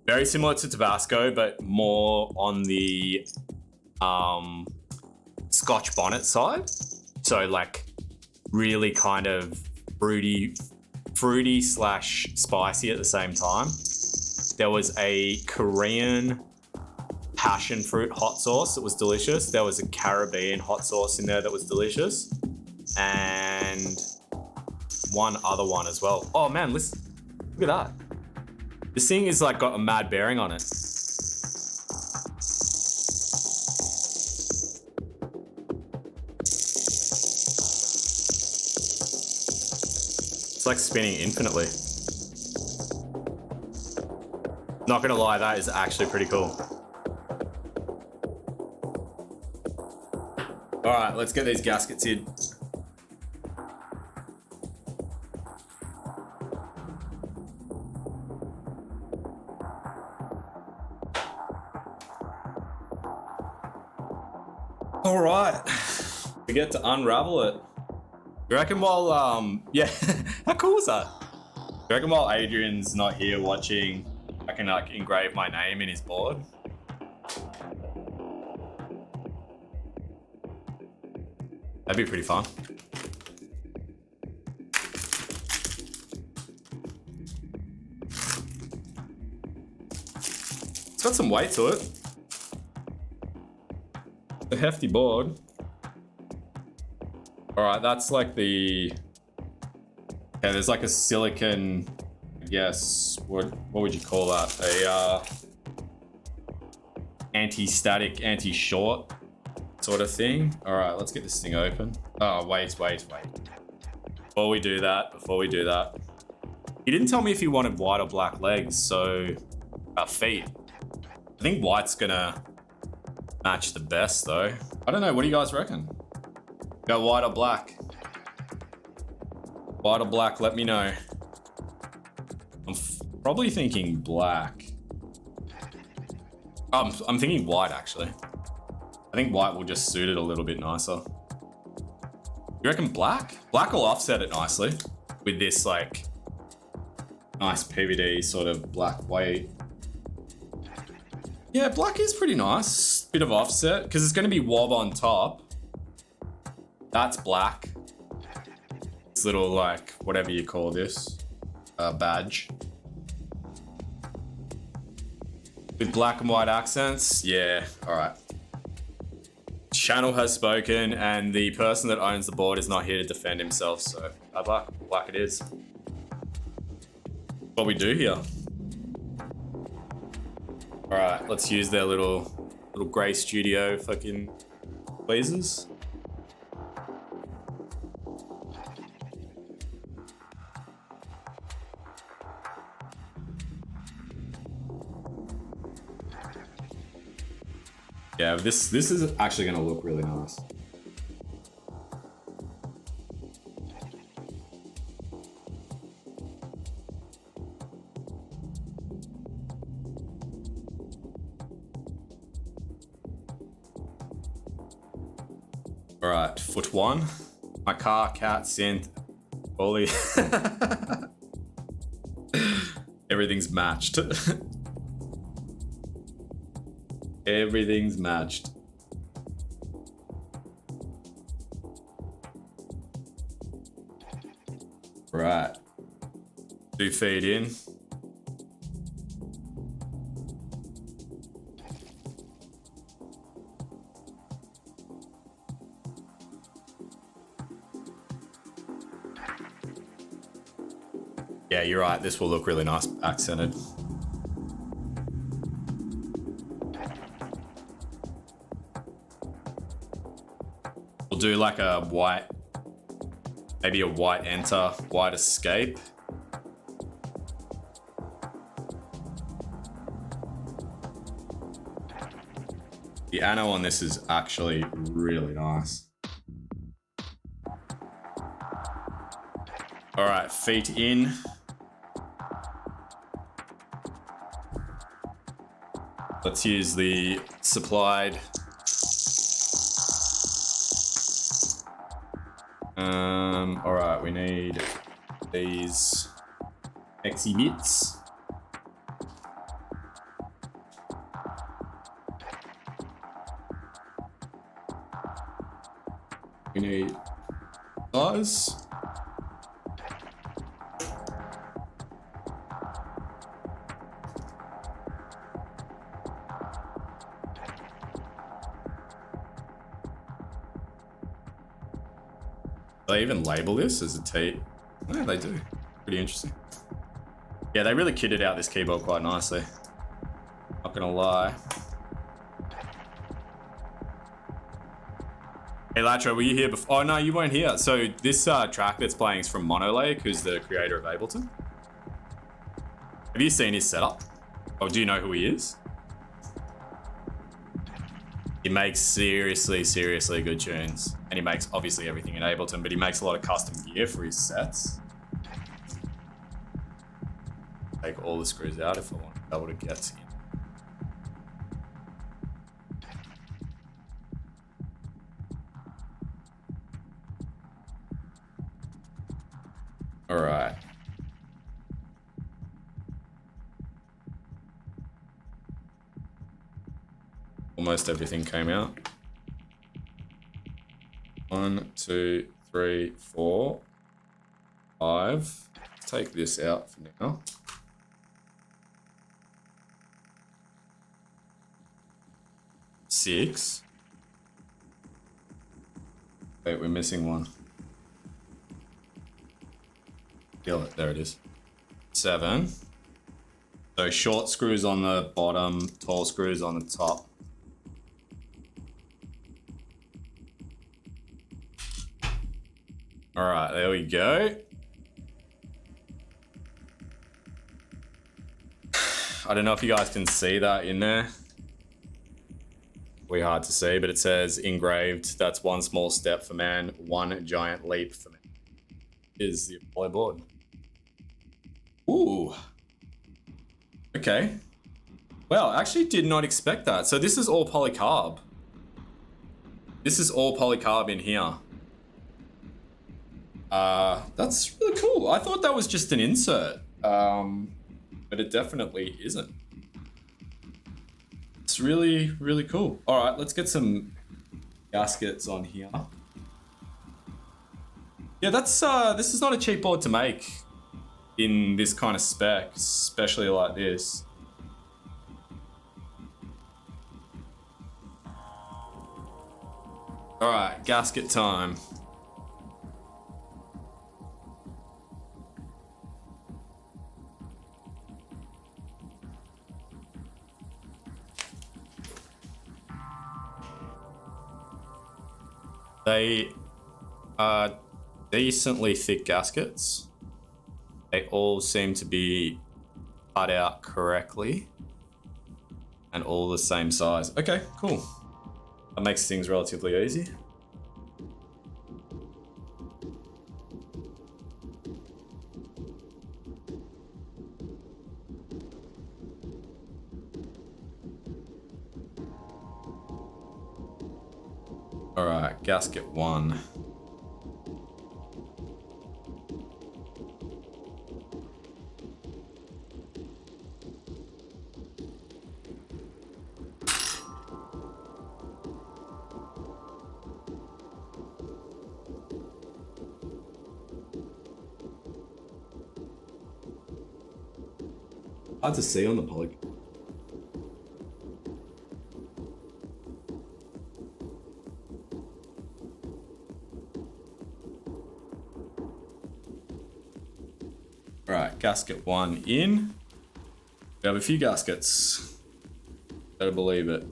very similar to Tabasco, but more on the Scotch bonnet side. So like really kind of fruity slash spicy at the same time. There was a Korean passion fruit hot sauce that was delicious. There was a Caribbean hot sauce in there that was delicious. And one other one as well. Oh man, listen, look at that. This thing is like got a mad bearing on it. It's like spinning infinitely. Not gonna lie, that is actually pretty cool. All right, let's get these gaskets in. All right, we get to unravel it. You reckon while, yeah, how cool is that? You reckon while Adrian's not here watching, I can like engrave my name in his board? That'd be pretty fun. It's got some weight to it. A hefty board. All right, that's like the, yeah, there's like a silicon, I guess, what would you call that? A anti-static, anti-short sort of thing. All right, let's get this thing open. Oh, wait. Before we do that, he didn't tell me if he wanted white or black legs, so feet. I think white's gonna match the best though. I don't know, what do you guys reckon? Go white or black? White or black, let me know. I'm probably thinking black. I'm thinking white actually. I think white will just suit it a little bit nicer. You reckon black? Black will offset it nicely with this like nice PVD sort of black weight. Yeah, black is pretty nice. Bit of offset, because it's going to be wob on top. That's black. This little, like, whatever you call this, badge. With black and white accents, yeah, all right. Channel has spoken, and the person that owns the board is not here to defend himself, so black it is. What we do here. All right, let's use their little grey studio fucking tweezers. Yeah, this is actually gonna look really nice. All right, foot one. My car, cat, synth, Poly. Everything's matched. Everything's matched. Right. 2 feet in. Yeah, you're right. This will look really nice accented. We'll do like a white, maybe a white enter, white escape. The ano on this is actually really nice. All right, feet in. Let's use the supplied All right, we need these exhibits. We need size. Do they even label this as a T? Yeah, they do. Pretty interesting. Yeah, they really kitted out this keyboard quite nicely. Not gonna lie. Hey Latro, were you here before? Oh no, you weren't here. So this track that's playing is from Monolake, who's the creator of Ableton. Have you seen his setup? Or do you know who he is? He makes seriously good tunes. And he makes obviously everything in Ableton, but he makes a lot of custom gear for his sets. Take all the screws out if I want to be able to get in. All right. Almost everything came out. 1, 2, 3, 4, 5. Let's take this out for now. 6. Wait, we're missing one. Feel it, there it is. 7. So short screws on the bottom, tall screws on the top. All right, there we go. I don't know if you guys can see that in there. Way hard to see, but it says engraved. That's one small step for man, one giant leap for man. Is the Apollo board. Ooh. Okay. Well, I actually did not expect that. So this is all Polycarb. This is all Polycarb in here. That's really cool. I thought that was just an insert, but it definitely isn't. It's really cool. All right, let's get some gaskets on here. Yeah, that's this is not a cheap board to make in this kind of spec, especially like this. All right, gasket time. They are decently thick gaskets. They all seem to be cut out correctly and all the same size. Okay, cool. That makes things relatively easy. All right, gasket 1. Hard to see on the poly. All right, gasket 1 in. We have a few gaskets. Better believe it.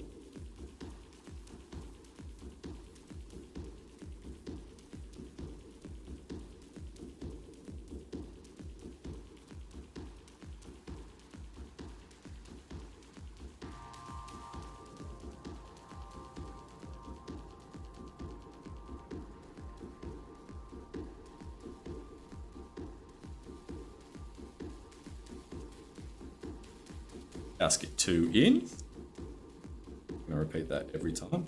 Gasket 2 in. I'm gonna repeat that every time.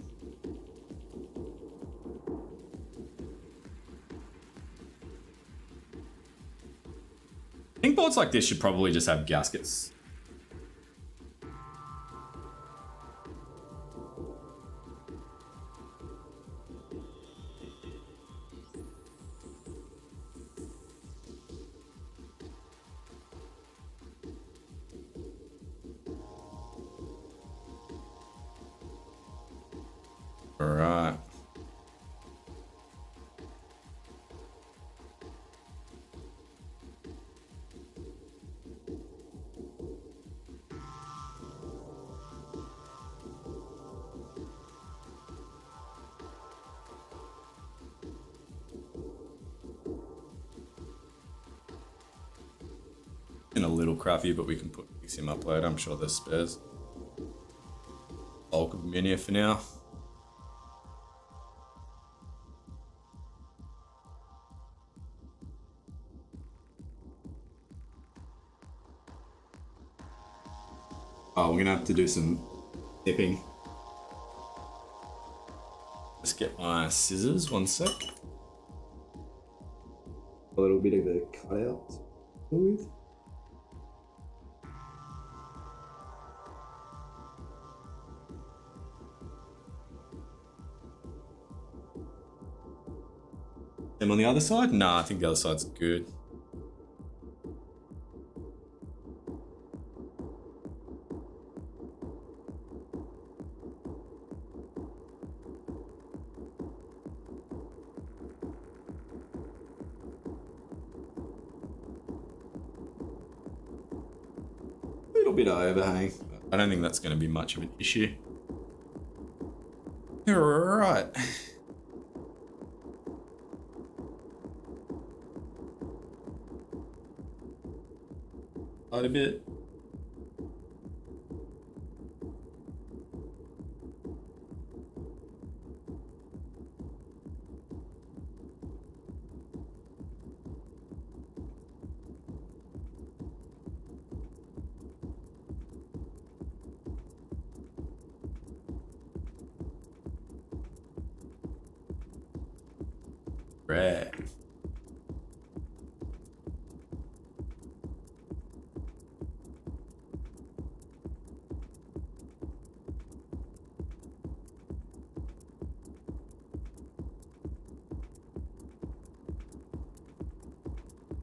Boards like this should probably just have gaskets. All right. In a little crappy, but we can fix him up later. I'm sure there's spares. Bulk of them in here for now. Oh, we're gonna have to do some nipping. Let's get my scissors, one sec. A little bit of a cutout with. Them on the other side? Nah, I think the other side's good. A little bit of overhang. I don't think that's going to be much of an issue. All right. A bit. Right.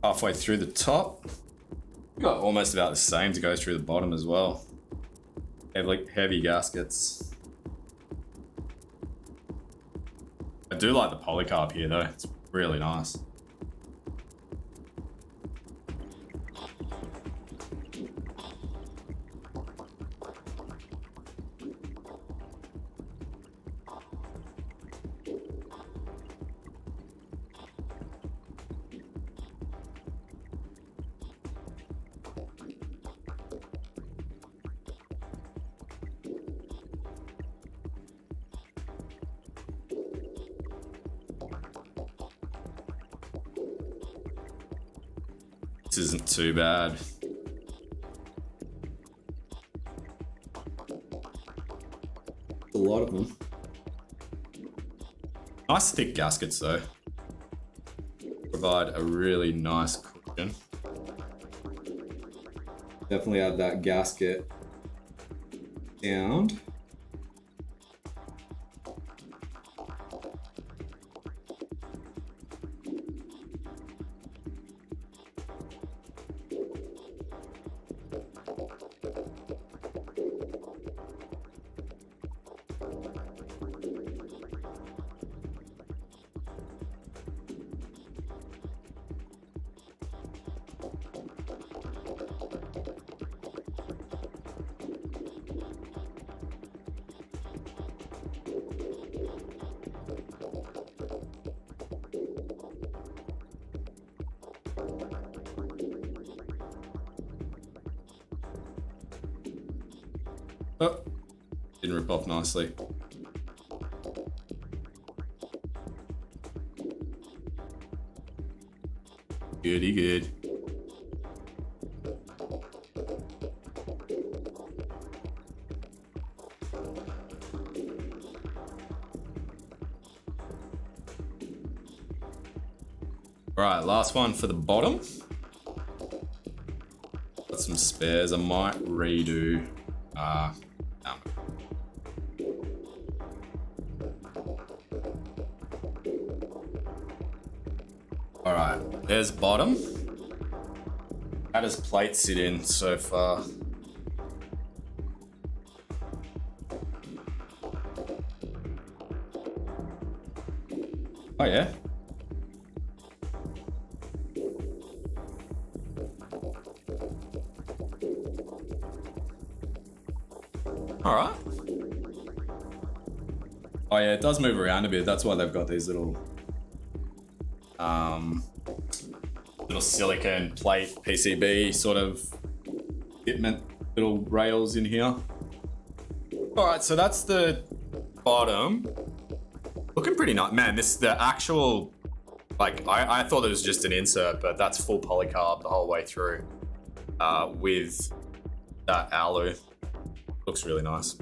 Halfway through the top. We got almost about the same to go through the bottom as well. Heavy gaskets. I do like the Polycarb here though. It's really nice. This isn't too bad. A lot of them. Nice thick gaskets though. Provide a really nice cushion. Definitely add that gasket sound. Oh, didn't rip off nicely. Goody good. All right, last one for the bottom. got some spares. I might redo. All right, there's bottom. How does plate sit in so far? Oh yeah. All right. Oh yeah, it does move around a bit. That's why they've got these little silicone plate PCB sort of fitment little rails in here. All right, so that's the bottom. Looking pretty nice. Man, the actual, like, I thought it was just an insert, but that's full polycarb the whole way through with that alu. Looks really nice.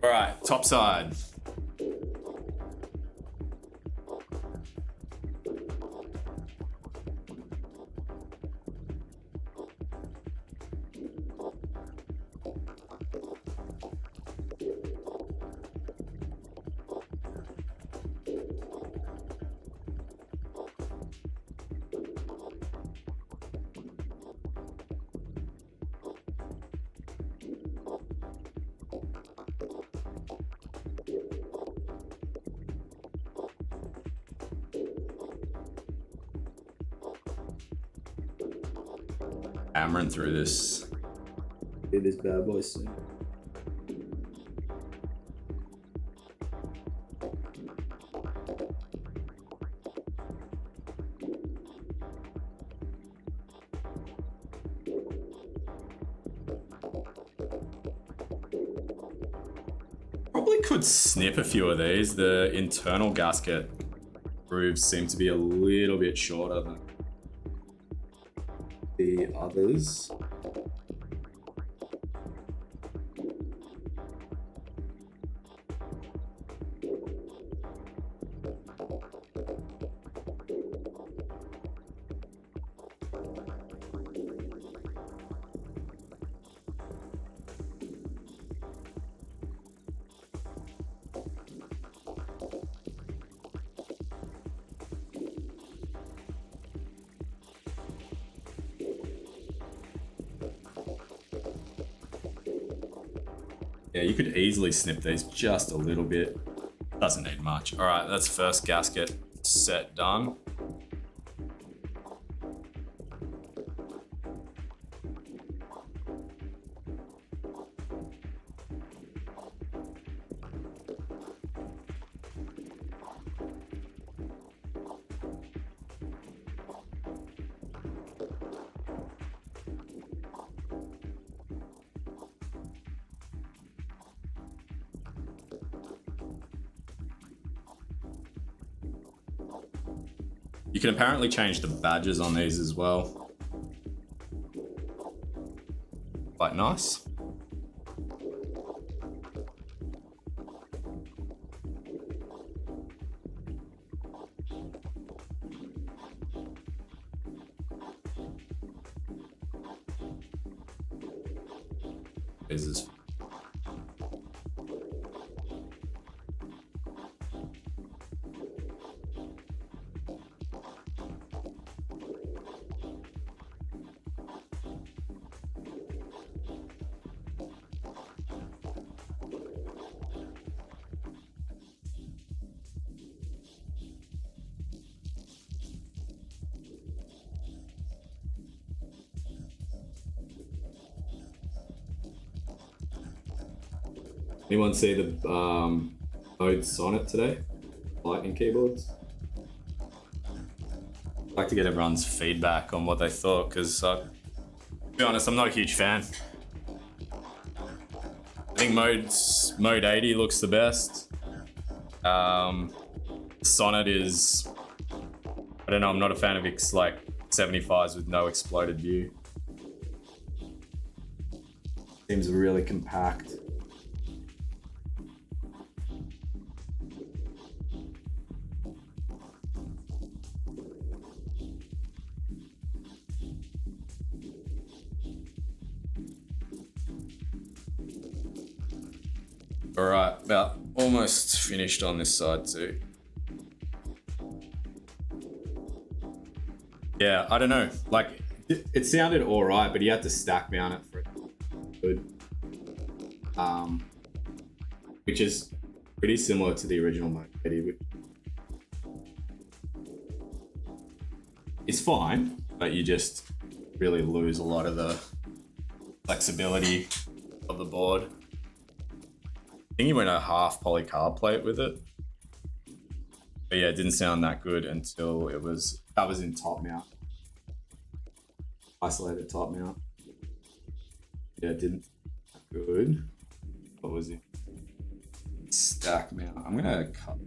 All right, top side. Hammering through this. Do this bad boy soon. Probably could snip a few of these. The internal gasket grooves seem to be a little bit shorter than the others. Yeah, you could easily snip these just a little bit. Doesn't need much. All right, that's first gasket set done. You can apparently change the badges on these as well. Quite nice. This is Anyone see the mode Sonnet today? Lightning keyboards? I'd like to get everyone's feedback on what they thought, because to be honest, I'm not a huge fan. I think mode 80 looks the best. Sonnet is, I don't know, I'm not a fan of like 75s with no exploded view. Seems really compact. All right, about almost finished on this side too. Yeah, I don't know. Like, it sounded all right, but he had to stack mount it for it. Good. Which is pretty similar to the original mechB0D, which is fine, but you just really lose a lot of the flexibility of the board. I think he went a half polycarb plate with it. But yeah, it didn't sound that good until that was in top mount. Isolated top mount. Yeah, it didn't sound good. What was it? Stack mount. I'm gonna cut.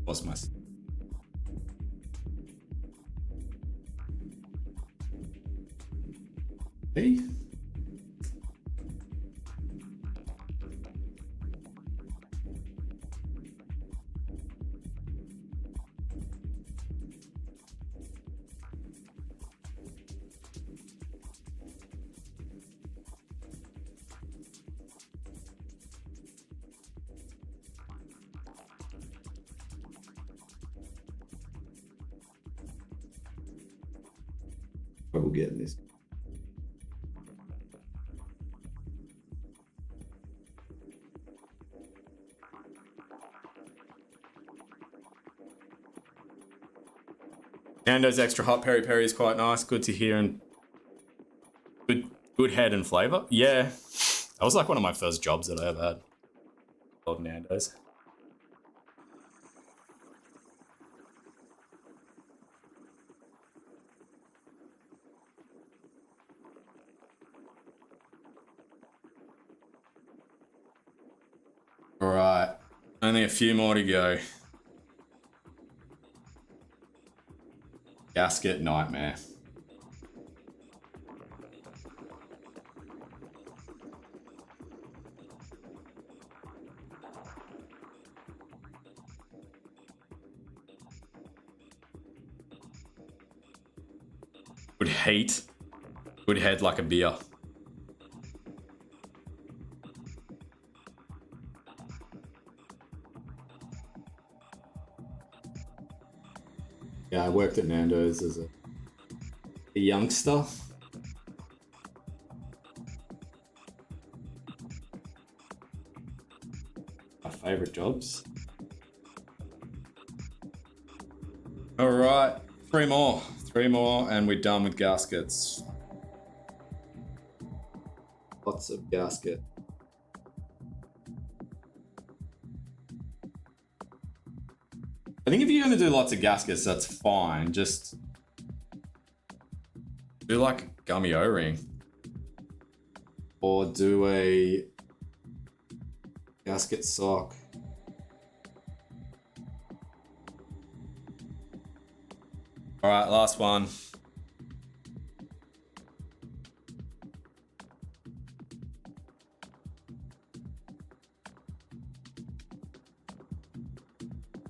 Lost my. Hey. Trouble getting this. Nando's extra hot peri peri is quite nice. Good to hear, and good head and flavor. Yeah, that was like one of my first jobs that I ever had. Love Nando's. All right, only a few more to go. Gasket nightmare. Would hate. Would head like a beer. Yeah, I worked at Nando's as a youngster. My favorite jobs. All right, three more, and we're done with gaskets. Lots of gasket. I think if you're gonna do lots of gaskets, that's fine. Just do like a gummy O-ring. Or do a gasket sock. All right, last one.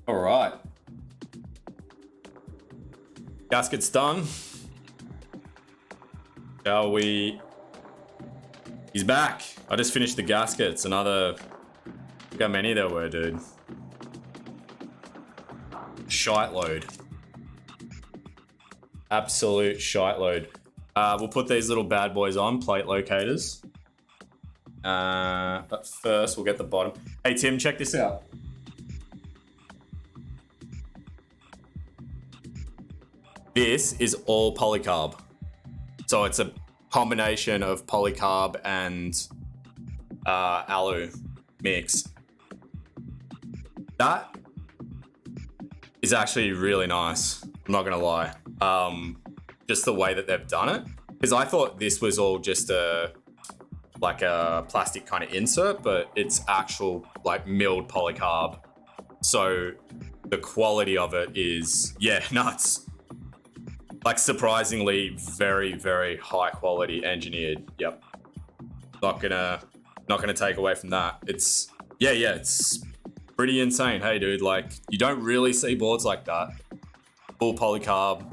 All right. Gasket's done. Shall we? He's back. I just finished the gaskets. Another. Look how many there were, dude. Shite load. Absolute shite load. We'll put these little bad boys on, plate locators. But first, we'll get the bottom. Hey, Tim, check this out. This is all polycarb. So it's a combination of polycarb and alu mix. That is actually really nice. I'm not gonna lie. Just the way that they've done it. Because I thought this was all just like a plastic kind of insert, but it's actual like milled polycarb. So the quality of it is, yeah, nuts. Like surprisingly very, very high quality engineered. Yep. Not gonna take away from that. It's it's pretty insane. Hey dude, like you don't really see boards like that. Full polycarb,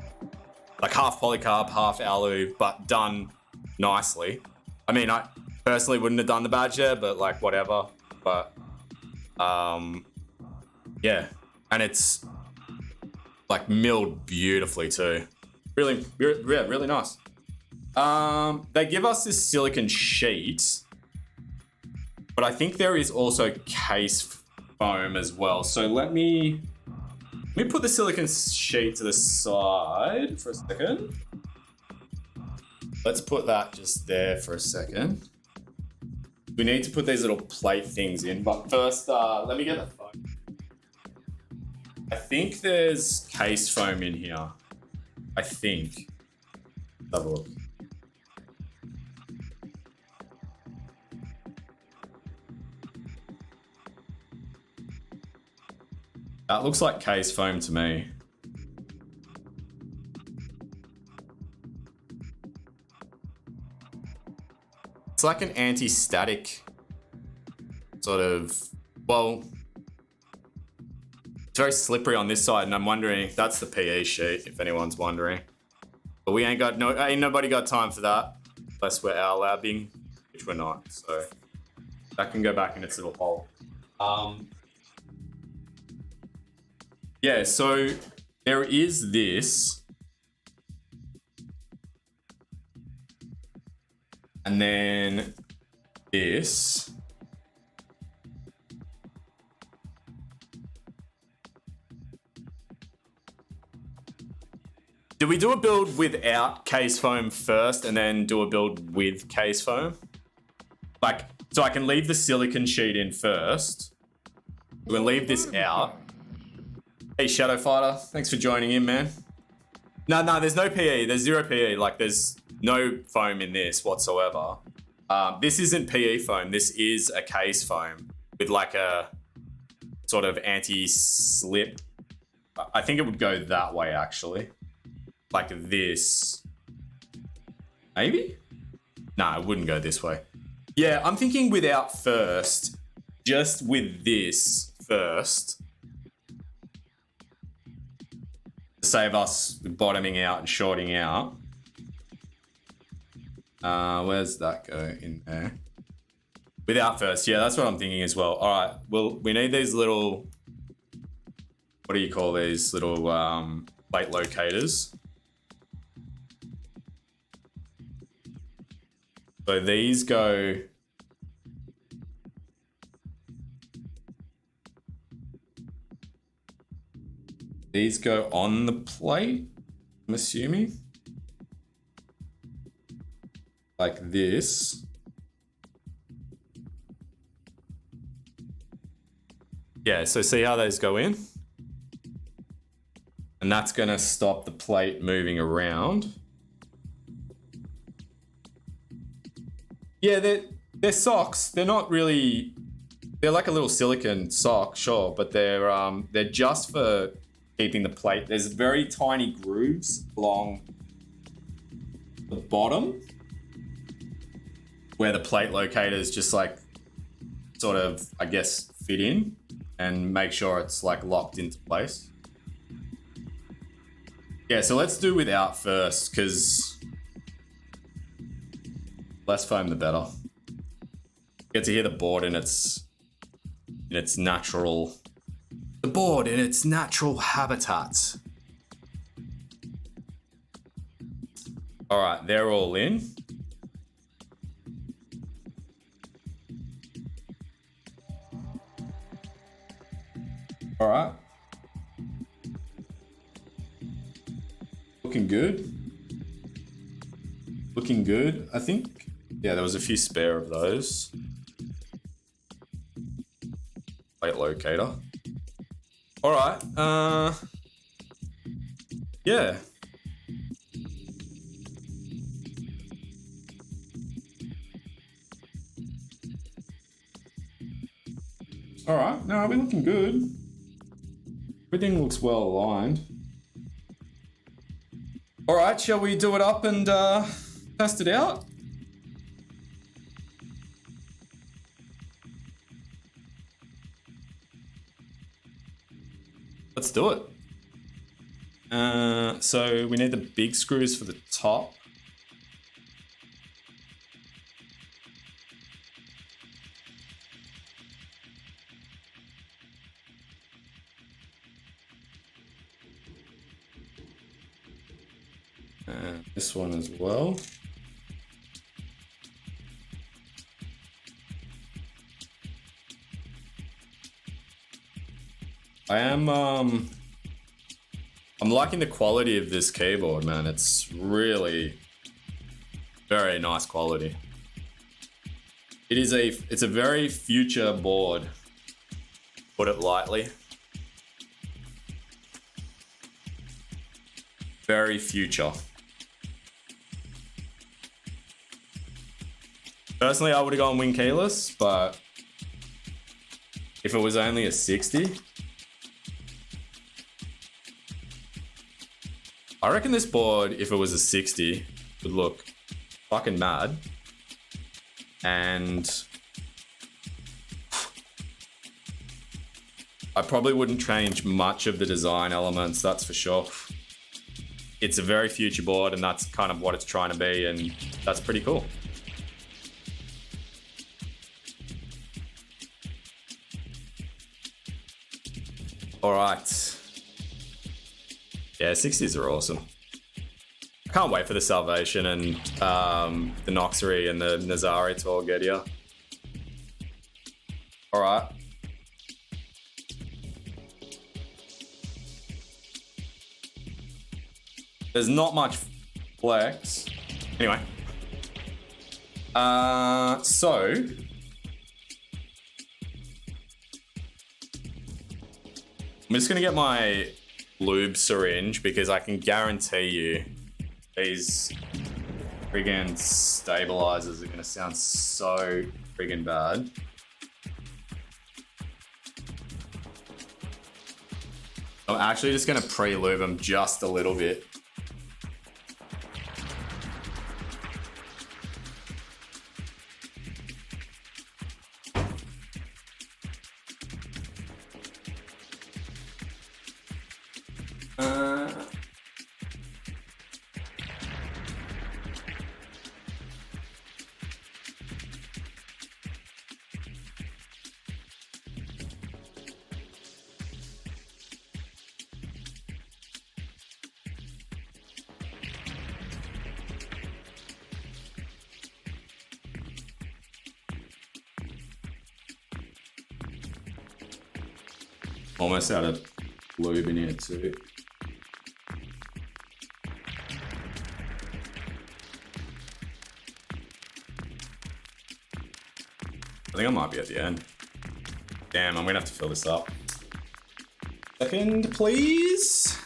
like half polycarb, half alu, but done nicely. I mean, I personally wouldn't have done the Badger, but like whatever. But yeah, and it's like milled beautifully too. Really, yeah, really nice. They give us this silicon sheet, but I think there is also case foam as well. So let me put the silicon sheet to the side for a second. Let's put that just there for a second. We need to put these little plate things in, but first, let me get the foam. I think there's case foam in here. I think. Let's have a look. That looks like case foam to me. It's like an anti-static sort of, well, it's very slippery on this side, and I'm wondering, that's the PE sheet, if anyone's wondering. But we ain't nobody got time for that, unless we're our labbing, which we're not, so that can go back in its little hole. Yeah, so there is this. And then this. Do we do a build without case foam first and then do a build with case foam? Like, so I can leave the silicon sheet in first. We'll leave this out. Hey, Shadow Fighter, thanks for joining in, man. No, there's no PE. There's zero PE. Like, there's no foam in this whatsoever. This isn't PE foam. This is a case foam with like a sort of anti-slip. I think it would go that way, actually. Like this. Maybe? Nah, it wouldn't go this way. Yeah, I'm thinking without first. Just with this first. Save us bottoming out and shorting out. Where's that go in there? Without first, yeah, that's what I'm thinking as well. All right, well, we need these little, what do you call these little plate locators? So these go on the plate, I'm assuming. Like this. Yeah, so see how those go in? And that's gonna stop the plate moving around. Yeah, they're socks. They're not really, they're like a little silicone sock, sure, but they're just for keeping the plate. There's very tiny grooves along the bottom where the plate locators just like sort of, I guess, fit in and make sure it's like locked into place. Yeah, so let's do without first, because less foam the better. Get to hear the board in its natural, the board in its natural habitat. All right, they're all in. All right. Looking good. Looking good. I think, yeah, there was a few spare of those. Plate locator. All right. Yeah. All right. No, we're looking good. Everything looks well aligned. All right, shall we do it up and test it out? Let's do it. So we need the big screws for the top. And this one as well. I'm liking the quality of this keyboard, man. It's really very nice quality. It's a very future board, put it lightly. Very future. Personally, I would have gone wing keyless, but if it was only a 60, I reckon this board, if it was a 60, would look fucking mad. And I probably wouldn't change much of the design elements, that's for sure. It's a very future board, and that's kind of what it's trying to be, and that's pretty cool. All right. Yeah, 60s are awesome. I can't wait for the Salvation and the Noxery and the Nazari to all get here. All right. There's not much flex. Anyway. So I'm just gonna get my lube syringe because I can guarantee you these friggin' stabilizers are gonna sound so friggin' bad. I'm actually just gonna pre-lube them just a little bit. Almost out of lube in here too. I think I might be at the end. Damn, I'm gonna have to fill this up. Second, please.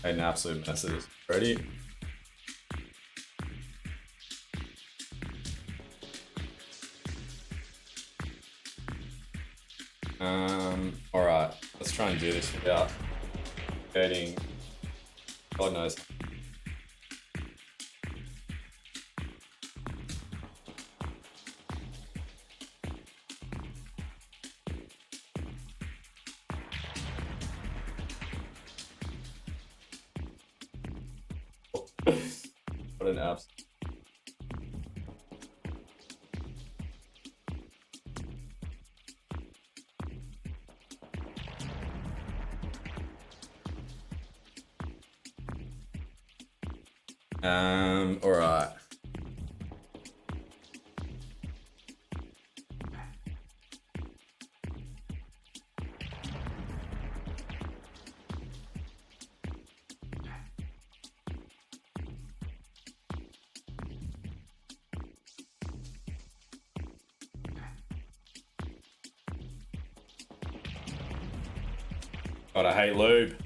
An absolute mess of this. Ready? All right. Let's try and do this without hurting. God knows. What an abs. All right. God, I hate lube.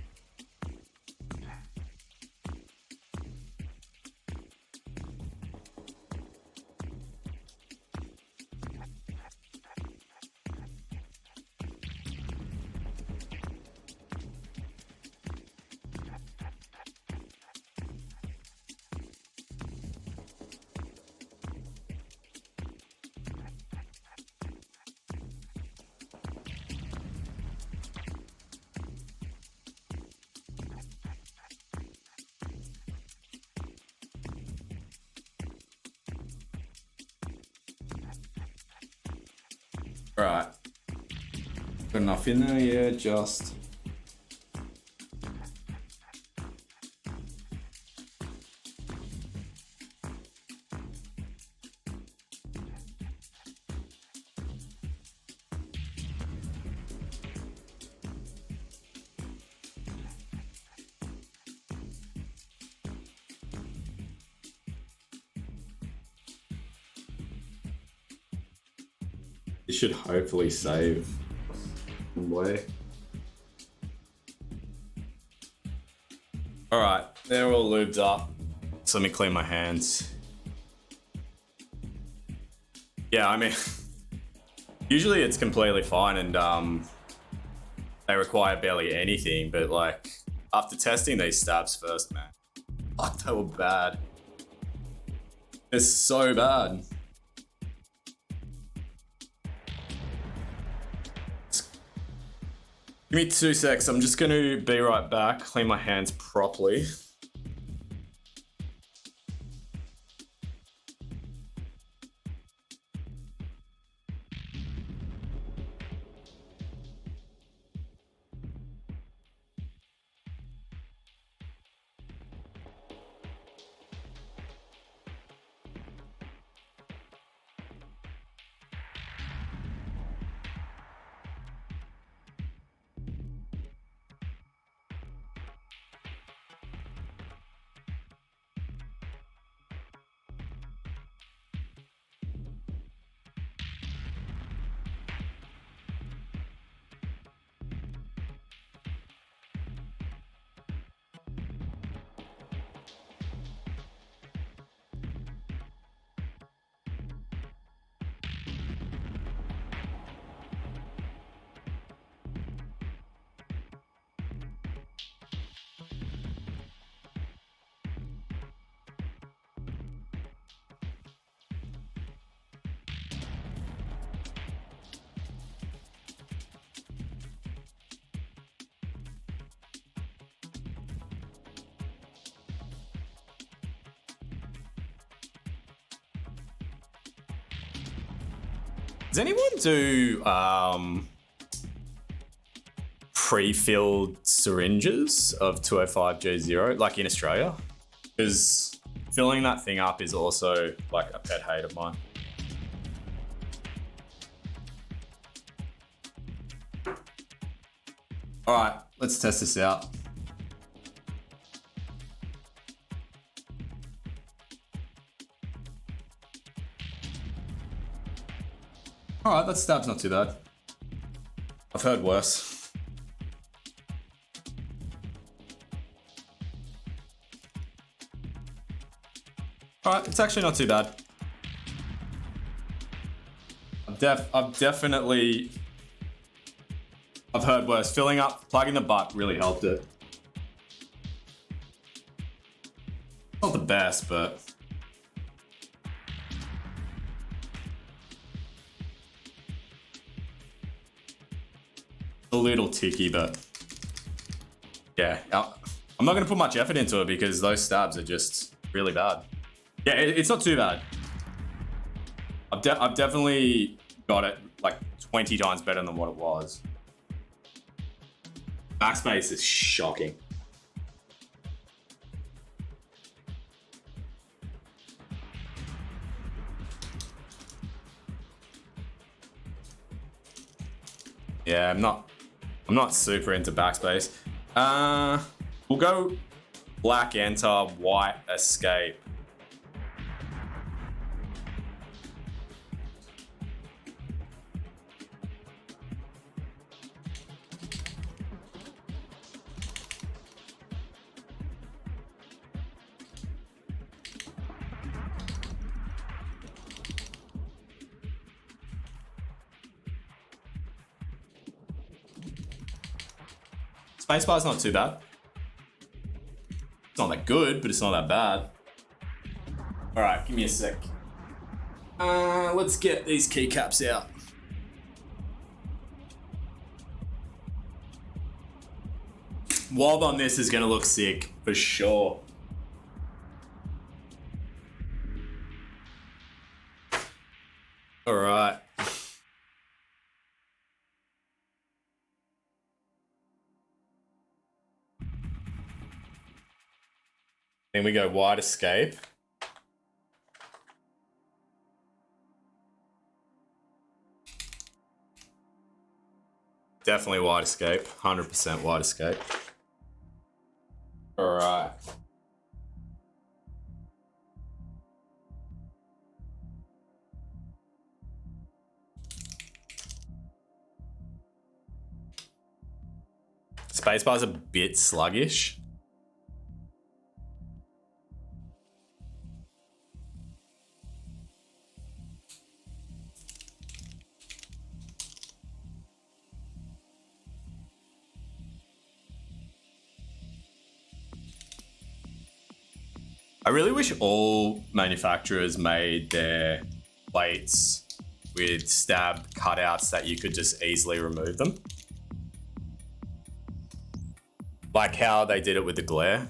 Right. Got enough in there, yeah, just. It should hopefully save some way. All right, they're all lubed up. So let me clean my hands. Yeah, I mean, usually it's completely fine and they require barely anything, but like after testing these stabs first, man, fuck, they were bad. They're so bad. Give me 2 secs. I'm just gonna be right back. Clean my hands properly. Does anyone do pre-filled syringes of 205G0 like in Australia? Because filling that thing up is also like a pet hate of mine. All right, let's test this out. All right, that stab's not too bad. I've heard worse. All right, it's actually not too bad. I've definitely, I've heard worse. Filling up, plugging the butt really helped it. Not the best, but. A little ticky, but yeah, I'm not going to put much effort into it because those stabs are just really bad. Yeah, it's not too bad. I've definitely got it like 20 times better than what it was. Backspace is shocking. Yeah, I'm not super into backspace. We'll go black enter, white escape. Spacebar's not too bad. It's not that good, but it's not that bad. All right, give me a sec. Let's get these keycaps out. Wob on this is gonna look sick for sure. All right. Then we go wide escape. Definitely wide escape. 100% wide escape. All right. Spacebar's a bit sluggish. I really wish all manufacturers made their plates with stab cutouts that you could just easily remove them. Like how they did it with the glare.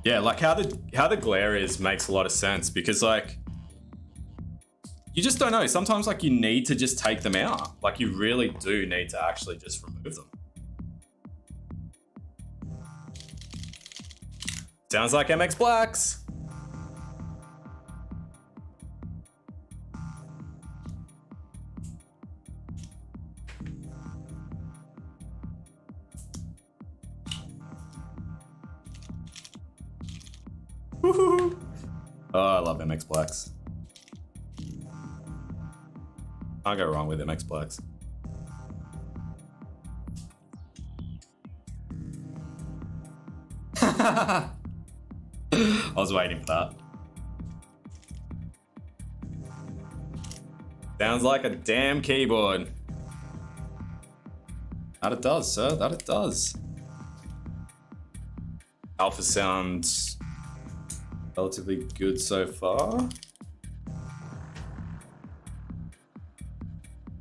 Yeah, like how the glare is makes a lot of sense because like you just don't know. Sometimes like you need to just take them out. Like you really do need to actually just remove them. Sounds like MX Blacks. Woohoo! Oh, I love MX Blacks. Can't go wrong with MX Blacks. I was waiting for that. Sounds like a damn keyboard. That it does, sir. That it does. Alpha sounds relatively good so far.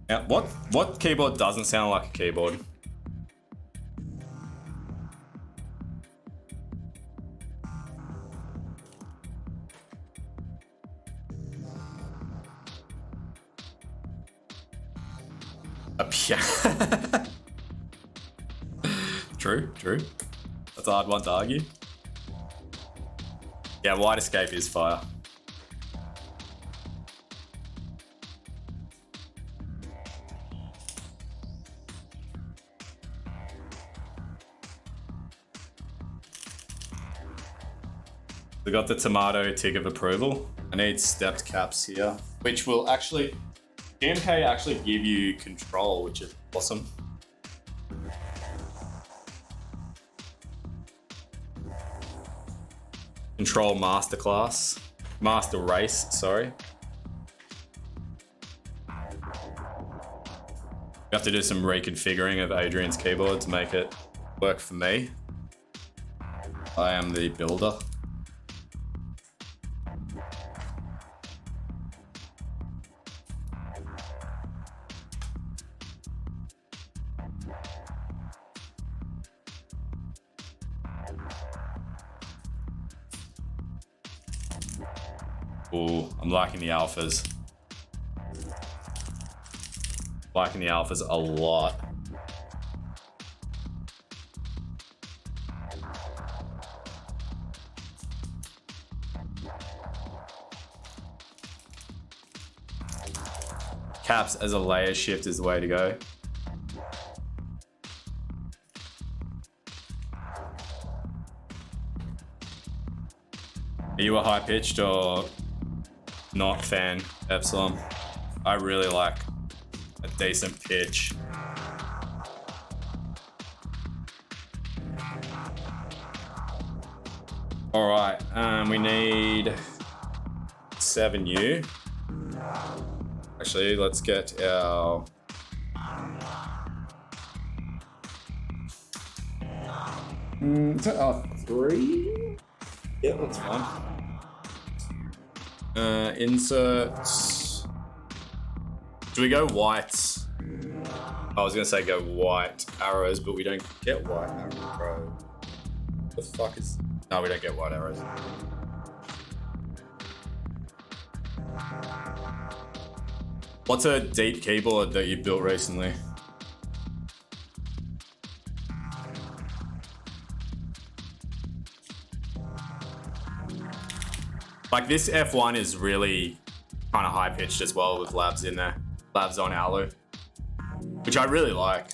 Yeah, what keyboard doesn't sound like a keyboard? A piano. True. That's a hard one to argue. Yeah, wide escape is fire. We got the tomato tick of approval. I need stepped caps here, which will actually, GMK actually give you control, which is awesome. Control masterclass, master race, sorry. We have to do some reconfiguring of Adrian's keyboard to make it work for me. I am the builder. Ooh, I'm liking the alphas. Liking the alphas a lot. Caps as a layer shift is the way to go. Are you a high pitched or not fan, Epsilon? I really like a decent pitch. All right, we need 7U. Actually, let's get our three. Yeah, that's fine. Insert. Do we go white? I was gonna say go white arrows, but we don't get white arrows, bro. The fuck is? No, we don't get white arrows. What's a deep keyboard that you built recently? Like this F1 is really kind of high pitched as well with labs in there. Labs on Alu, which I really like.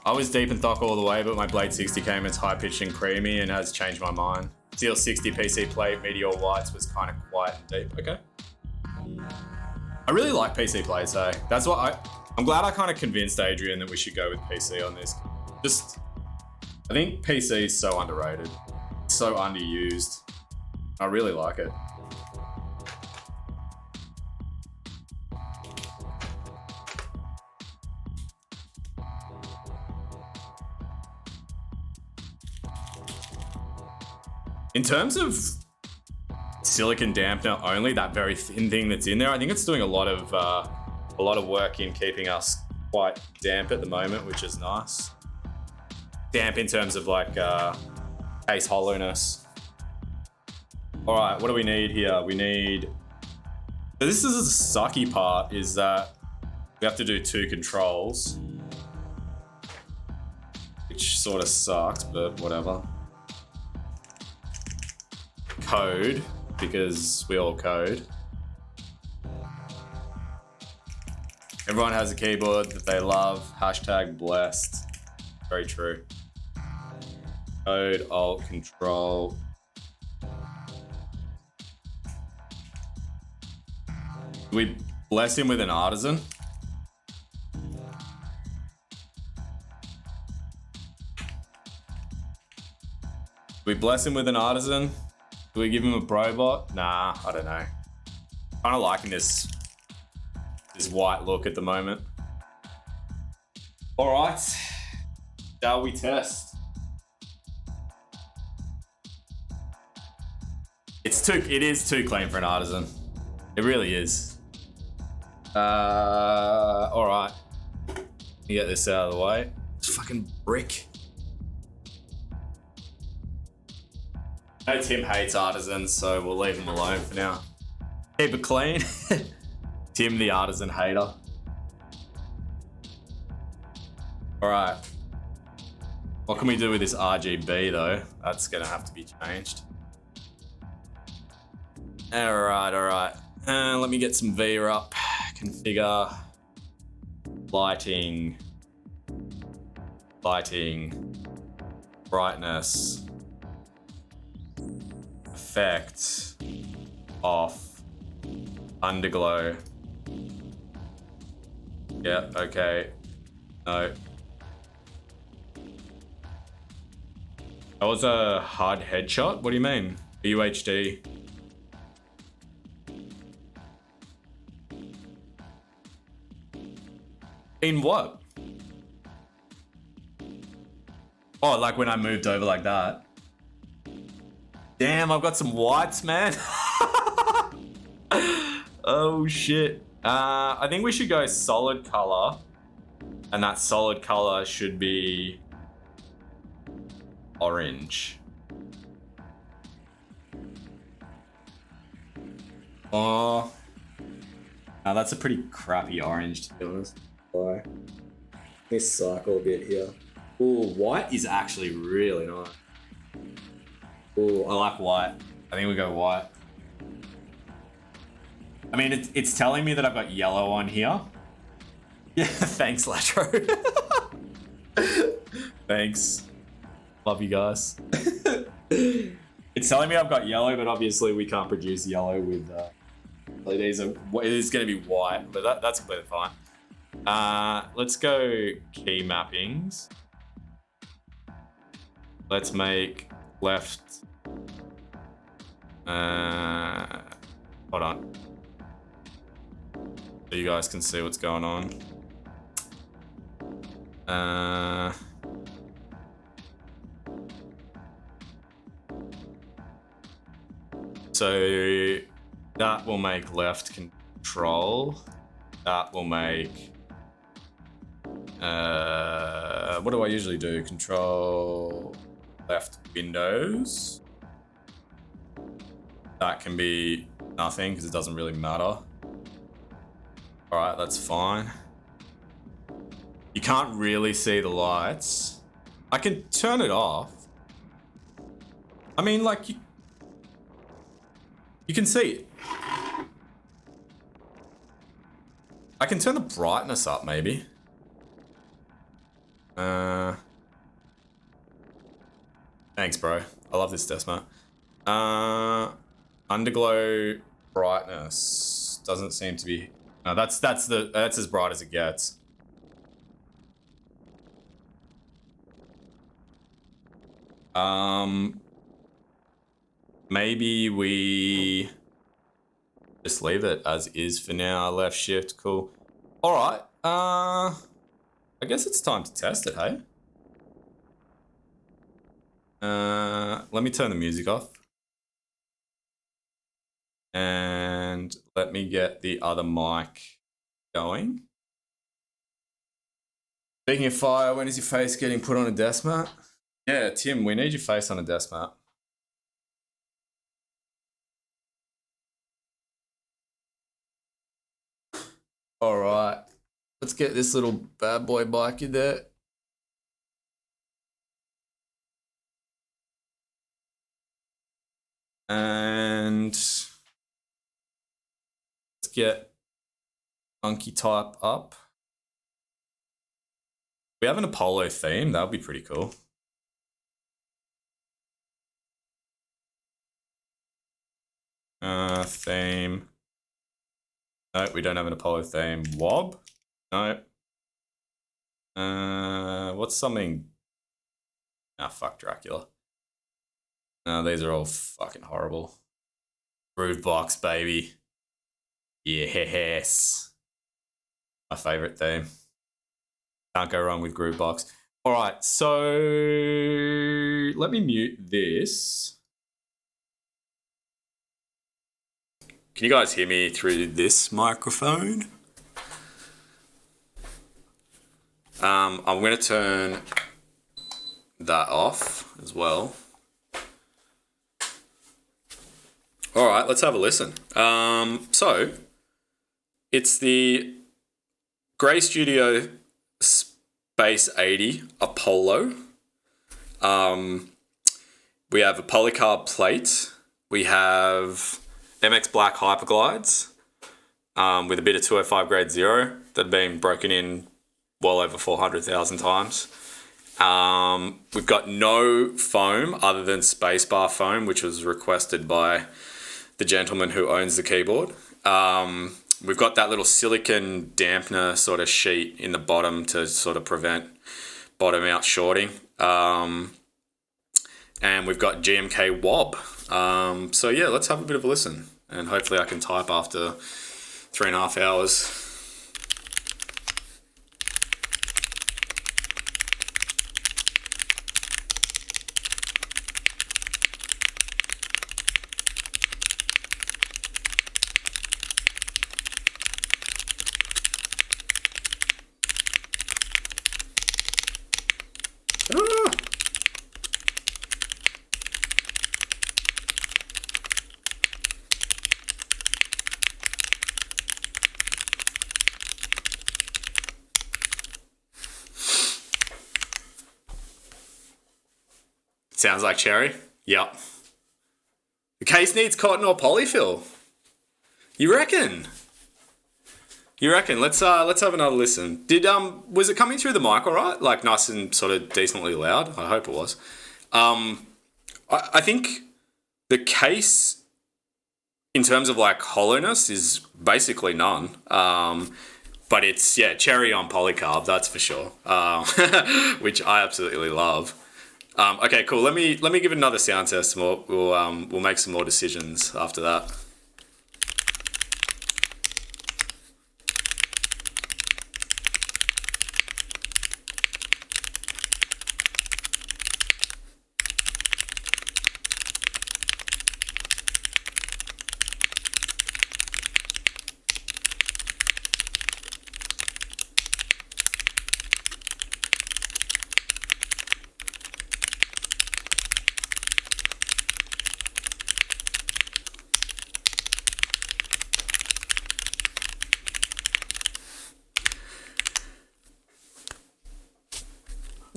I was deep and thock all the way, but my Blade 60 came as high pitched and creamy and has changed my mind. Steel 60 PC plate, Meteor Whites was kind of quiet and deep. Okay. I really like PC plates, though. That's what I'm glad I kind of convinced Adrian that we should go with PC on this. I think PC is so underrated, so underused. I really like it. In terms of silicon dampener only, that very thin thing that's in there, I think it's doing a lot of work in keeping us quite damp at the moment, which is nice. Damp in terms of like case hollowness. All right, what do we need here? We need. This is the sucky part, is that we have to do 2 controls, which sort of sucks, but whatever. Code, because we all code. Everyone has a keyboard that they love. Hashtag blessed. Very true. Code, Alt, Control. Do we bless him with an artisan? Do we bless him with an artisan? Do we give him a probot? Nah, I don't know. Kind of liking this white look at the moment. All right, shall we test? It is too clean for an artisan. It really is. All right. Let me get this out of the way. It's fucking brick. I know Tim hates artisans, so we'll leave him alone for now. Keep it clean. Tim, the artisan hater. All right. What can we do with this RGB though? That's gonna have to be changed. All right. Let me get some V up. Configure. Lighting. Brightness. Effect. Off. Underglow. Yeah, okay. No. That was a hard headshot? What do you mean? UHD. In what? Oh, like when I moved over like that. Damn, I've got some whites, man. Oh shit. I think we should go solid color. And that solid color should be orange. Oh. Now that's a pretty crappy orange, to be honest. Let me cycle a bit here. Ooh, white is actually really nice. Ooh, I like white. I think we go white. I mean, it's telling me that I've got yellow on here. Yeah, thanks, Latro. Thanks. Love you guys. It's telling me I've got yellow, but obviously we can't produce yellow with LEDs. It is going to be white, but that's completely fine. Let's go key mappings. Let's make left Hold on. So you guys can see what's going on. So that will make left control. That will make... what do I usually do? Control left windows. That can be nothing because it doesn't really matter. Alright, that's fine. You can't really see the lights. I can turn it off. I mean, like, you can see it. I can turn the brightness up, maybe. Thanks, bro. I love this desk mat. Underglow brightness doesn't seem to be. No, that's as bright as it gets. Maybe we just leave it as is for now. Left shift, cool. All right. I guess it's time to test it, hey? Let me turn the music off. And let me get the other mic going. Speaking of fire, when is your face getting put on a desk mat? Yeah, Tim, we need your face on a desk mat. All right, let's get this little bad boy bike in there. And let's get monkey type up. We have an Apollo theme, that would be pretty cool. Theme. No, we don't have an Apollo theme. Wob? No. What's something? Ah, fuck Dracula. No, these are all fucking horrible. Groove box, baby. Yes. My favorite theme. Can't go wrong with groove box. All right, so let me mute this. Can you guys hear me through this microphone? I'm going to turn that off as well. All right, let's have a listen. So it's the Grey Studio Space 80 Apollo. We have a Polycarb plate. We have MX Black Hyperglides with a bit of 205 grade 0 that have been broken in well over 400,000 times. We've got no foam other than spacebar foam, which was requested by the gentleman who owns the keyboard. We've got that little silicon dampener sort of sheet in the bottom to sort of prevent bottom out shorting. And we've got GMK Wob. So yeah, let's have a bit of a listen. And hopefully I can type after 3.5 hours. Sounds like cherry. Yep. The case needs cotton or polyfill. You reckon? You reckon? Let's have another listen. Was it coming through the mic all right? Like nice and sort of decently loud? I hope it was. I think the case in terms of like hollowness is basically none. But it's, yeah, cherry on polycarb, that's for sure. Which I absolutely love. Okay, cool. Let me give it another sound test, and we'll make some more decisions after that.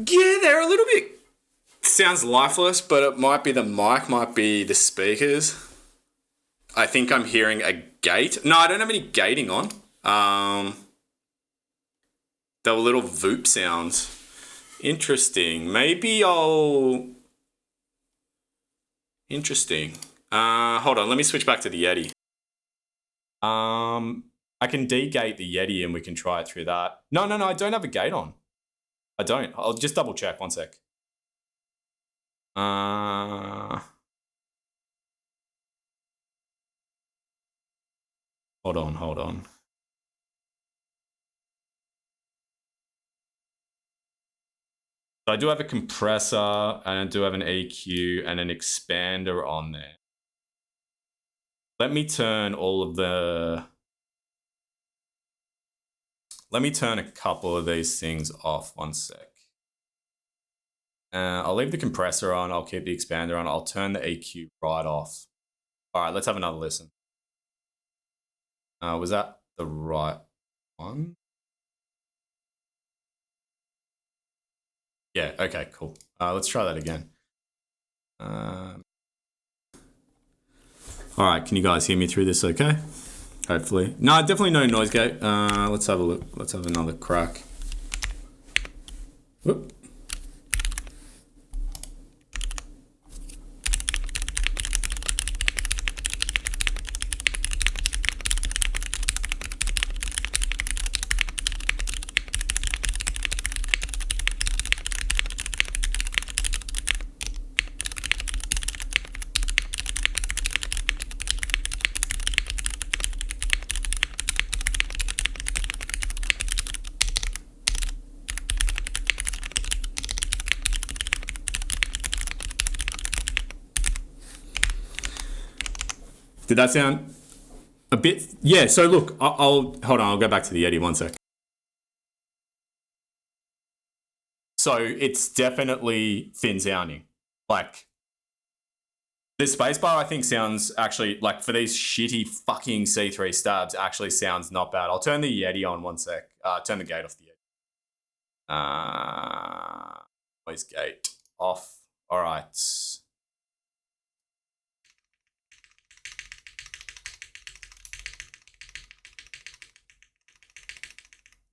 Yeah, they're a little bit... Sounds lifeless, but it might be the mic, might be the speakers. I think I'm hearing a gate. No, I don't have any gating on. There were little voop sounds. Interesting. Maybe I'll... Interesting. Hold on, let me switch back to the Yeti. I can de-gate the Yeti and we can try it through that. No, I don't have a gate on. I don't. I'll just double check. 1 sec. Hold on. So I do have a compressor and I do have an EQ and an expander on there. Let me turn a couple of these things off. 1 sec. I'll leave the compressor on. I'll keep the expander on. I'll turn the EQ right off. All right, let's have another listen. Was that the right one? Yeah, okay, cool. Let's try that again. All right, can you guys hear me through this okay? Hopefully. No, definitely no noise gate. Let's have a look. Let's have another crack. Whoop. Did that sound a bit? Yeah, so look, I'll hold on, I'll go back to the Yeti 1 sec. So it's definitely thin sounding. Like, the spacebar I think sounds actually, like for these shitty fucking C3 stabs, actually sounds not bad. I'll turn the Yeti on 1 sec. Turn the gate off the Yeti. Noise gate off. All right.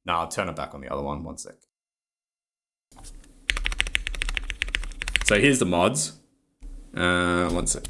No, I'll turn it back on the other one. 1 sec. So here's the mods. 1 sec.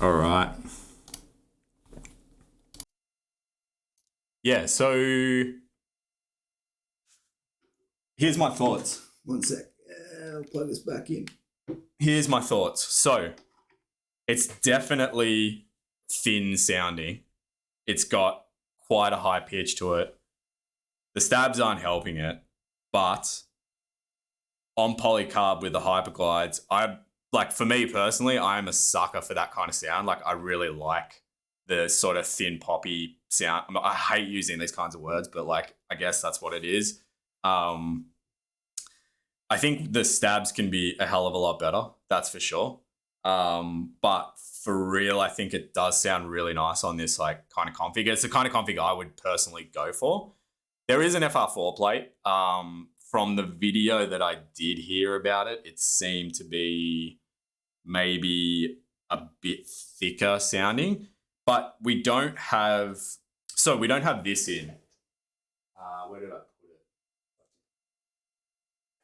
All right. Yeah, so here's my thoughts. 1 sec. I'll plug this back in. Here's my thoughts. So it's definitely thin sounding. It's got quite a high pitch to it. The stabs aren't helping it, but on Polycarb with the Hyperglides, for me personally, I'm a sucker for that kind of sound. Like, I really like the sort of thin poppy sound. I hate using these kinds of words, but like, I guess that's what it is. I think the stabs can be a hell of a lot better. That's for sure. But for real, I think it does sound really nice on this like kind of config. It's the kind of config I would personally go for. There is an FR4 plate. From the video that I did hear about it, it seemed to be maybe a bit thicker sounding, but we don't have this in. Where did I put it?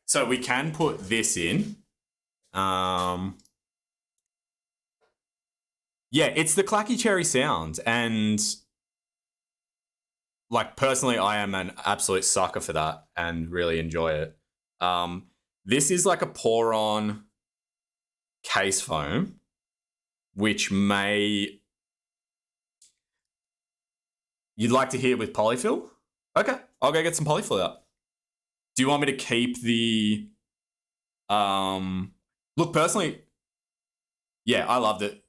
So we can put this in. Yeah, it's the Clacky Cherry sound, and like personally, I am an absolute sucker for that and really enjoy it. This is like a pour-on case foam, which you'd like to hear with polyfill? Okay, I'll go get some polyfill out. Do you want me to keep the look, personally, yeah, I loved it.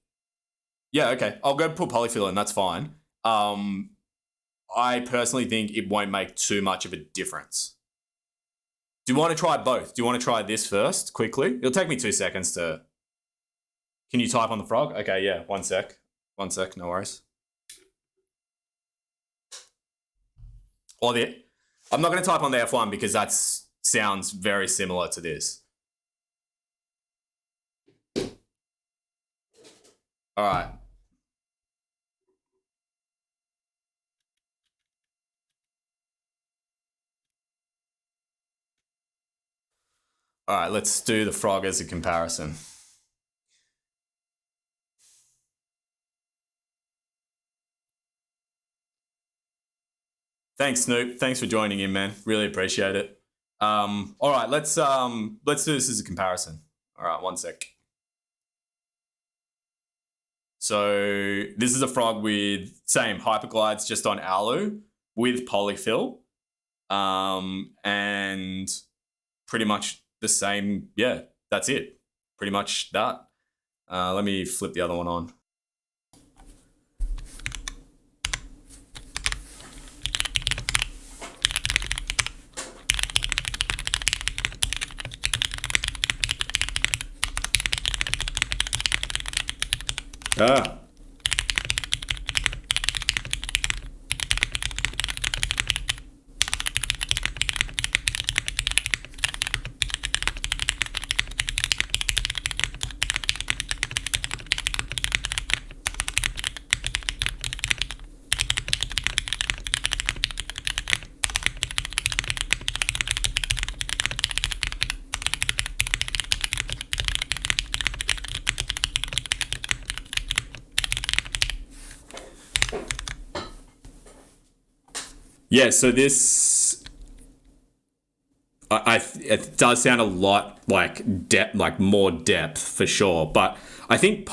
Yeah, okay, I'll go put polyfill in, that's fine. I personally think it won't make too much of a difference. Do you want to try both? Do you want to try this first, quickly? It'll take me 2 seconds to... Can you type on the frog? Okay, yeah, 1 sec. 1 sec, no worries. Or I'm not going to type on the F1 because that sounds very similar to this. All right. All right, let's do the frog as a comparison. Thanks, Snoop. Thanks for joining in, man. Really appreciate it. All right, let's do this as a comparison. All right, 1 sec. So this is a frog with same Hyperglides, just on alu with polyfill, and pretty much the same. Yeah, that's it. Pretty much that. Let me flip the other one on. Ah. Yeah, so this, it does sound a lot like depth, like more depth for sure. But I think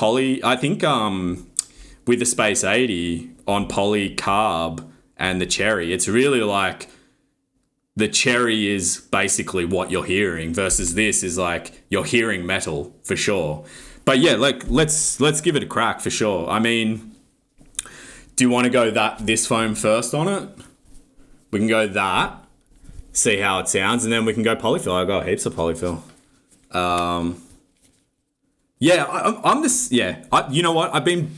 with the Space 80 on Polycarb and the Cherry, it's really like the Cherry is basically what you're hearing versus this is like you're hearing metal for sure. But yeah, like let's give it a crack for sure. I mean, do you want to go this foam first on it? We can go that, see how it sounds, and then we can go polyfill. I've got heaps of polyfill. Yeah, I'm this. Yeah, you know what? I've been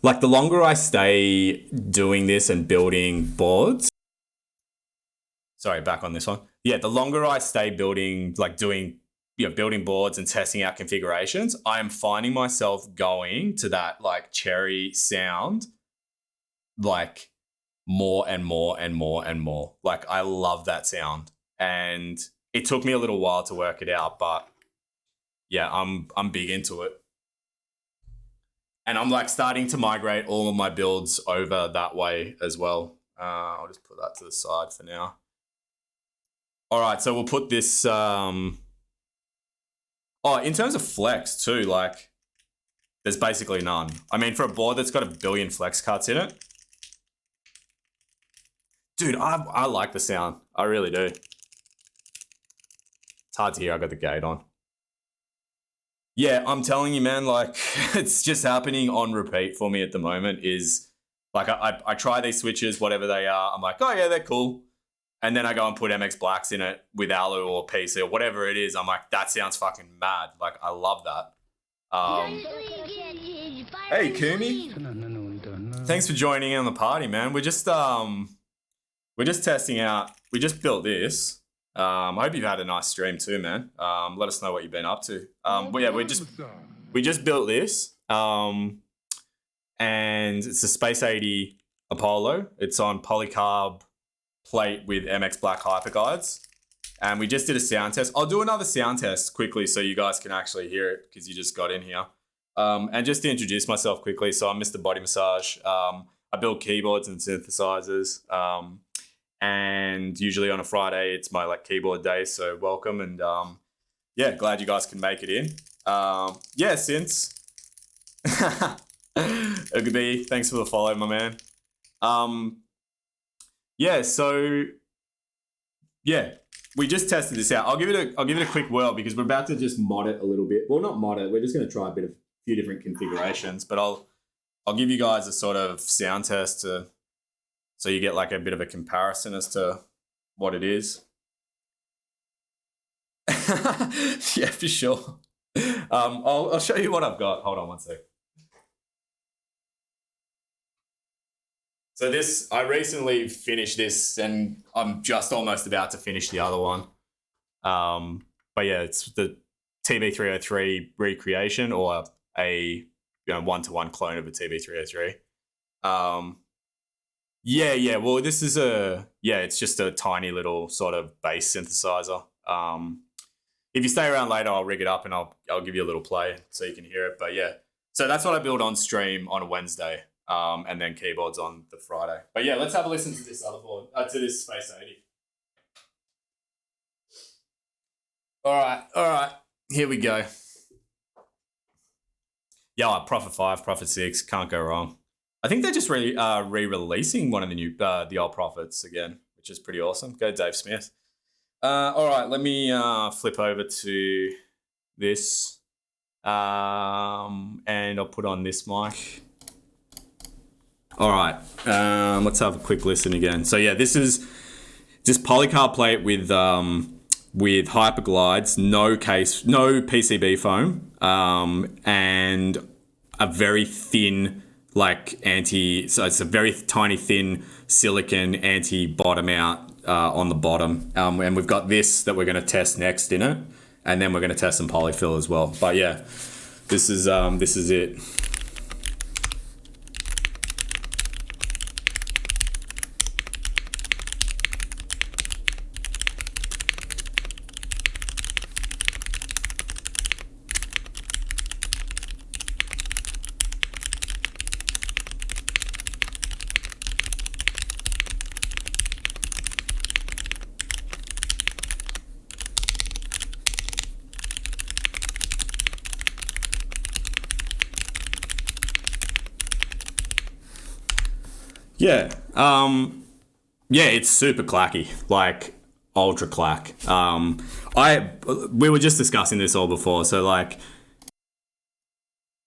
like the longer I stay doing this and building boards. Sorry, back on this one. Yeah, the longer I stay building boards and testing out configurations, I am finding myself going to that like Cherry sound, like more and more and more and more. Like I love that sound, and it took me a little while to work it out, but yeah, I'm big into it, and I'm like starting to migrate all of my builds over that way as well. I'll just put that to the side for now. All right, so we'll put this. In terms of flex too, like there's basically none. I mean, for a board that's got 1 billion flex cuts in it. Dude, I like the sound. I really do. It's hard to hear. I got the gate on. Yeah, I'm telling you, man, like it's just happening on repeat for me at the moment is like I try these switches, whatever they are. I'm like, oh yeah, they're cool. And then I go and put MX Blacks in it with alu or PC or whatever it is. I'm like, that sounds fucking mad. Like I love that. Hey, Kumi. Thanks for joining in on the party, man. We're just testing out. We just built this. I hope you've had a nice stream too, man. Let us know what you've been up to. But yeah, we're we just built this, and it's a Space 80 Apollo. It's on Polycarb plate with MX Black Hyperguides. And we just did a sound test. I'll do another sound test quickly so you guys can actually hear it because you just got in here. And just to introduce myself quickly, so I'm mechB0dyMassage. I build keyboards and synthesizers. And usually on a Friday, it's my like keyboard day. So welcome. And yeah, glad you guys can make it in. Yeah, Synths. It could be. Thanks for the follow, my man. Yeah, so yeah, we just tested this out. I'll give it a quick whirl because we're about to just mod it a little bit. Well, not mod it. We're just going to try a few different configurations. But I'll give you guys a sort of sound test so you get like a bit of a comparison as to what it is. Yeah, for sure. I'll show you what I've got. Hold on one sec. So this, I recently finished this and I'm just almost about to finish the other one. But yeah, it's the TB303 recreation or a one-to-one clone of a TB303. Yeah, well, this is it's just a tiny little sort of bass synthesizer. If you stay around later, I'll rig it up and I'll give you a little play so you can hear it. But yeah, so that's what I build on stream on a Wednesday. And then keyboards on the Friday. But yeah, let's have a listen to this other board, to this Space 80. All right, here we go. Yeah, Prophet 5, Prophet 6, can't go wrong. I think they're just re-releasing one of the new, the old Prophets again, which is pretty awesome. Go Dave Smith. All right, let me flip over to this, and I'll put on this mic. All right, let's have a quick listen again. So yeah, this is just Polycarb plate with Hyperglides, no case, no PCB foam, and a very thin so it's a very tiny thin silicon anti-bottom out on the bottom, and we've got this that we're going to test next in it, and then we're going to test some polyfill as well. But yeah, this is it. Yeah, it's super clacky, like ultra clack. We were just discussing this all before, so like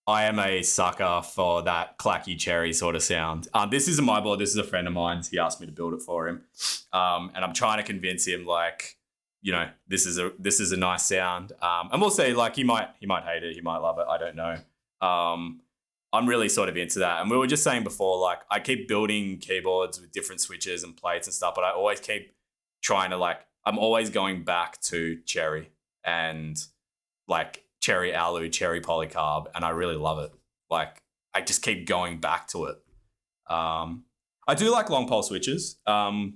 I am a sucker for that clacky cherry sort of sound. This isn't my board, this is a friend of mine's. He asked me to build it for him. And I'm trying to convince him like, this is a nice sound. And we'll see, like he might hate it, he might love it, I don't know. I'm really sort of into that. And we were just saying before, like I keep building keyboards with different switches and plates and stuff, but I always keep trying to I'm always going back to cherry and like cherry alu, cherry polycarb, and I really love it. Like I just keep going back to it. I do like long pole switches. I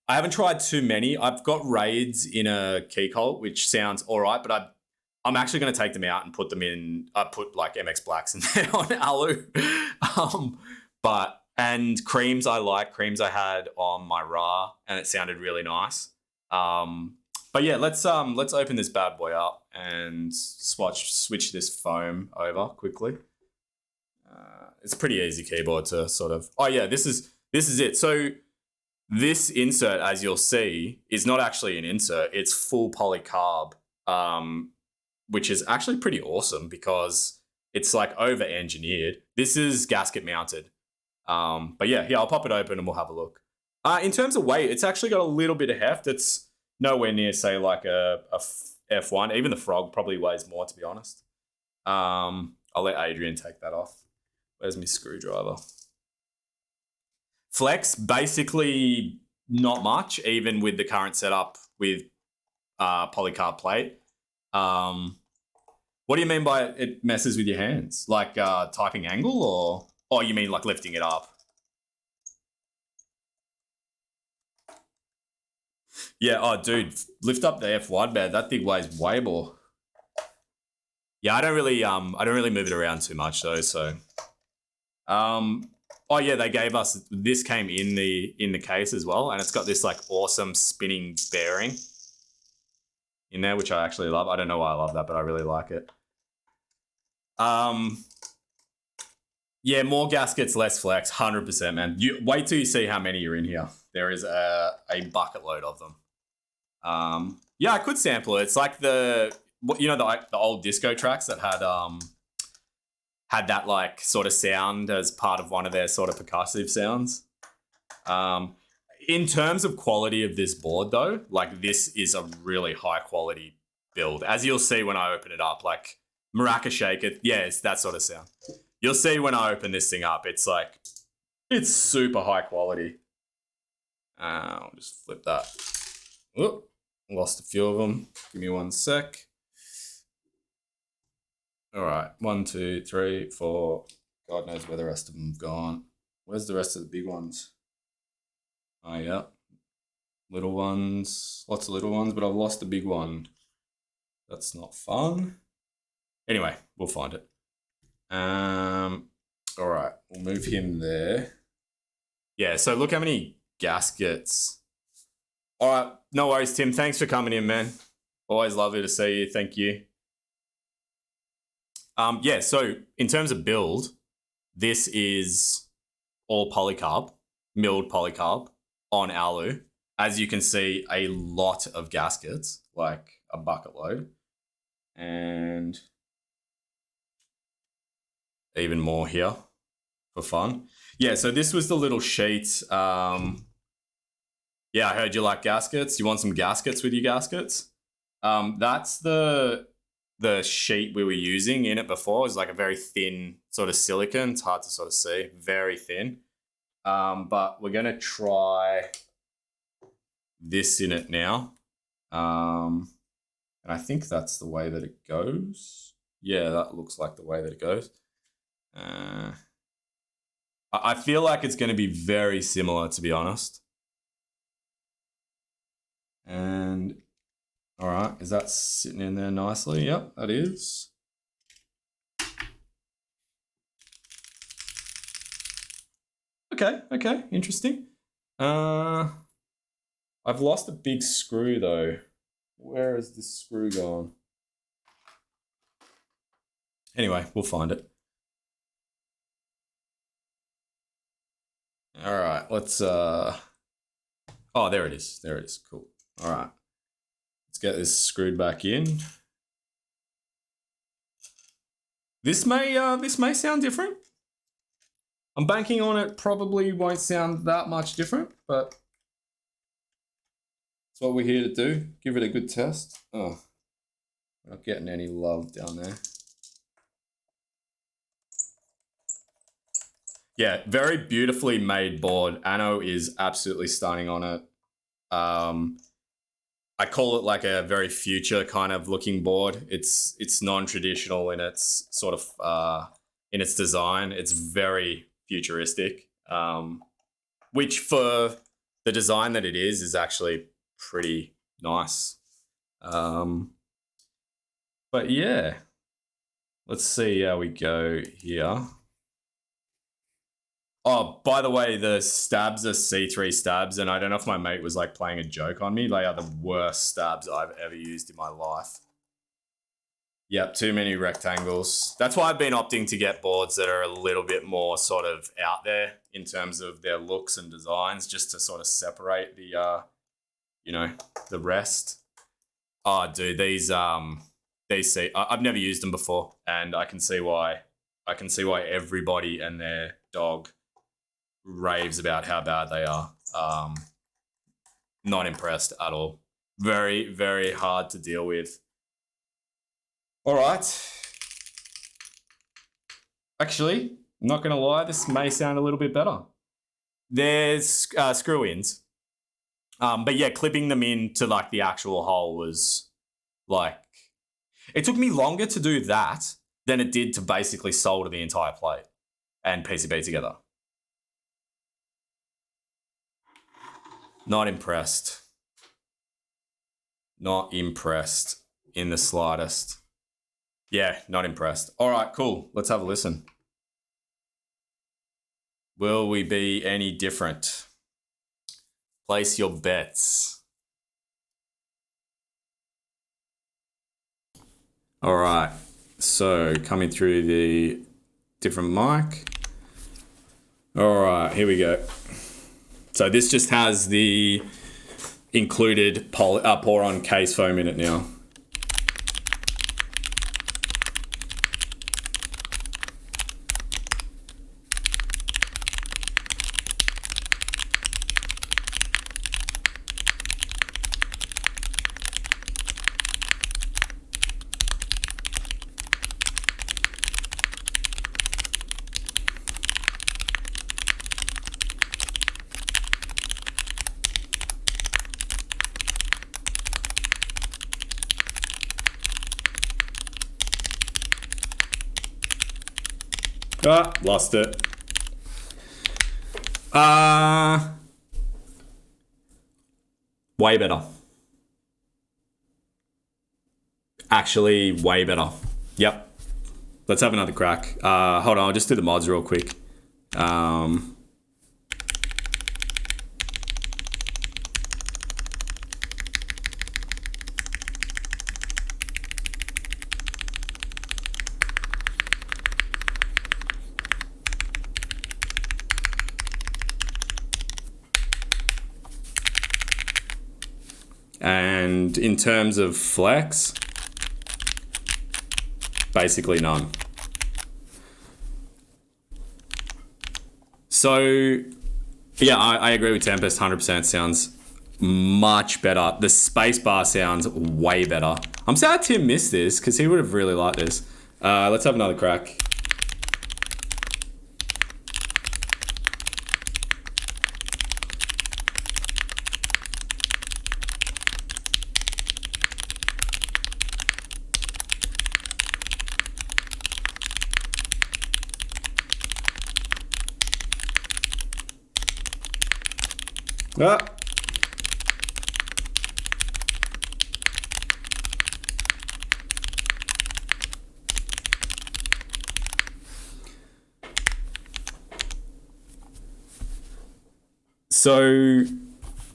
haven't tried too many. I've got Raids in a key cult, which sounds all right, but I'm actually going to take them out and put them in. I put like MX Blacks in there on alu. And creams I like. Creams I had on my Ra, and it sounded really nice. But yeah, let's open this bad boy up and switch this foam over quickly. It's a pretty easy keyboard to sort of. Oh yeah, this is it. So this insert, as you'll see, is not actually an insert. It's full polycarb. Which is actually pretty awesome because it's like over-engineered. This is gasket mounted. But yeah, I'll pop it open and we'll have a look. In terms of weight, it's actually got a little bit of heft. It's nowhere near, say, like a F1. Even the Frog probably weighs more, to be honest. I'll let Adrian take that off. Where's my screwdriver? Flex, basically not much, even with the current setup with Polycarb plate. What do you mean by it messes with your hands? Like typing angle or? Oh, you mean like lifting it up? Yeah, oh dude, lift up the F wide bed. That thing weighs way more. Yeah, I don't really move it around too much though, so oh yeah, they gave us this, came in the case as well, and it's got this like awesome spinning bearing in there, which I actually love. I don't know why I love that, but I really like it. Yeah, more gaskets, less flex, 100%, man. You wait till you see how many are in here. There is a bucket load of them. Yeah, I could sample it. It's like the old disco tracks that had that like sort of sound as part of one of their sort of percussive sounds. In terms of quality of this board though, like this is a really high quality build. As you'll see when I open it up, like maraca shaker, yeah, it's that sort of sound. You'll see when I open this thing up, it's like, it's super high quality. I'll just flip that. Whoop, lost a few of them. Give me 1 sec. All right, 1, 2, 3, 4. God knows where the rest of them have gone. Where's the rest of the big ones? Oh, yeah. Little ones, lots of little ones, but I've lost the big one. That's not fun. Anyway, we'll find it. All right, we'll move him there. Yeah, so look how many gaskets. All right, no worries, Tim. Thanks for coming in, man. Always lovely to see you. Thank you. Yeah, so in terms of build, this is all polycarb, milled polycarb on alu. As you can see, a lot of gaskets, like a bucket load. And even more here for fun. Yeah, so this was the little sheet. Yeah, I heard you like gaskets. You want some gaskets with your gaskets? That's the sheet we were using in it before. It was like a very thin sort of silicone. It's hard to sort of see, very thin. But we're going to try this in it now. And I think that's the way that it goes. Yeah, that looks like the way that it goes. I feel like it's going to be very similar, to be honest. And all right, is that sitting in there nicely? Yep, that is. Okay, interesting. I've lost a big screw though. Where is this screw gone? Anyway, we'll find it. All right, let's oh, there it is. There it is. Cool. All right. Let's get this screwed back in. This may sound different. I'm banking on it probably won't sound that much different, but that's what we're here to do. Give it a good test. Oh, we're not getting any love down there. Yeah, very beautifully made board. Anno is absolutely stunning on it. I call it like a very future kind of looking board. It's non-traditional in its sort of in its design. It's very futuristic, which for the design that it is actually pretty nice. But yeah, let's see how we go here. Oh, by the way, the stabs are C3 stabs, and I don't know if my mate was like playing a joke on me. They are the worst stabs I've ever used in my life. Yep, too many rectangles. That's why I've been opting to get boards that are a little bit more sort of out there in terms of their looks and designs, just to sort of separate the, you know, the rest. Oh, dude, these I've never used them before, and I can see why. I can see why everybody and their dog raves about how bad they are. Not impressed at all. Very, very hard to deal with. All right. Actually, I'm not going to lie, this may sound a little bit better. There's screw-ins. But yeah, clipping them into like the actual hole was like, It took me longer to do that than it did to basically solder the entire plate and PCB together. Not impressed. Not impressed in the slightest. Yeah, not impressed. All right, cool. Let's have a listen. Will we be any different? Place your bets. All right. So coming through the different mic. All right, here we go. So this just has the included pour-on case foam in it now. Ah, lost it. Way better. Actually, way better. Yep. Let's have another crack. Hold on, I'll just do the mods real quick. And in terms of flex, basically none. So, yeah, I agree with Tempest, 100% sounds much better. The spacebar sounds way better. I'm sad Tim missed this because he would have really liked this. Let's have another crack. Ah. So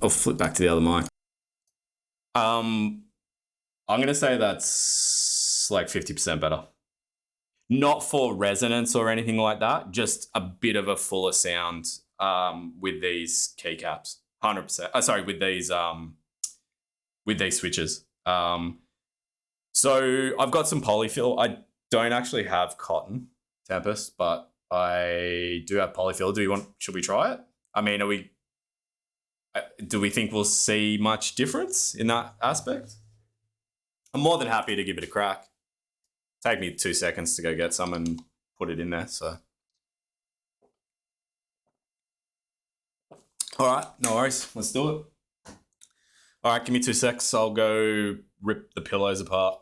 I'll flip back to the other mic. I'm gonna say that's like 50% better. Not for resonance or anything like that, just a bit of a fuller sound with these keycaps. 100%. Sorry, with these switches. So I've got some polyfill. I don't actually have cotton, Tempest, but I do have polyfill. Should we try it? I mean, do we think we'll see much difference in that aspect? I'm more than happy to give it a crack. Take me 2 seconds to go get some and put it in there, so. All right, no worries. Let's do it. All right, give me 2 secs. I'll go rip the pillows apart.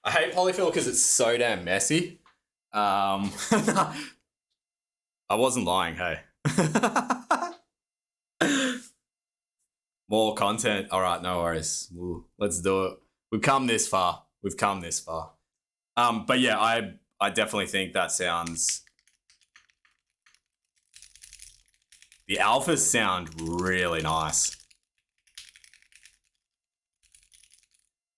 I hate polyfill because it's so damn messy. I wasn't lying, hey. More content. All right, no worries. Ooh, let's do it. We've come this far. But yeah, I definitely think that sounds... The alphas sound really nice.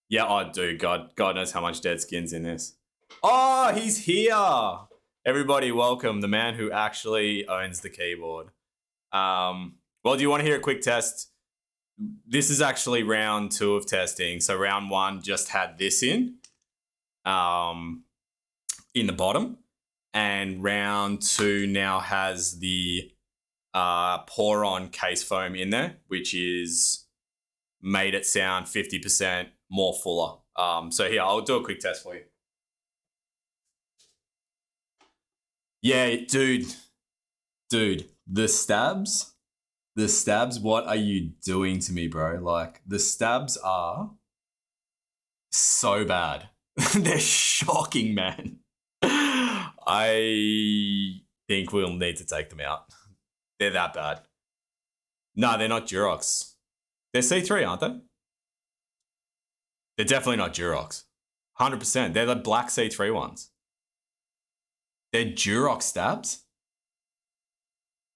Yeah, I do. God knows how much dead skin's in this. Oh, he's here. Everybody, welcome the man who actually owns the keyboard. Well, do you want to hear a quick test? This is actually round 2 of testing. So round 1 just had this in the bottom, and round 2 now has the pour-on case foam in there, which is made it sound 50% more fuller. So here, I'll do a quick test for you. Yeah, dude, the stabs, what are you doing to me, bro? Like, the stabs are so bad. They're shocking, man. I think we'll need to take them out. They're that bad. No, they're not Durox. They're C3, aren't they? They're definitely not Durox. 100%. They're the black C3 ones. They're Durox stabs?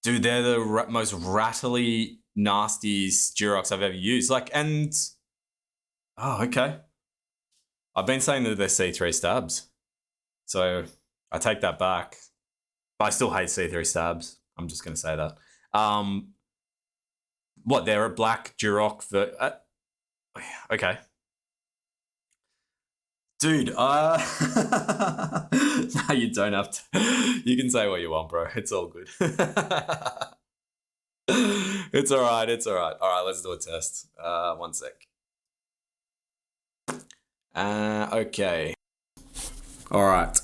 Dude, they're the most rattly, nasty Durox I've ever used. Like, and... Oh, okay. I've been saying that they're C3 stabs. So, I take that back. But I still hate C3 stabs. I'm just going to say that. What, they're a black Durox... okay. Dude, no, you don't have to. You can say what you want, bro. It's all good. It's all right. It's all right. All right, let's do a test. 1 sec. Okay. All right.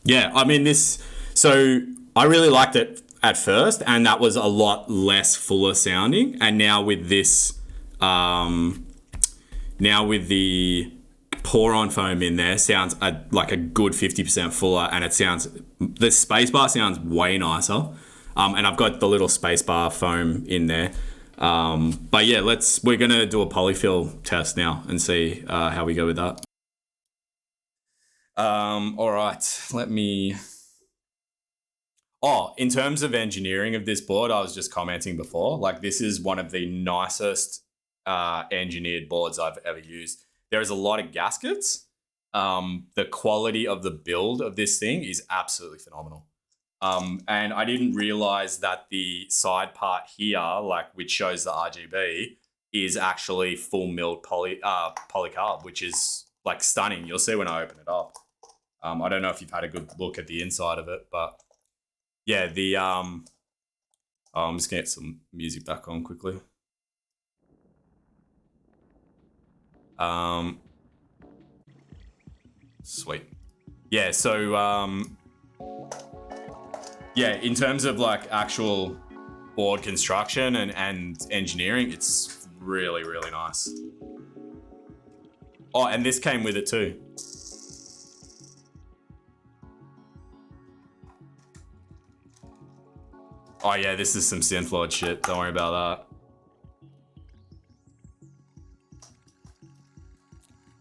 Yeah, I mean so I really liked it at first, and that was a lot less fuller sounding. And now with this, now with the pour-on foam in there, sounds like a good 50% fuller, and the spacebar sounds way nicer. And I've got the little spacebar foam in there. But yeah, we're gonna do a polyfill test now and see how we go with that. All right, let me... Oh, in terms of engineering of this board, I was just commenting before, like this is one of the nicest engineered boards I've ever used. There is a lot of gaskets. The quality of the build of this thing is absolutely phenomenal. And I didn't realize that the side part here, like which shows the RGB, is actually full milled polycarb, which is like stunning. You'll see when I open it up. I don't know if you've had a good look at the inside of it, but yeah, I'm just gonna get some music back on quickly. Sweet. Yeah, so yeah, in terms of like actual board construction and engineering, it's really, really nice. Oh, and this came with it too. Oh yeah, this is some synth-lord shit. Don't worry about that.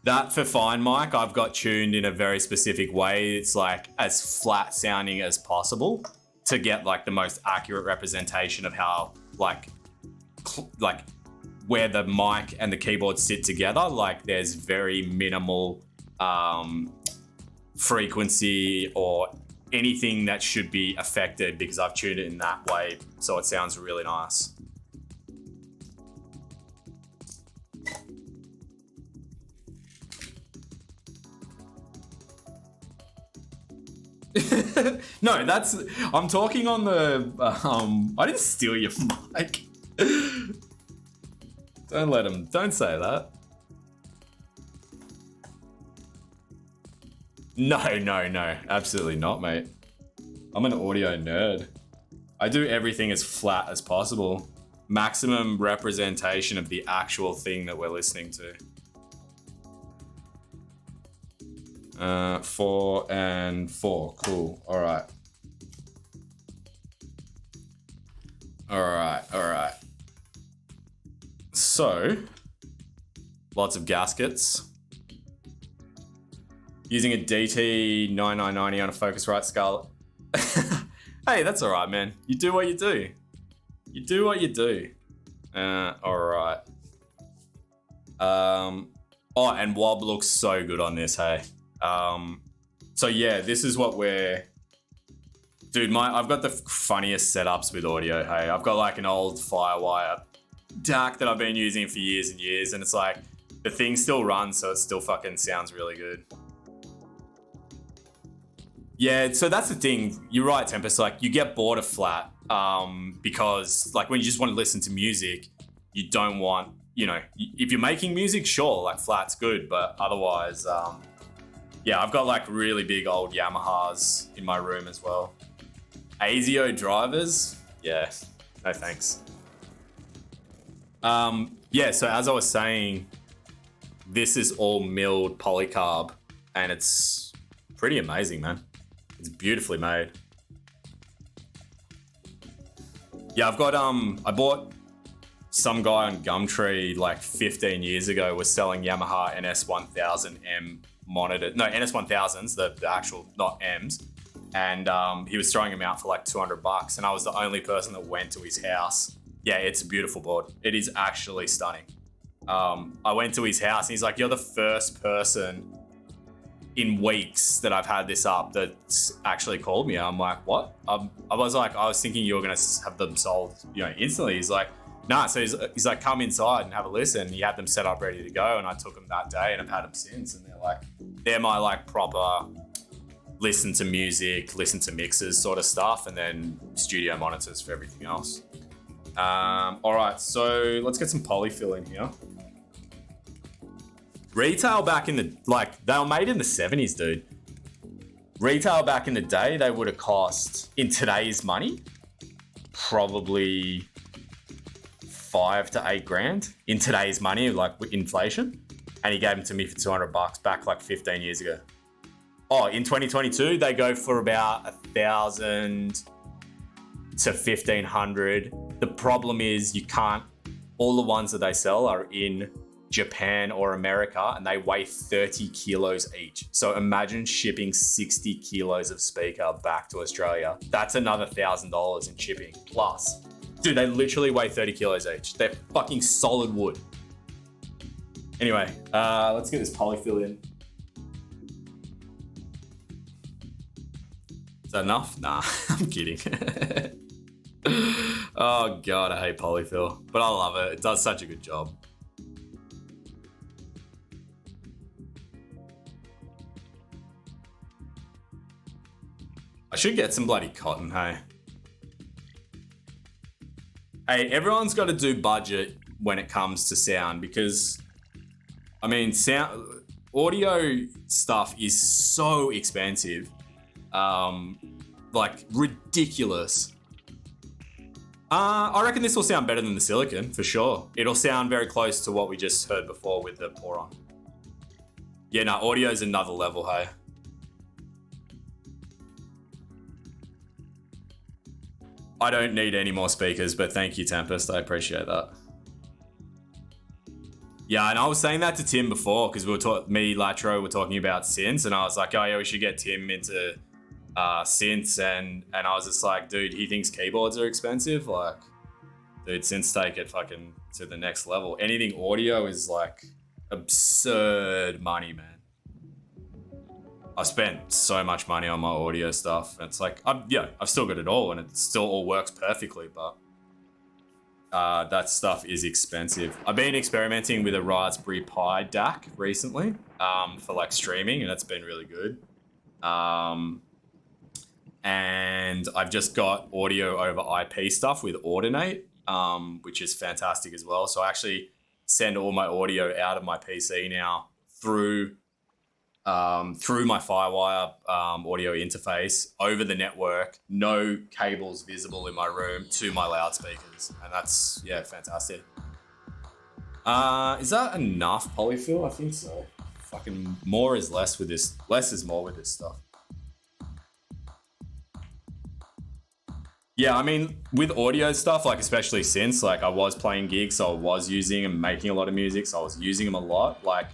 That for fine mic, I've got tuned in a very specific way. It's like as flat sounding as possible to get like the most accurate representation of how like where the mic and the keyboard sit together. Like there's very minimal frequency or anything that should be affected because I've tuned it in that way, so it sounds really nice. No, I'm talking on the, I didn't steal your mic. Don't say that. No, absolutely not, mate. I'm an audio nerd. I do everything as flat as possible. Maximum representation of the actual thing that we're listening to. 4 and 4, cool, all right. So, lots of gaskets. Using a DT 9990 on a Focusrite scale. Hey, that's all right, man. You do what you do. You do what you do. All right. Oh, and Wob looks so good on this, hey. So yeah, this is what we're... Dude, I've got the funniest setups with audio, hey. I've got like an old Firewire DAC that I've been using for years and years, and it's like, the thing still runs, so it still fucking sounds really good. Yeah, so that's the thing. You're right, Tempest. Like, you get bored of flat because, like, when you just want to listen to music, you don't want, you know, if you're making music, sure, like, flat's good, but otherwise, yeah, I've got, like, really big old Yamahas in my room as well. ASIO drivers? Yeah, no thanks. Yeah, so as I was saying, this is all milled polycarb, and it's pretty amazing, man. It's beautifully made. Yeah, I've got, I bought some guy on Gumtree like 15 years ago was selling Yamaha NS1000M monitor. No, NS1000s, the actual, not M's. And he was throwing them out for like $200, and I was the only person that went to his house. Yeah, it's a beautiful board. It is actually stunning. I went to his house and he's like, you're the first person in weeks that I've had this up that's actually called me. I'm like, what? I was thinking you were going to have them sold, you know, instantly. He's like, nah. So he's like, come inside and have a listen. He had them set up ready to go, and I took them that day and I've had them since. And they're my like proper listen to music, listen to mixes sort of stuff, and then studio monitors for everything else. All right, so let's get some polyfill in here. Retail back in the, like, they were made in the 70s, dude. Retail back in the day, they would have cost, in today's money, probably 5 to 8 grand in today's money, like with inflation. And he gave them to me for $200 back like 15 years ago. Oh, in 2022, they go for about 1,000 to 1,500. The problem is you can't, all the ones that they sell are in Japan or America, and they weigh 30 kilos each. So imagine shipping 60 kilos of speaker back to Australia. That's another $1,000 in shipping plus. Dude, they literally weigh 30 kilos each. They're fucking solid wood. Anyway, let's get this polyfill in. Is that enough? Nah, I'm kidding. Oh God, I hate polyfill, but I love it. It does such a good job. I should get some bloody cotton, hey. Hey, everyone's got to do budget when it comes to sound, because, I mean, audio stuff is so expensive, like ridiculous. I reckon this will sound better than the silicon, for sure. It'll sound very close to what we just heard before with the Poron. Yeah, no, audio's another level, hey. I don't need any more speakers, but thank you, Tempest. I appreciate that. Yeah, and I was saying that to Tim before, because me, Latro, were talking about synths, and I was like, oh yeah, we should get Tim into synths, and I was just like, dude, he thinks keyboards are expensive. Like, dude, synths take it fucking to the next level. Anything audio is like absurd money, man. I spent so much money on my audio stuff, and it's like, I've still got it all, and it still all works perfectly, but that stuff is expensive. I've been experimenting with a Raspberry Pi DAC recently for like streaming, and it's been really good. And I've just got audio over IP stuff with Audinate, which is fantastic as well. So I actually send all my audio out of my PC now through my Firewire audio interface over the network, no cables visible in my room, to my loudspeakers. And that's, yeah, fantastic. Is that enough polyfill? I think so. Fucking more is less with this. Less is more with this stuff. Yeah, I mean, with audio stuff, like especially synths, like I was playing gigs, so I was using and making a lot of music, so I was using them a lot. Like,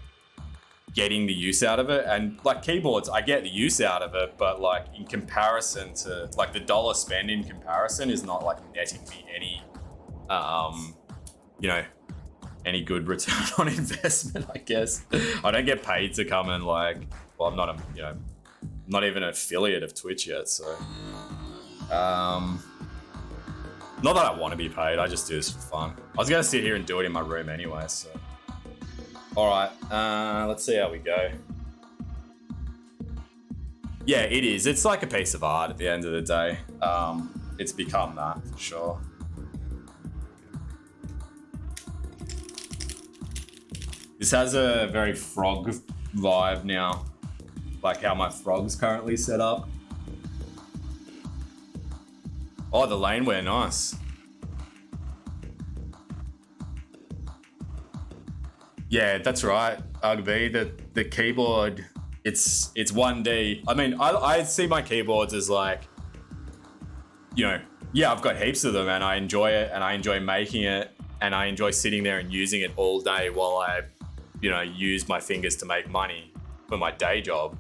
getting the use out of it, and like keyboards, I get the use out of it, but like in comparison to like the dollar spend in comparison is not like netting me you know, any good return on investment, I guess. I don't get paid to come and like, well, I'm not a, you know, not even an affiliate of Twitch yet, so. Not that I want to be paid, I just do this for fun. I was gonna sit here and do it in my room anyway, so. All right, let's see how we go. Yeah, it is. It's like a piece of art at the end of the day. It's become that for sure. This has a very frog vibe now, like how my frog's currently set up. Oh, the laneware, nice. Yeah, that's right, Ugby. The keyboard, it's 1D. I mean, I see my keyboards as like, you know, yeah, I've got heaps of them and I enjoy it and I enjoy making it and I enjoy sitting there and using it all day while I, you know, use my fingers to make money for my day job.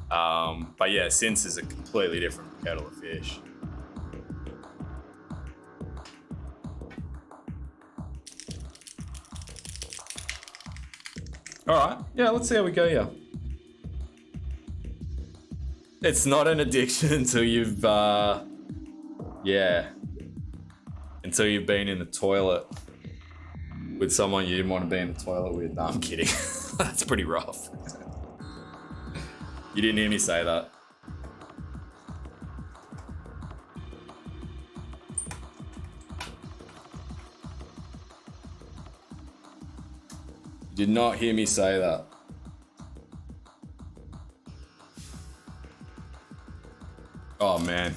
But yeah, synths is a completely different kettle of fish. All right, yeah, let's see how we go here. It's not an addiction until you've, yeah, until you've been in the toilet with someone you didn't want to be in the toilet with. No, I'm kidding. That's pretty rough. You didn't hear me say that. You did not hear me say that. Oh man.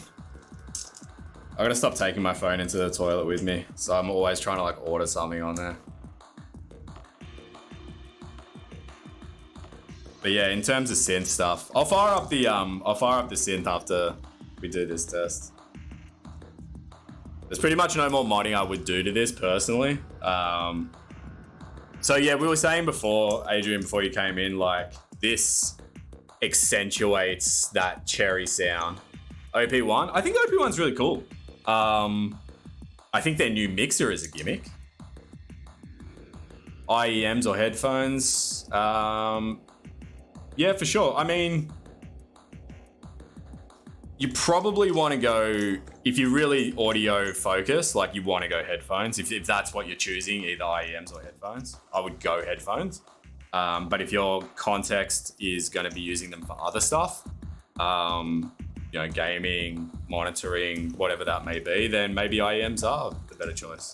I gotta stop taking my phone into the toilet with me. So I'm always trying to like order something on there. But yeah, in terms of synth stuff, I'll fire up the synth after we do this test. There's pretty much no more modding I would do to this personally. So yeah, we were saying before, Adrian, before you came in, like this accentuates that cherry sound. OP1, I think OP1's really cool. I think their new mixer is a gimmick. IEMs or headphones, yeah, for sure. I mean, you probably want to go, if you're really audio focused, like you want to go headphones. If that's what you're choosing, either IEMs or headphones, I would go headphones. But if your context is going to be using them for other stuff, you know, gaming, monitoring, whatever that may be, then maybe IEMs are the better choice.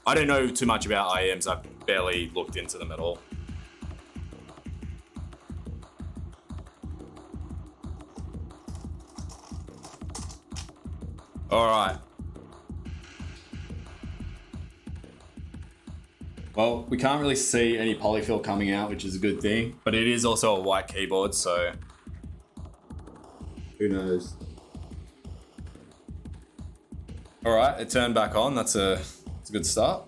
I don't know too much about IEMs. I've barely looked into them at all. All right. Well, we can't really see any polyfill coming out, which is a good thing, but it is also a white keyboard, so who knows? All right, it turned back on. That's a good start.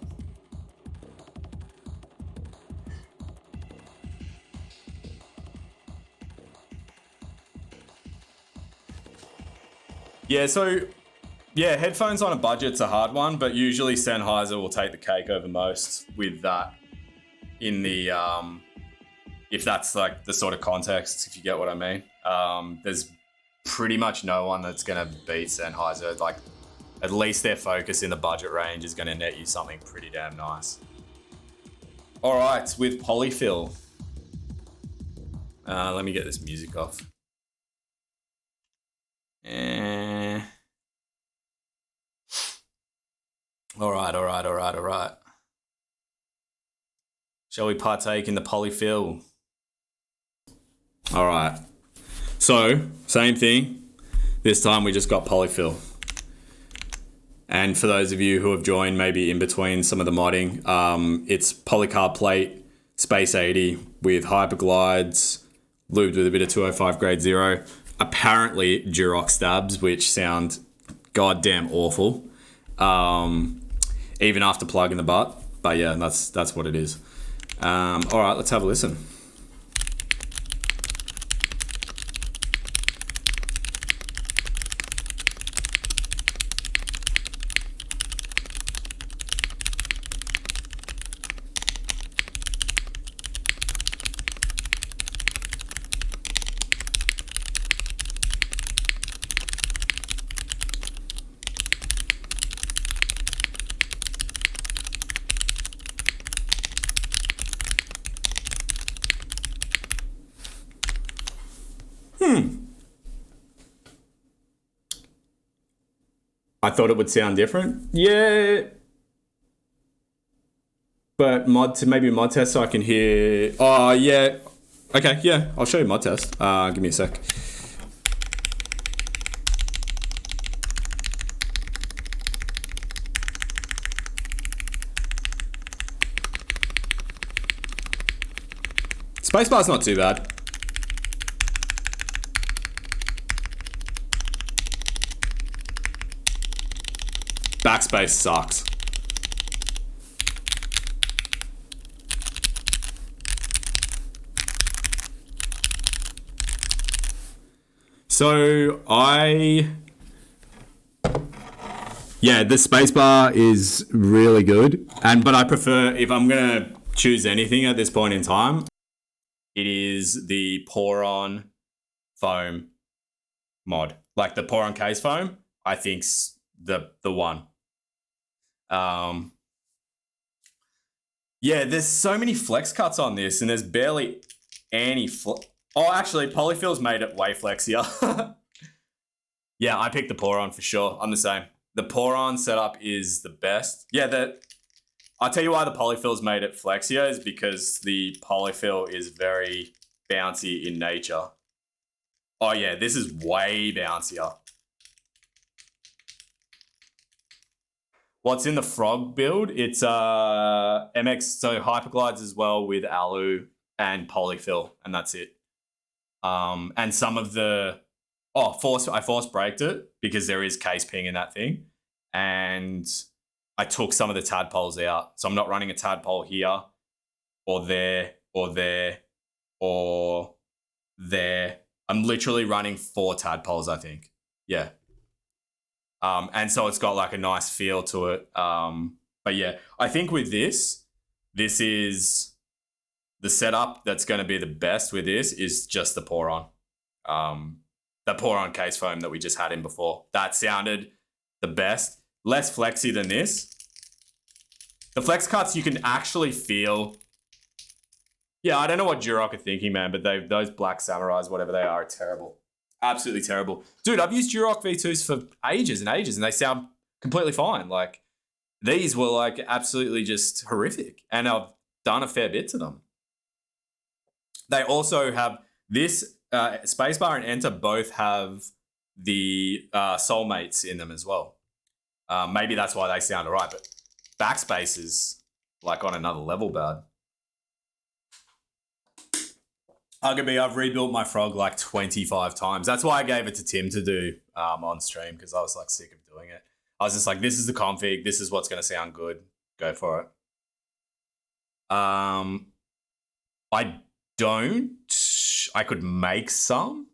Yeah, so yeah, headphones on a budget's a hard one, but usually Sennheiser will take the cake over most with that in the, if that's like the sort of context, if you get what I mean. There's pretty much no one that's gonna beat Sennheiser. Like, at least their focus in the budget range is gonna net you something pretty damn nice. All right, with polyfill. Let me get this music off. All right. Shall we partake in the polyfill? All right. So, same thing. This time we just got polyfill. And for those of you who have joined maybe in between some of the modding, it's Polycarb plate, Space 80 with Hyperglides, lubed with a bit of 205 grade 0. Apparently Durox stabs, which sound goddamn awful. Even after plugging the butt. But yeah, that's what it is. All right, let's have a listen. I thought it would sound different. Yeah. But maybe mod test so I can hear. Oh, yeah. Okay, yeah. I'll show you mod test. Give me a sec. Spacebar's not too bad. Backspace sucks. So yeah, the spacebar is really good, but I prefer, if I'm gonna choose anything at this point in time, it is the pour-on foam mod. Like the pour-on case foam, I think's the one. Yeah, there's so many flex cuts on this, and there's barely any Oh, actually, Polyfill's made it way flexier. Yeah, I picked the pour-on for sure. I'm the same. The pour-on setup is the best. Yeah, I'll tell you why the Polyfill's made it flexier is because the Polyfill is very bouncy in nature. Oh yeah, this is way bouncier. What's in the Frog build? It's MX, so Hyperglides as well with Alu and Polyfill, and that's it. And some of the I force braked it because there is case ping in that thing, and I took some of the tadpoles out, so I'm not running a tadpole here or there or there or there. I'm literally running 4 tadpoles, I think. Yeah. And so it's got like a nice feel to it. But yeah, I think with this is the setup that's going to be the best with this is just the pour-on. The pour-on case foam that we just had in before. That sounded the best. Less flexy than this. The flex cuts you can actually feel. Yeah, I don't know what Duroc are thinking, man, but those black samurais, whatever they are terrible. Absolutely terrible. Dude, I've used Duroc V2s for ages and ages, and they sound completely fine. Like, these were like absolutely just horrific, and I've done a fair bit to them. They also have this Spacebar and Enter both have the Soulmates in them as well. Maybe that's why they sound all right, but Backspace is like on another level bad. Arguably, I've rebuilt my Frog like 25 times. That's why I gave it to Tim to do on stream, because I was like sick of doing it. I was just like, this is the config. This is what's going to sound good. Go for it. I could make some.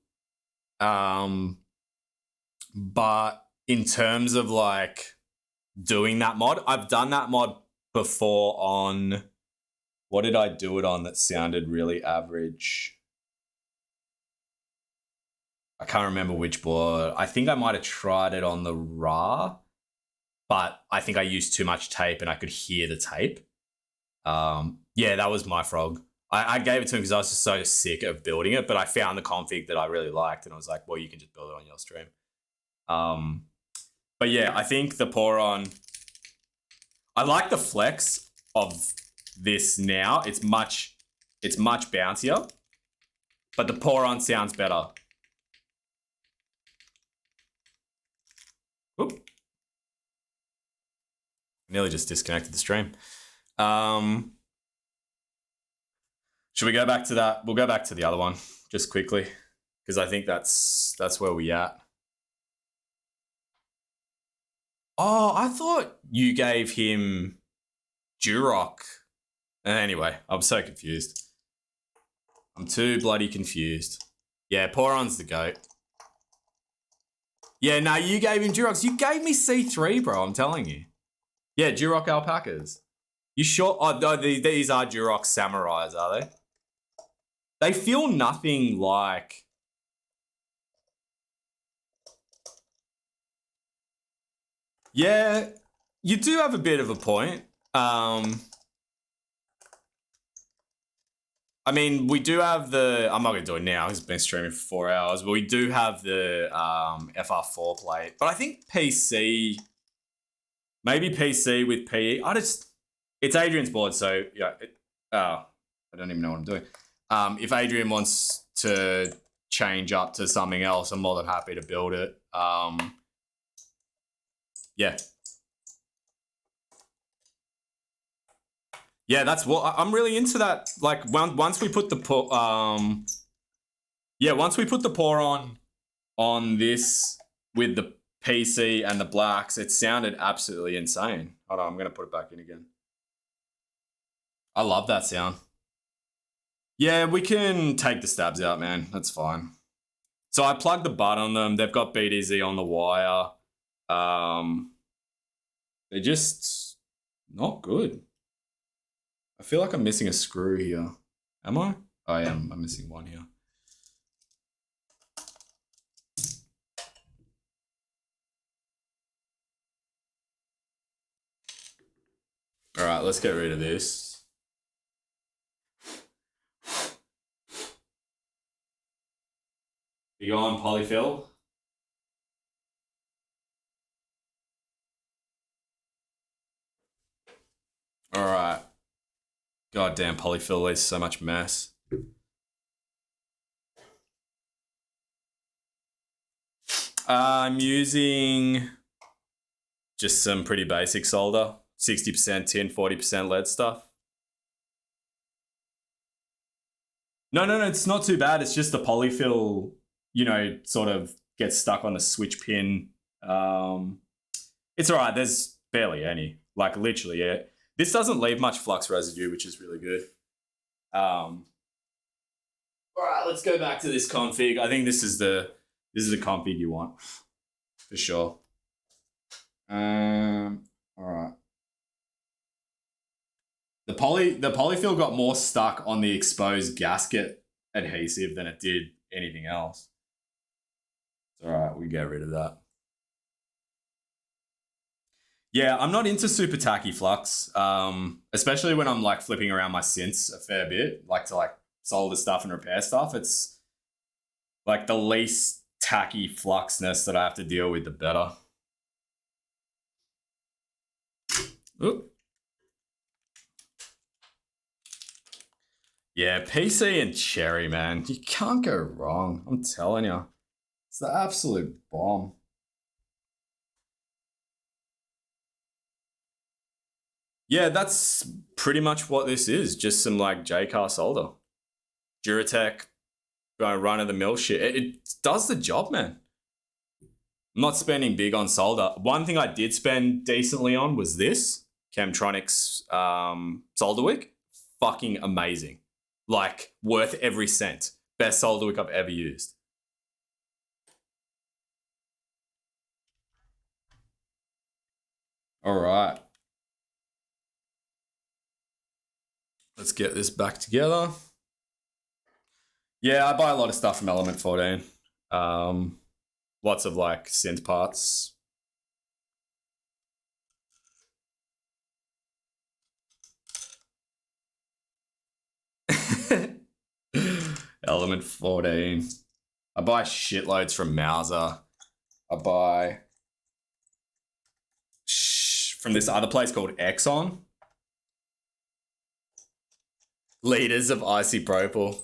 But in terms of like doing that mod, I've done that mod before on, what did I do it on that sounded really average? I can't remember which board. I think I might have tried it on the RA, but I think I used too much tape and I could hear the tape. Yeah, that was my Frog. I gave it to him because I was just so sick of building it, but I found the config that I really liked, and I was like, well, you can just build it on your stream. But yeah, I think the pour-on, I like the flex of this now. It's much bouncier, but the pour-on sounds better. Oop. Nearly just disconnected the stream. Should we go back to that? We'll go back to the other one just quickly, because I think that's where we at. Oh, I thought you gave him Duroc. Anyway, I'm so confused. I'm too bloody confused. Yeah, pour-on's the GOAT. Yeah, no, you gave him Durocs. You gave me C3, bro, I'm telling you. Yeah, Duroc alpacas. You sure? Oh, no, these are Duroc samurais, are they? They feel nothing like... Yeah, you do have a bit of a point. I I mean, we do have the. I'm not gonna do it now. It's been streaming for 4 hours, but we do have the FR4 plate. But I think PC, maybe PC with PE. It's Adrian's board, so yeah. I don't even know what I'm doing. If Adrian wants to change up to something else, I'm more than happy to build it. Yeah. Yeah, that's what I'm really into. That like once we put the once we put the pour on this with the PC and the blacks, it sounded absolutely insane. Hold on, I'm gonna put it back in again. I love that sound. Yeah, we can take the stabs out, man. That's fine. So I plugged the butt on them. They've got BDZ on the wire. They're just not good. I feel like I'm missing a screw here. Am I? I am. I'm missing one here. All right, let's get rid of this. You on polyfill? All right. Goddamn polyfill is so much mess. I'm using just some pretty basic solder. 60% tin, 40% lead stuff. No, it's not too bad. It's just the polyfill, sort of gets stuck on the switch pin. It's all right. There's barely any. Like, literally, yeah. This doesn't leave much flux residue, which is really good. All right, let's go back to this config. I think this is the config you want, for sure. All right. The polyfill got more stuck on the exposed gasket adhesive than it did anything else. It's all right, we get rid of that. Yeah, I'm not into super tacky flux, especially when I'm like flipping around my synths a fair bit, like to like solder stuff and repair stuff. It's like the least tacky fluxness that I have to deal with, the better. Oop. Yeah, PC and Cherry, man. You can't go wrong. I'm telling you. It's the absolute bomb. Yeah, that's pretty much what this is. Just some like J-Car solder. Duratec, run-of-the-mill shit. It does the job, man. I'm not spending big on solder. One thing I did spend decently on was this. Chemtronics solder wick. Fucking amazing. Like, worth every cent. Best solder wick I've ever used. All right. Let's get this back together. Yeah, I buy a lot of stuff from Element 14. Lots of like synth parts. Element 14. I buy shitloads from Mauser. I buy from this other place called Exxon. Liters of isopropyl.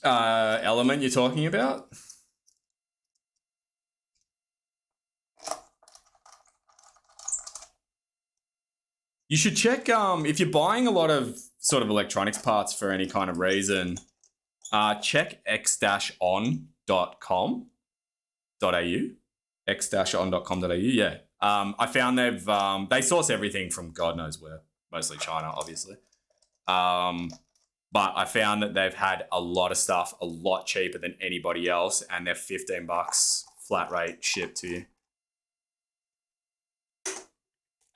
Element you're talking about? You should check, if you're buying a lot of sort of electronics parts for any kind of reason, check x-on.com.au. x-on.com.au, yeah. I found they source everything from God knows where, mostly China, obviously. But I found that they've had a lot of stuff a lot cheaper than anybody else, and they're $15 flat rate shipped to you.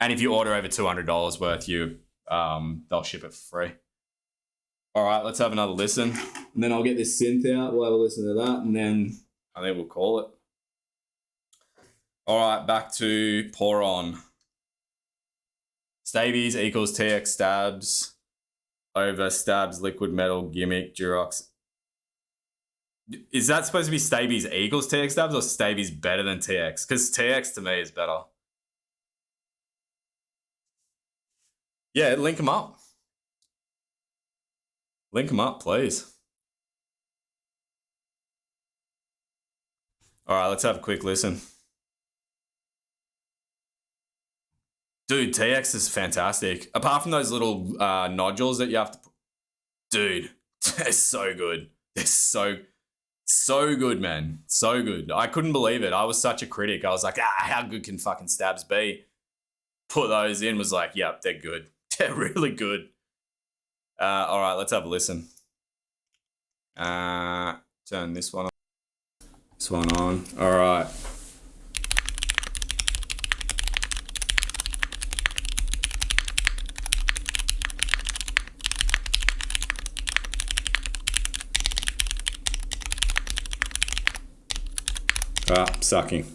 And if you order over $200 worth, they'll ship it for free. All right, let's have another listen. And then I'll get this synth out. We'll have a listen to that, and then I think we'll call it. All right, back to Pour On. Stabies equals TX stabs over stabs liquid metal gimmick Durox. Is that supposed to be Stabies equals TX stabs or Stabies better than TX? Because TX to me is better. Yeah, link them up. Link them up, please. All right, let's have a quick listen. Dude, TX is fantastic. Apart from those little nodules that you have to put. Dude, they're so good. They're so good, man. So good. I couldn't believe it. I was such a critic. I was like, how good can fucking stabs be? Put those in, was like, yep, they're good. They're really good. All right, let's have a listen. Turn this one on. This one on. All right. Sucking.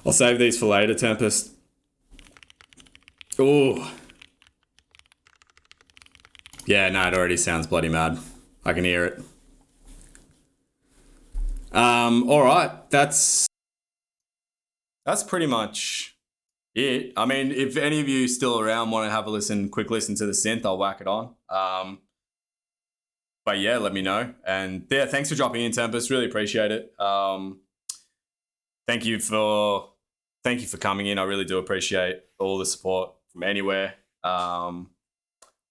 I'll save these for later, Tempest. Oh. Yeah, no, it already sounds bloody mad. I can hear it. All right, that's pretty much it. I mean, if any of you still around want to have a quick listen to the synth, I'll whack it on. But yeah, let me know. And yeah, thanks for dropping in, Tempest. Really appreciate it. Thank you for coming in. I really do appreciate all the support from anywhere. All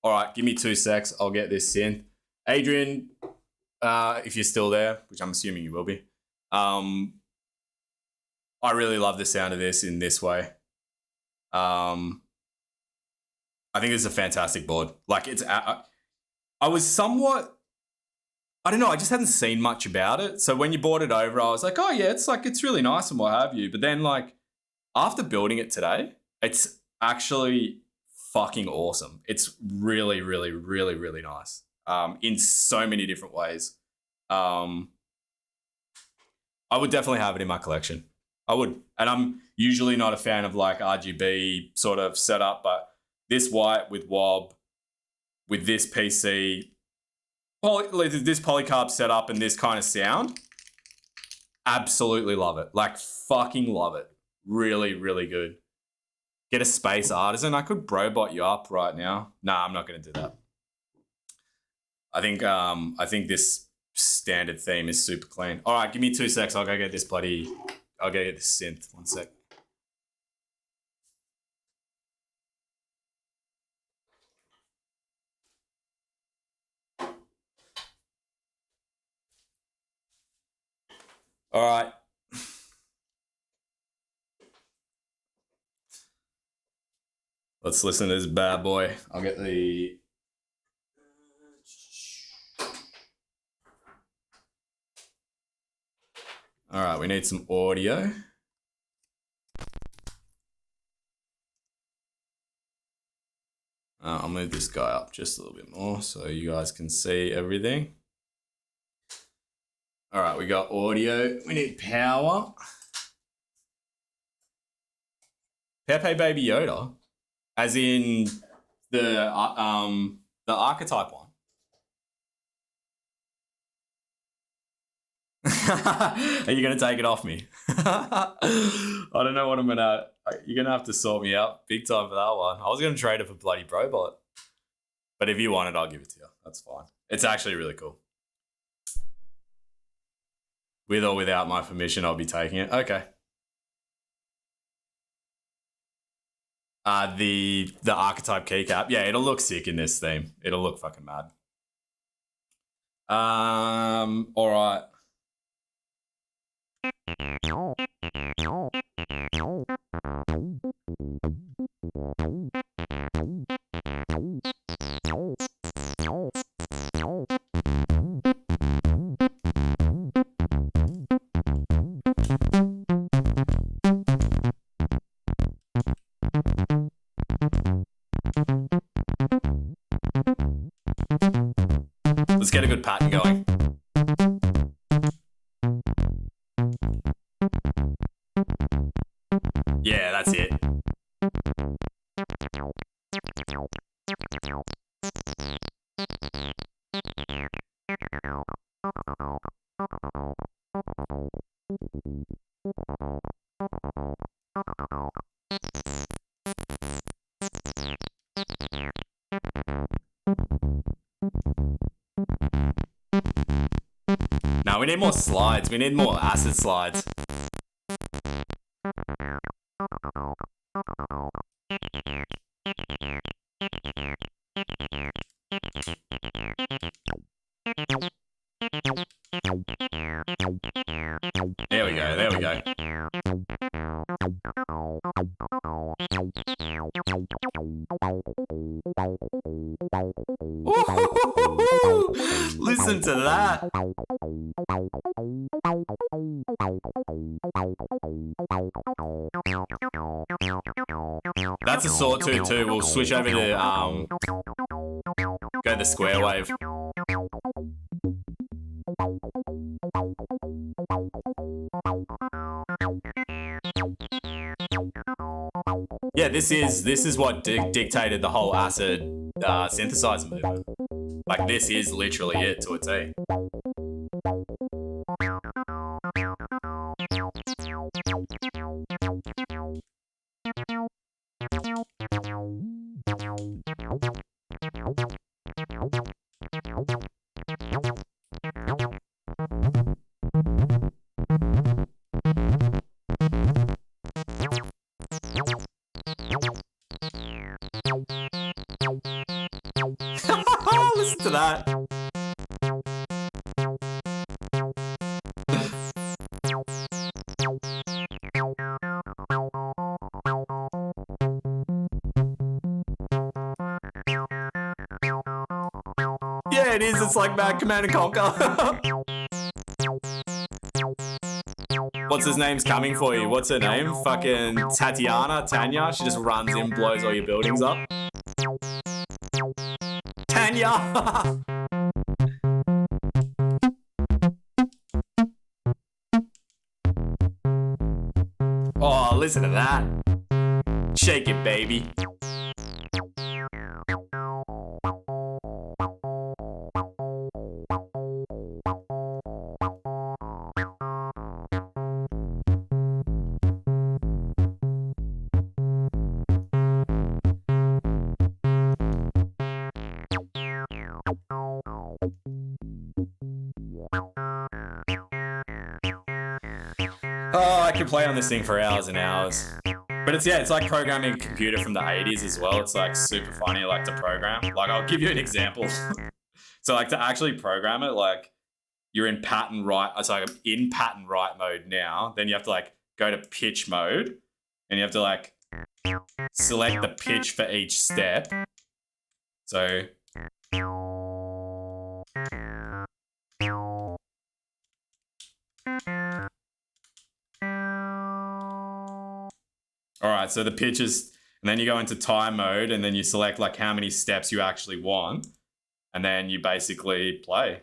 right, give me 2 secs. I'll get this synth. Adrian, if you're still there, which I'm assuming you will be, I really love the sound of this in this way. I think it's a fantastic board. Like I was somewhat, I don't know, I just hadn't seen much about it. So when you brought it over, I was like, oh yeah, it's really nice and what have you. But then like after building it today, it's actually fucking awesome. It's really, really, really, really nice. In so many different ways. I would definitely have it in my collection. I would. And I'm usually not a fan of like RGB sort of setup, but this white with wob, with this PC, this Polycarb setup and this kind of sound, absolutely love it. Like fucking love it. Really, really good. Get a Space Artisan. I could brobot you up right now. Nah, I'm not going to do that. I think this standard theme is super clean. All right, give me 2 secs. I'll go get this synth. 1 sec. All right. Let's listen to this bad boy. I'll get the... All right, we need some audio. I'll move this guy up just a little bit more so you guys can see everything. All right, we got audio. We need power. Pepe Baby Yoda, as in the archetype one. Are you gonna take it off me? I don't know what I'm gonna. You're gonna have to sort me out big time for that one. I was gonna trade it for bloody Brobot, but if you want it, I'll give it to you. That's fine. It's actually really cool. With or without my permission, I'll be taking it. Okay. The archetype keycap. Yeah, it'll look sick in this theme. It'll look fucking mad. All right. Let's get a good pattern going. Yeah, that's it. Now we need more slides. We need more acid slides. There we go, there we go. Listen to that. That's a sawtooth too. We'll switch over to go the square wave. Yeah, this is what dictated the whole acid synthesizer movement. Like, this is literally it to a T. Listen to that. Yeah, it is. It's like Mad Command and Conquer. What's his name's coming for you? What's her name? Fucking Tanya? She just runs in, blows all your buildings up. Tanya! Oh, listen to that. Shake it, baby. Oh, I could play on this thing for hours and hours. But it's like programming a computer from the 80s as well. It's like super funny, like, to program. Like, I'll give you an example. So, like, to actually program it, like, you're in pattern right. It's like in pattern right mode now. Then you have to, like, go to pitch mode, and you have to, like, select the pitch for each step. So all right, so the pitch is, and then you go into time mode, and then you select, like, how many steps you actually want, and then you basically play.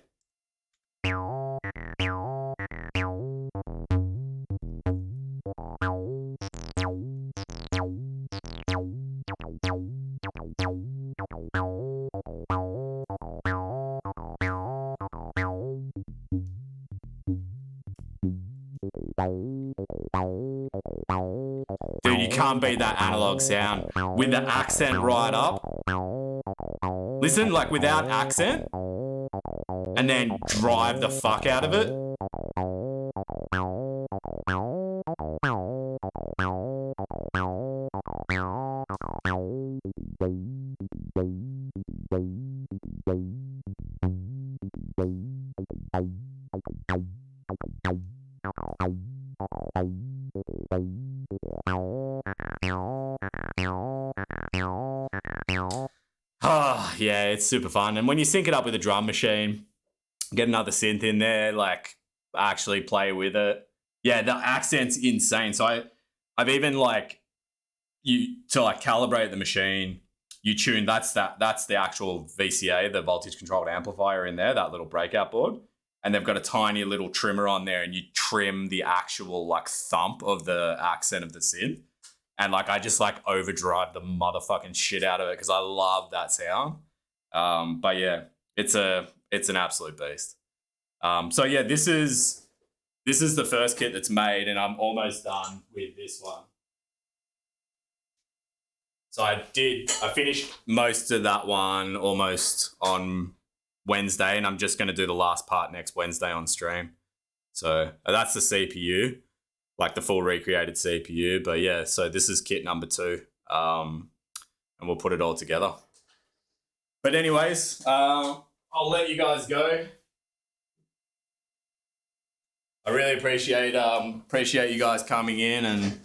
Dude, you can't beat that analog sound with the accent right up. Listen, like, without accent. and then drive the fuck out of it. Yeah, it's super fun. And when you sync it up with a drum machine, get another synth in there, like actually play with it. Yeah, the accent's insane. So I've even like to calibrate the machine, you tune that's the actual VCA, the voltage controlled amplifier in there, that little breakout board. And they've got a tiny little trimmer on there, and you trim the actual like thump of the accent of the synth. And like I just like overdrive the motherfucking shit out of it because I love that sound. But yeah, it's an absolute beast. So yeah, this is the first kit that's made, and I'm almost done with this one. So I finished most of that one almost on Wednesday, and I'm just going to do the last part next Wednesday on stream. So that's the CPU, like the full recreated CPU. But yeah, so this is kit number 2, and we'll put it all together. But anyways, I'll let you guys go. I really appreciate you guys coming in and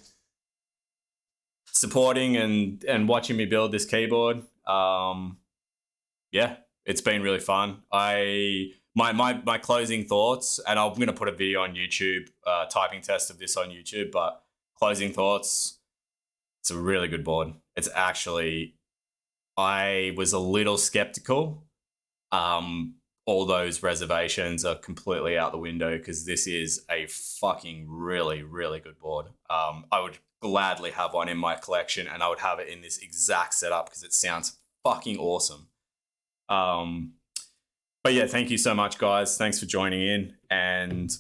supporting and watching me build this keyboard. Yeah, it's been really fun. My closing thoughts, and I'm going to put a video on YouTube, typing test of this on YouTube, but closing thoughts, it's a really good board. It's actually, I was a little skeptical. All those reservations are completely out the window because this is a fucking really, really good board. I would gladly have one in my collection, and I would have it in this exact setup because it sounds fucking awesome. But yeah, thank you so much, guys. Thanks for joining in, and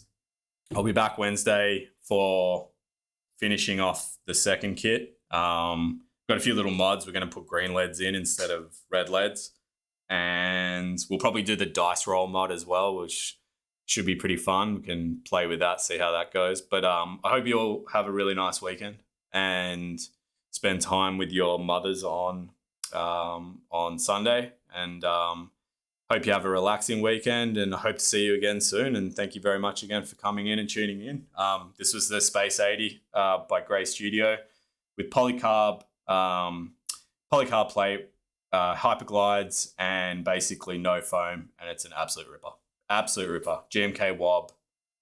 I'll be back Wednesday for finishing off the second kit. Got a few little mods. We're going to put green LEDs in instead of red LEDs, and we'll probably do the dice roll mod as well, which should be pretty fun. We can play with that, see how that goes. But I hope you all have a really nice weekend and spend time with your mothers on Sunday, and hope you have a relaxing weekend, and I hope to see you again soon. And thank you very much again for coming in and tuning in. This was the Space 80 by Grey Studio with Polycarb plate, Hyperglides, and basically no foam, and it's an absolute ripper. Absolute ripper. GMK Wob,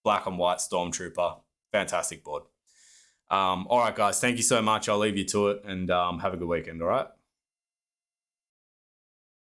black and white Stormtrooper. Fantastic board. All right, guys, thank you so much. I'll leave you to it, and have a good weekend, all right?